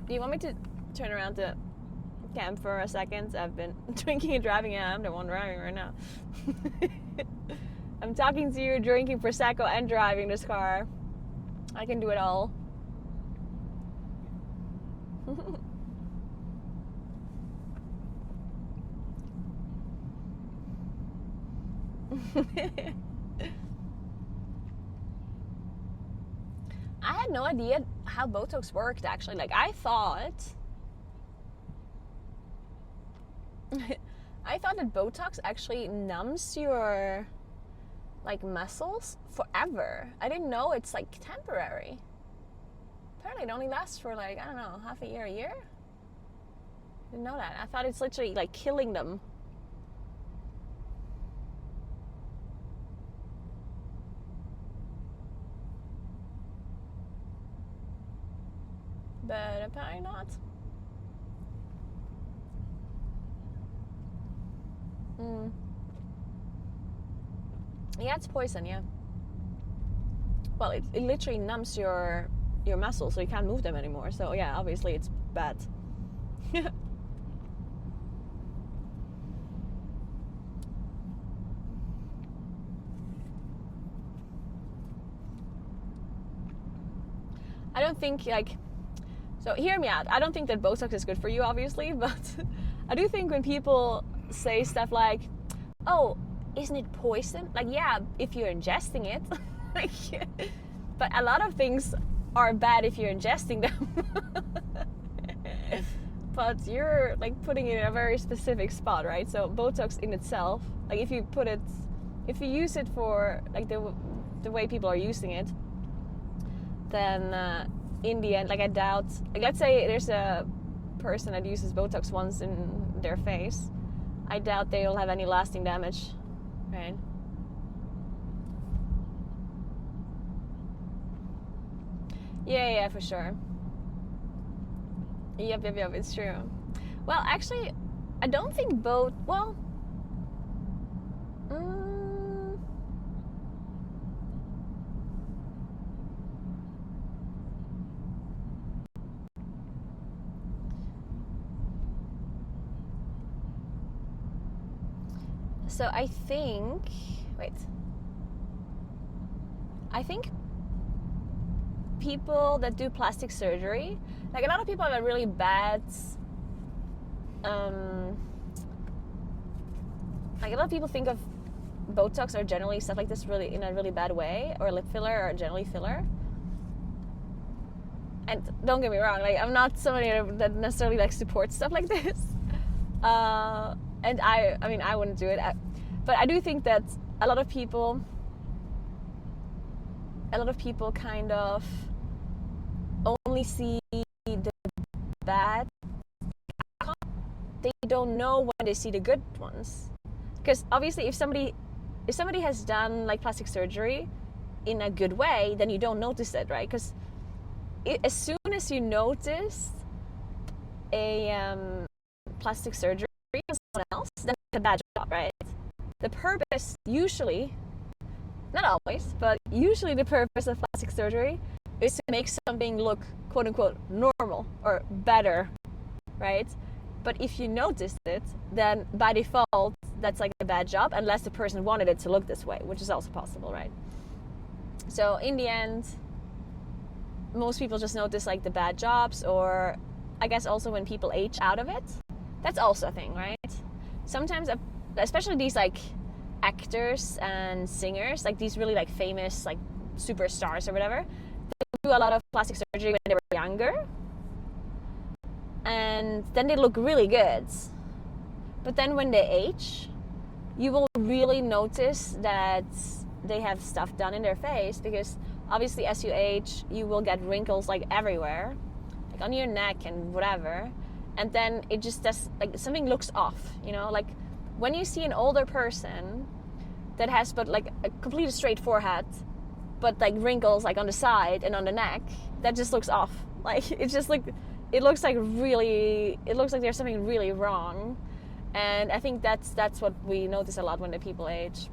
A: Do you want me to turn around the cam for a second? I've been drinking and driving, and I'm the one driving right now. I'm talking to you, drinking Prosecco, and driving this car. I can do it all. I had no idea how Botox worked, actually. Like, I thought that Botox actually numbs your like muscles forever. I didn't know it's like temporary. Apparently it only lasts for like, I don't know, half a year? Didn't know that. I thought it's literally like killing them. But apparently not. Yeah, it's poison, yeah. Well, it literally numbs your muscles, so you can't move them anymore. So yeah, obviously it's bad. I don't think like, so hear me out. I don't think that Botox is good for you, obviously, but I do think when people say stuff like, oh, isn't it poison? Like, yeah, if you're ingesting it. Like, but a lot of things are bad if you're ingesting them. But you're like putting it in a very specific spot, right? So Botox in itself, like if you use it for like the way people are using it, then in the end, like I doubt, like let's say there's a person that uses Botox once in their face, I doubt they'll have any lasting damage, right? Yeah, for sure. Yep, it's true. Well, actually, I don't think so I think people that do plastic surgery, like a lot of people have a really bad like a lot of people think of Botox or generally stuff like this really in a really bad way, or lip filler or generally filler. And don't get me wrong, like I'm not somebody that necessarily like supports stuff like this, and I mean I wouldn't do it, but I do think that a lot of people kind of only see the bad. They don't know when they see the good ones, because obviously if somebody has done like plastic surgery in a good way, then you don't notice it, right? Because as soon as you notice a plastic surgery on someone else, then it's a bad job, right? The purpose usually, not always, but usually the purpose of plastic surgery is to make something look quote unquote normal or better, right? But if you noticed it, then by default that's like a bad job, unless the person wanted it to look this way, which is also possible, right? So in the end, most people just notice like the bad jobs, or I guess also when people age out of it, that's also a thing, right? Sometimes, especially these like actors and singers, like these really like famous like superstars or whatever, they do a lot of plastic surgery when they were younger, and then they look really good. But then when they age, you will really notice that they have stuff done in their face, because obviously as you age, you will get wrinkles like everywhere, like on your neck and whatever, and then it just does, like something looks off, you know? Like when you see an older person that has but like a completely straight forehead, but like wrinkles like on the side and on the neck, that just looks off. Like it's just like, it looks like there's something really wrong. And I think that's what we notice a lot when the people age.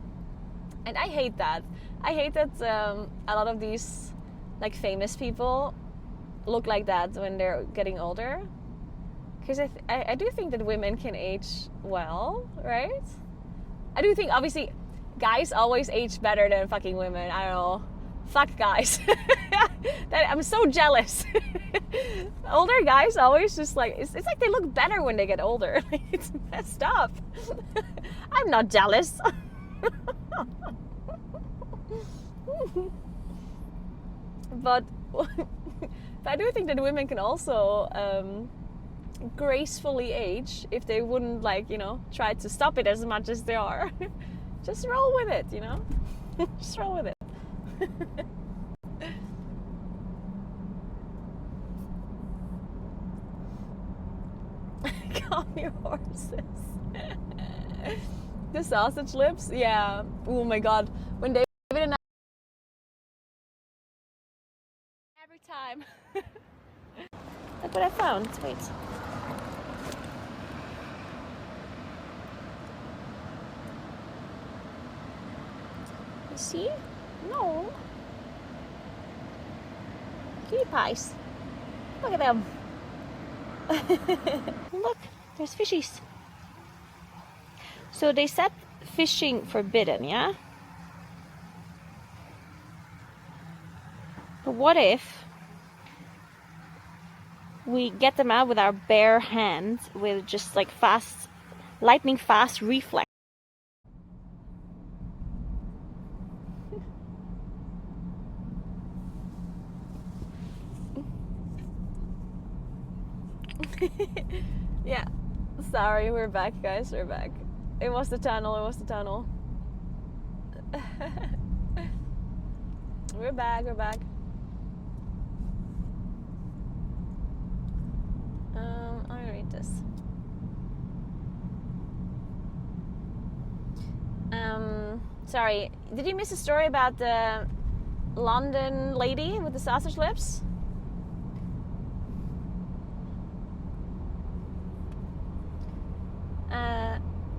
A: And I hate that. I hate that a lot of these like famous people look like that when they're getting older. Because I do think that women can age well, right? I do think, obviously, guys always age better than fucking women. I don't know. Fuck guys. I'm so jealous. Older guys always just like, it's like they look better when they get older. It's messed up. I'm not jealous. But I do think that women can also gracefully age if they wouldn't, like, you know, try to stop it as much as they are. Just roll with it, you know? Just roll with it. Calm your horses. The sausage lips, yeah. Oh my god, when David and I, every time. Look what I found. Wait. You see? No. Cutie pies. Look at them. Look, there's fishies. So they said fishing forbidden, yeah? But what if we get them out with our bare hand with just like fast, lightning fast reflex. Yeah, sorry, we're back, guys, we're back. It was the tunnel, it was the tunnel. We're back, we're back. I'm gonna read this. Sorry, did you miss a story about the London lady with the sausage lips?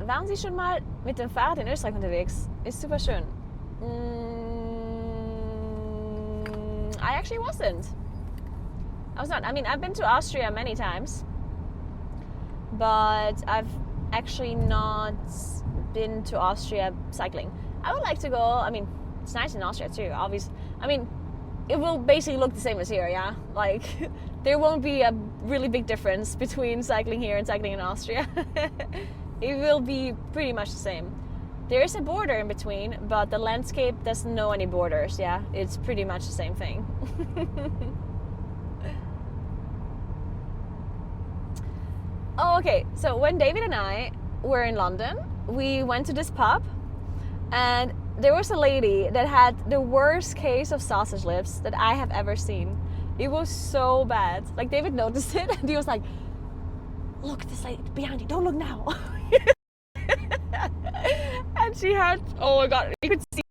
A: Waren Sie schon mal mit dem Fahrrad in Österreich unterwegs? Ist super schön. I actually wasn't. I was not. I mean, I've been to Austria many times, but I've actually not been to Austria cycling. I would like to go. I mean, it's nice in Austria too, obviously. I mean, it will basically look the same as here, yeah? Like, there won't be a really big difference between cycling here and cycling in Austria. It will be pretty much the same. There is a border in between, but the landscape doesn't know any borders, yeah? It's pretty much the same thing. Oh, okay. So when David and I were in London, we went to this pub, and there was a lady that had the worst case of sausage lips that I have ever seen. It was so bad. Like, David noticed it, and he was like, "Look, this lady behind you, don't look now." And she had, oh my god, you could see.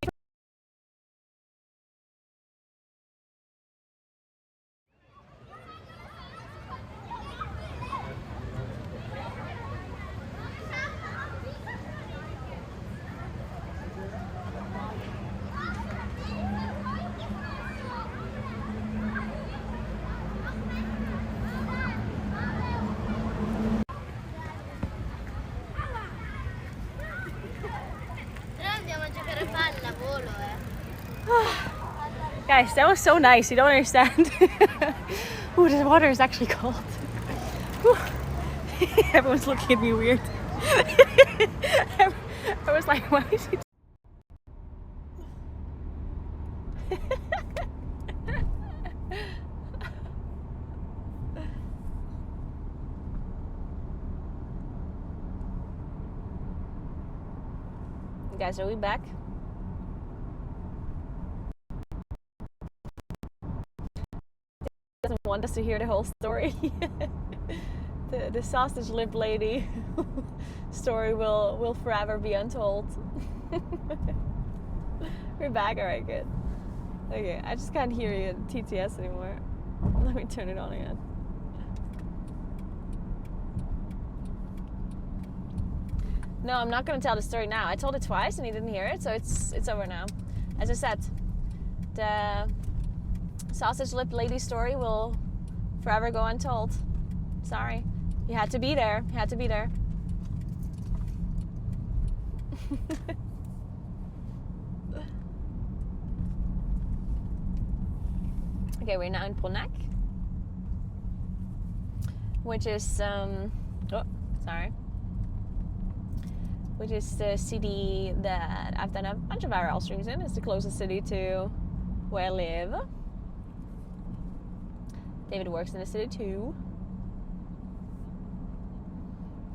A: Guys, that was so nice. You don't understand. Ooh, the water is actually cold. Everyone's looking at me weird. I was like, why is he? Guys, are we back? Doesn't want us to hear the whole story. the sausage lip lady story will forever be untold. We're back, alright, good. Okay, I just can't hear you in TTS anymore. Let me turn it on again. No, I'm not going to tell the story now. I told it twice and he didn't hear it, so it's over now. As I said, the sausage lip lady story will forever go untold. Sorry. You had to be there. You had to be there. Okay, we're now in Ponak, which is which is the city that I've done a bunch of viral streams in. It's the closest city to where I live. David works in the city too.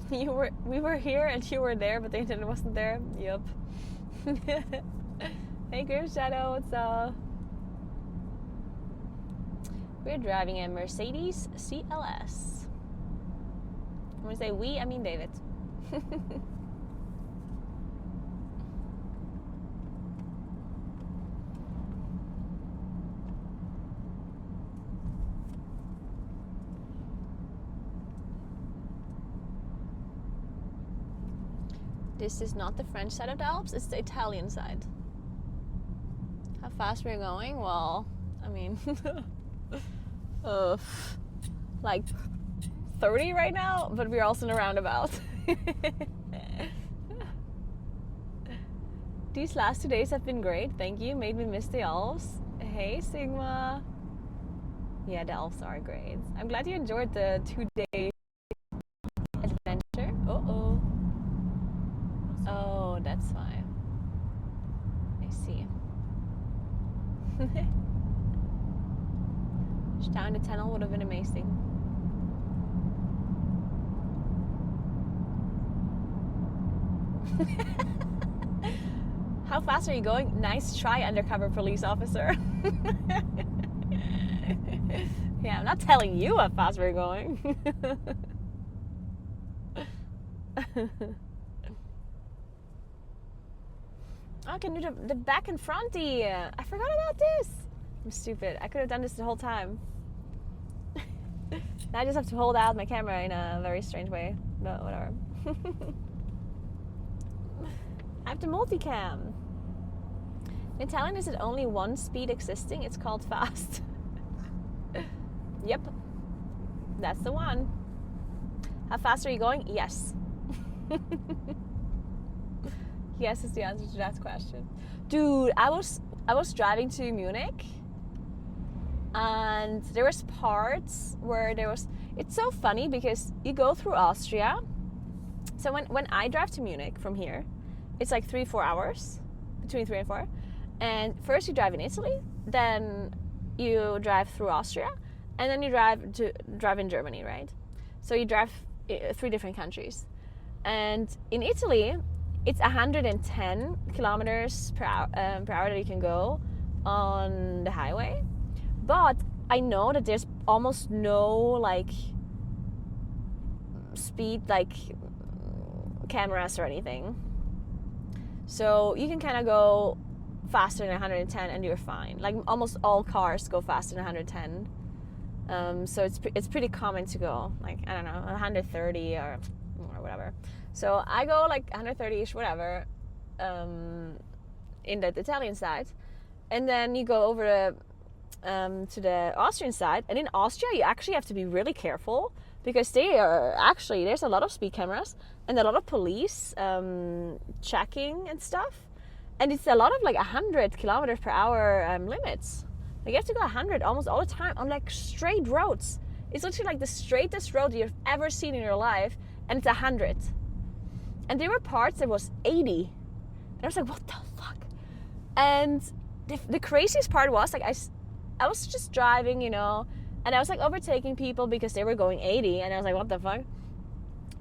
A: We were here and you were there, but the internet wasn't there. Yup. Hey Grim Shadow, what's up? We're driving a Mercedes CLS. When I say we, I mean David. This is not the French side of the Alps, it's the Italian side. How fast we're going? Well, I mean, like 30 right now, but we're also in a roundabout. These last 2 days have been great, thank you. Made me miss the Alps. Hey Sigma. Yeah, the Alps are great. I'm glad you enjoyed the 2-day adventure. Oh, that's fine. I see. Down the tunnel would have been amazing. How fast are you going? Nice try, undercover police officer. Yeah, I'm not telling you how fast we're going. I can do the back and fronty. I forgot about this. I'm stupid. I could have done this the whole time. Now I just have to hold out my camera in a very strange way. But whatever. I have the multicam. In Italian, is it only one speed existing? It's called fast. Yep. That's the one. How fast are you going? Yes. Yes is the answer to that question. Dude, I was driving to Munich, and there was parts where it's so funny because you go through Austria. So when I drive to Munich from here, it's like 3-4 hours, between 3 and 4. And first you drive in Italy, then you drive through Austria, and then you drive in Germany, right? So you drive 3 different countries. And in Italy, it's 110 kilometers per hour that you can go on the highway. But I know that there's almost no like speed like cameras or anything. So you can kind of go faster than 110 and you're fine. Like almost all cars go faster than 110. So it's pretty common to go like, I don't know, 130 or whatever. So I go like 130ish, whatever, in the Italian side, and then you go over to the Austrian side. And in Austria, you actually have to be really careful because there's a lot of speed cameras and a lot of police checking and stuff. And it's a lot of like 100 kilometers per hour limits. Like you have to go 100 almost all the time on like straight roads. It's literally like the straightest road you've ever seen in your life, and it's 100. And there were parts that was 80. And I was like, what the fuck? And the craziest part was like I was just driving, you know, and I was like overtaking people because they were going 80, and I was like, what the fuck?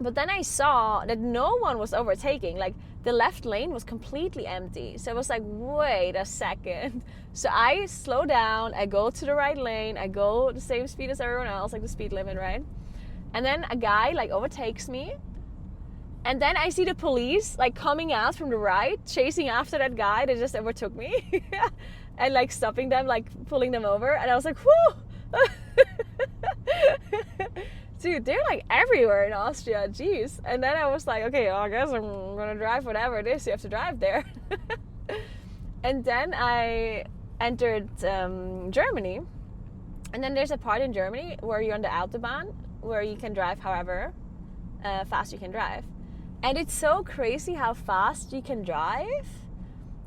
A: But then I saw that no one was overtaking. Like the left lane was completely empty. So I was like, wait a second. So I slow down, I go to the right lane, I go the same speed as everyone else, like the speed limit, right? And then a guy like overtakes me. And then I see the police like coming out from the right, chasing after that guy that just overtook me. And like stopping them, like pulling them over. And I was like, whoo! Dude, they're like everywhere in Austria, jeez. And then I was like, okay, well, I guess I'm gonna drive whatever it is you have to drive there. And then I entered Germany. And then there's a part in Germany where you're on the Autobahn, where you can drive however fast you can drive. And it's so crazy how fast you can drive.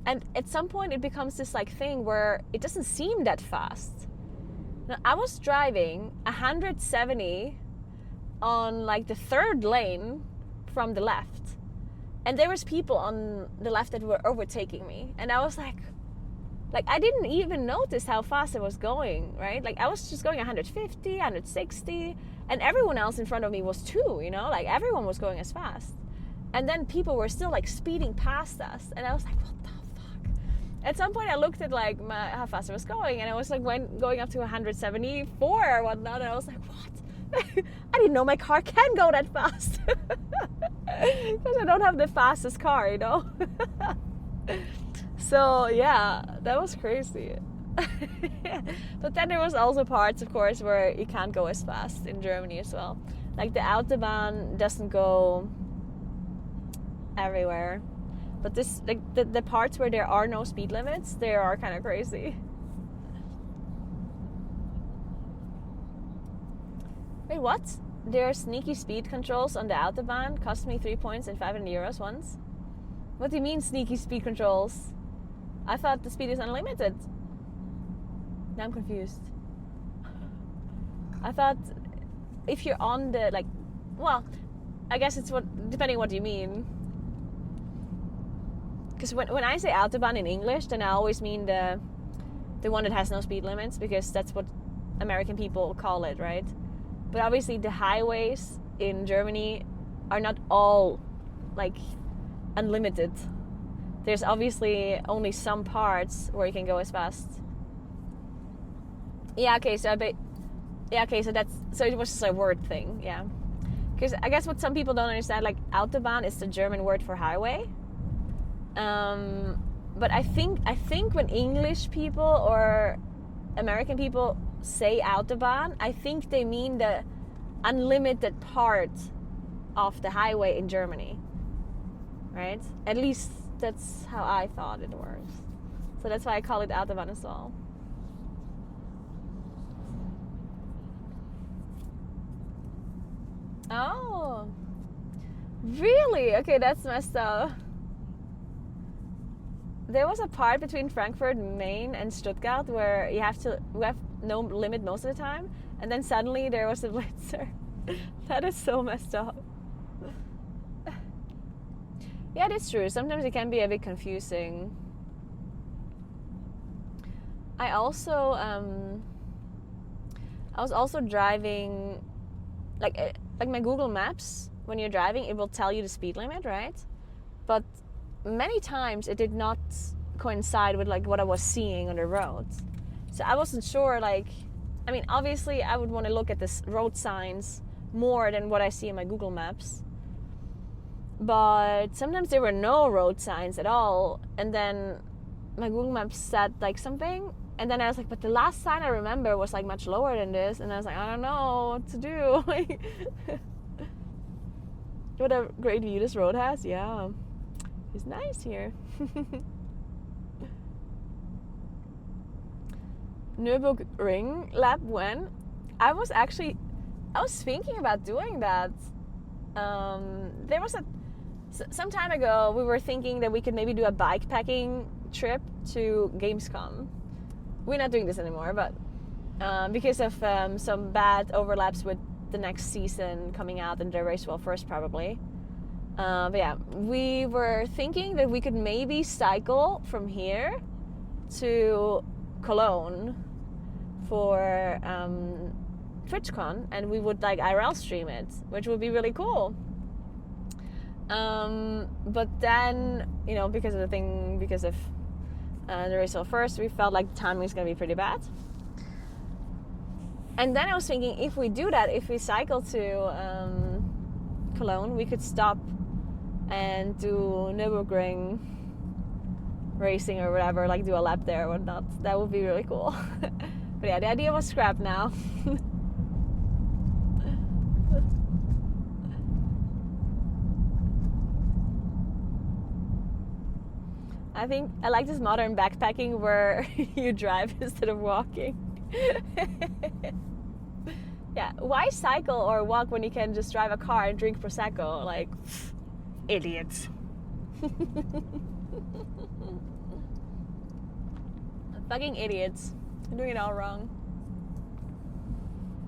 A: And at some point it becomes this like thing where it doesn't seem that fast. Now, I was driving 170 on like the third lane from the left. And there was people on the left that were overtaking me. And I was like I didn't even notice how fast I was going, right? Like I was just going 150, 160, and everyone else in front of me was too, you know? Like everyone was going as fast. And then people were still like speeding past us. And I was like, what the fuck? At some point I looked at like how fast I was going, and I was like going up to 174 or whatnot, and I was like, what? I didn't know my car can go that fast. Because I don't have the fastest car, you know? So yeah, that was crazy. But then there was also parts, of course, where you can't go as fast in Germany as well. Like the Autobahn doesn't go everywhere. But this, like the parts where there are no speed limits, they are kind of crazy. Wait, what? There are sneaky speed controls on the Autobahn. Cost me 3 points and 500 euros once. What do you mean sneaky speed controls? I thought the speed is unlimited. Now I'm confused. I thought if you're on the like, well, I guess it's what depending what you mean. Because when I say autobahn in English, then I always mean the one that has no speed limits, because that's what American people call it, right? But obviously the highways in Germany are not all like unlimited. There's obviously only some parts where you can go as fast. Yeah, okay, so so it was just a word thing, yeah. Because I guess what some people don't understand, like Autobahn is the German word for highway. But I think when English people or American people say Autobahn, I think they mean the unlimited part of the highway in Germany, right? At least that's how I thought it works. So that's why I call it Autobahn as well. Oh, really? Okay, that's messed up. There was a part between Frankfurt, Main, and Stuttgart where we have no limit most of the time, and then suddenly there was a blitzer. That is so messed up. Yeah, that's true. Sometimes it can be a bit confusing. I was also driving, like my Google Maps. When you're driving, it will tell you the speed limit, right? But many times it did not coincide with like what I was seeing on the road. So I wasn't sure, like, I mean, obviously I would want to look at the road signs more than what I see in my Google Maps. But sometimes there were no road signs at all, and then my Google Maps said like something, and then I was like, but the last sign I remember was like much lower than this, and I was like, I don't know what to do. What a great view this road has. Yeah, it's nice here. Nürburgring lap when? I was thinking about doing that. There was some time ago we were thinking that we could maybe do a bikepacking trip to Gamescom. We're not doing this anymore, but because of some bad overlaps with the next season coming out and the race will first probably. But yeah, we were thinking that we could maybe cycle from here to Cologne for TwitchCon, and we would like IRL stream it, which would be really cool. But then, you know, because of the race will first, we felt like the timing is going to be pretty bad. And then I was thinking, if we do that, if we cycle to Cologne, we could stop and do Nürburgring racing or whatever, like do a lap there or whatnot. That would be really cool. But yeah, the idea was scrapped now. I think I like this modern backpacking where you drive instead of walking. Yeah, why cycle or walk when you can just drive a car and drink Prosecco? Like, idiots. Fucking idiots. I'm doing it all wrong.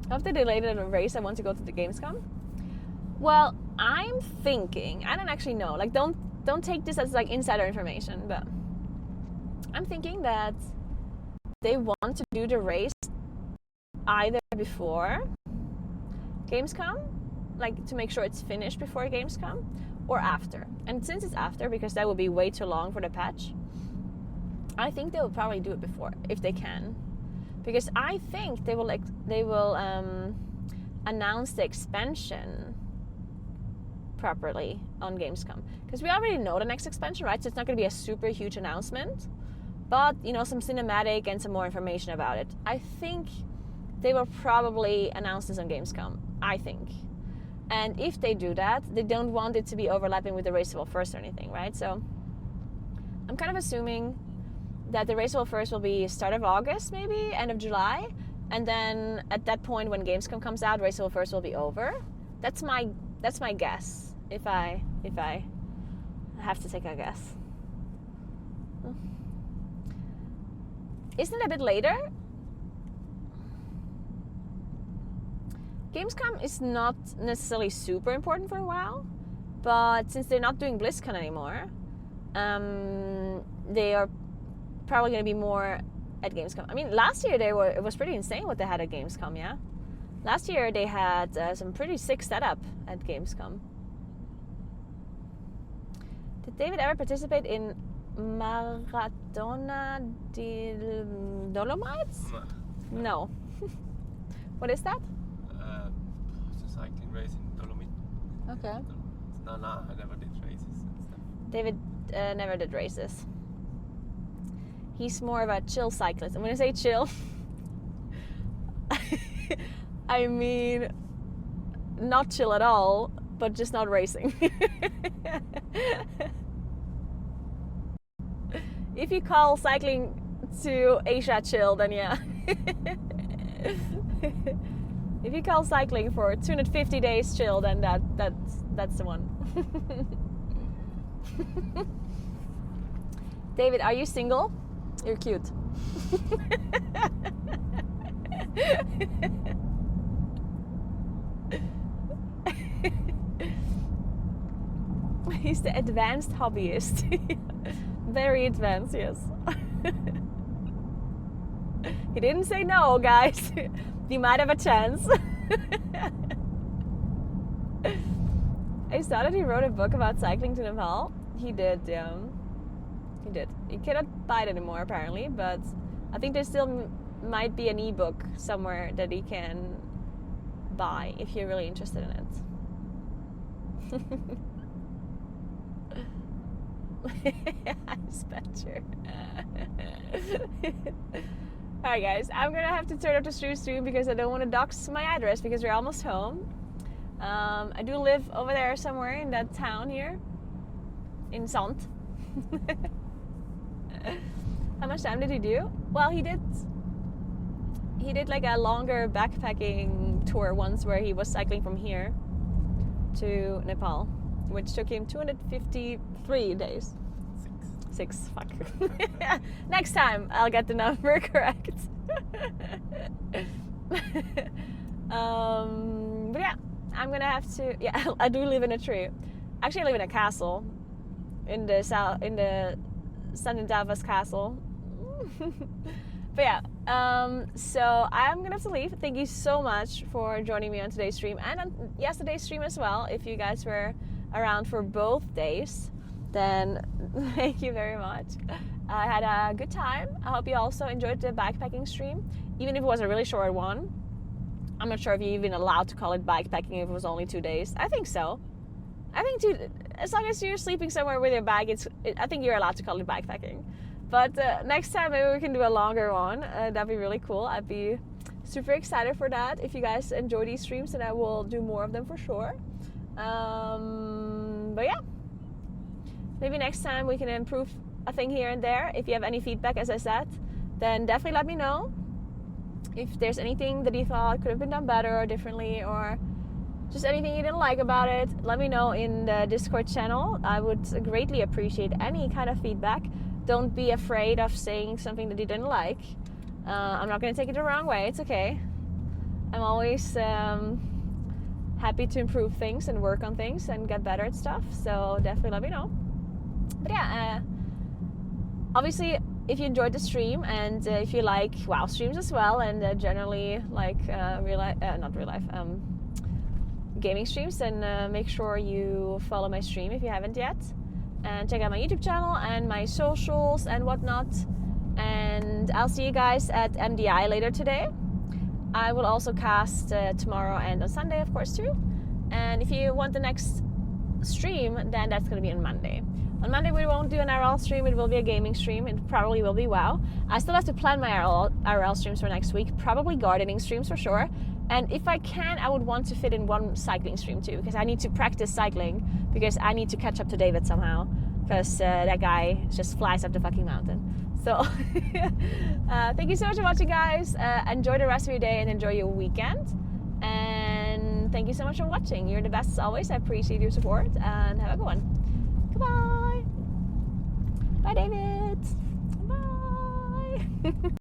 A: After they delayed the race, I want to go to the Gamescom. Well, I'm thinking, I don't actually know, like don't take this as like insider information, but I'm thinking that they want to do the race either before Gamescom, like to make sure it's finished before Gamescom, or after. And since it's after, because that would be way too long for the patch, I think they will probably do it before if they can, because I think they will announce the expansion properly on Gamescom, because we already know the next expansion, right? So it's not going to be a super huge announcement, but you know, some cinematic and some more information about it. I think they will probably announce this on Gamescom, I think. And if they do that, they don't want it to be overlapping with the race will first or anything, right? So I'm kind of assuming that the race will first will be start of August, maybe end of July, and then at that point when Gamescom comes out, race will first will be over. That's my guess. If I have to take a guess. Isn't it a bit later? Gamescom is not necessarily super important for a while, but since they're not doing BlizzCon anymore, they are probably going to be more at Gamescom. I mean, last year it was pretty insane what they had at Gamescom, yeah? Last year they had some pretty sick setup at Gamescom. Did David ever participate in Maratona di Dolomites? No. What is that?
B: It's a cycling race in Dolomite.
A: Okay.
B: No, I never did races and stuff.
A: David never did races. He's more of a chill cyclist. And when I say chill, I mean not chill at all, but just not racing. If you call cycling to Asia chill, then yeah. If you call cycling for 250 days chill, then that's the one. David, are you single? You're cute. He's the advanced hobbyist. Very advanced, yes. He didn't say no, guys. You might have a chance. I saw that he wrote a book about cycling to Nepal. He did, yeah. He did. You cannot buy it anymore, apparently, but I think there still might be an ebook somewhere that he can buy if you're really interested in it. I spectre. Alright guys, I'm gonna have to turn up the stream soon because I don't want to dox my address because we're almost home. I do live over there somewhere in that town here. In Sant. How much time did he do? Well, he did like a longer backpacking tour once where he was cycling from here to Nepal, which took him 253 days. Six. Fuck. Next time I'll get the number correct. But yeah, I'm gonna have to. Yeah, I do live in a tree. Actually, I live in a castle in the south, in the Davos castle. But yeah, so I'm gonna have to leave. Thank you so much for joining me on today's stream and on yesterday's stream as well. If you guys were around for both days, then thank you very much. I had a good time. I hope you also enjoyed the backpacking stream, even if it was a really short one. I'm not sure if you're even allowed to call it bikepacking if it was only 2 days. I think so. I think as long as you're sleeping somewhere with your bag, I think you're allowed to call it bikepacking. But next time maybe we can do a longer one. That'd be really cool. I'd be super excited for that. If you guys enjoy these streams, then I will do more of them for sure. But yeah, maybe next time we can improve a thing here and there. If you have any feedback, as I said, then definitely let me know. If there's anything that you thought could have been done better or differently, or just anything you didn't like about it, let me know in the Discord channel. I would greatly appreciate any kind of feedback. Don't be afraid of saying something that you didn't like. I'm not going to take it the wrong way. It's okay. I'm always happy to improve things and work on things and get better at stuff. So definitely let me know. But yeah, obviously, if you enjoyed the stream and if you like WoW streams as well, and generally like gaming streams, then make sure you follow my stream if you haven't yet, and check out my YouTube channel and my socials and whatnot. And I'll see you guys at MDI later today. I will also cast tomorrow and on Sunday, of course, too. And if you want the next stream, then that's going to be on Monday. On Monday we won't do an RL stream, it will be a gaming stream. It probably will be WoW. I still have to plan my RL streams for next week, probably gardening streams for sure. And if I can, I would want to fit in one cycling stream too, because I need to practice cycling, because I need to catch up to David somehow, because that guy just flies up the fucking mountain. So thank you so much for watching, guys. Enjoy the rest of your day and enjoy your weekend. And thank you so much for watching. You're the best as always. I appreciate your support, and have a good one. Goodbye. Bye, David. Bye.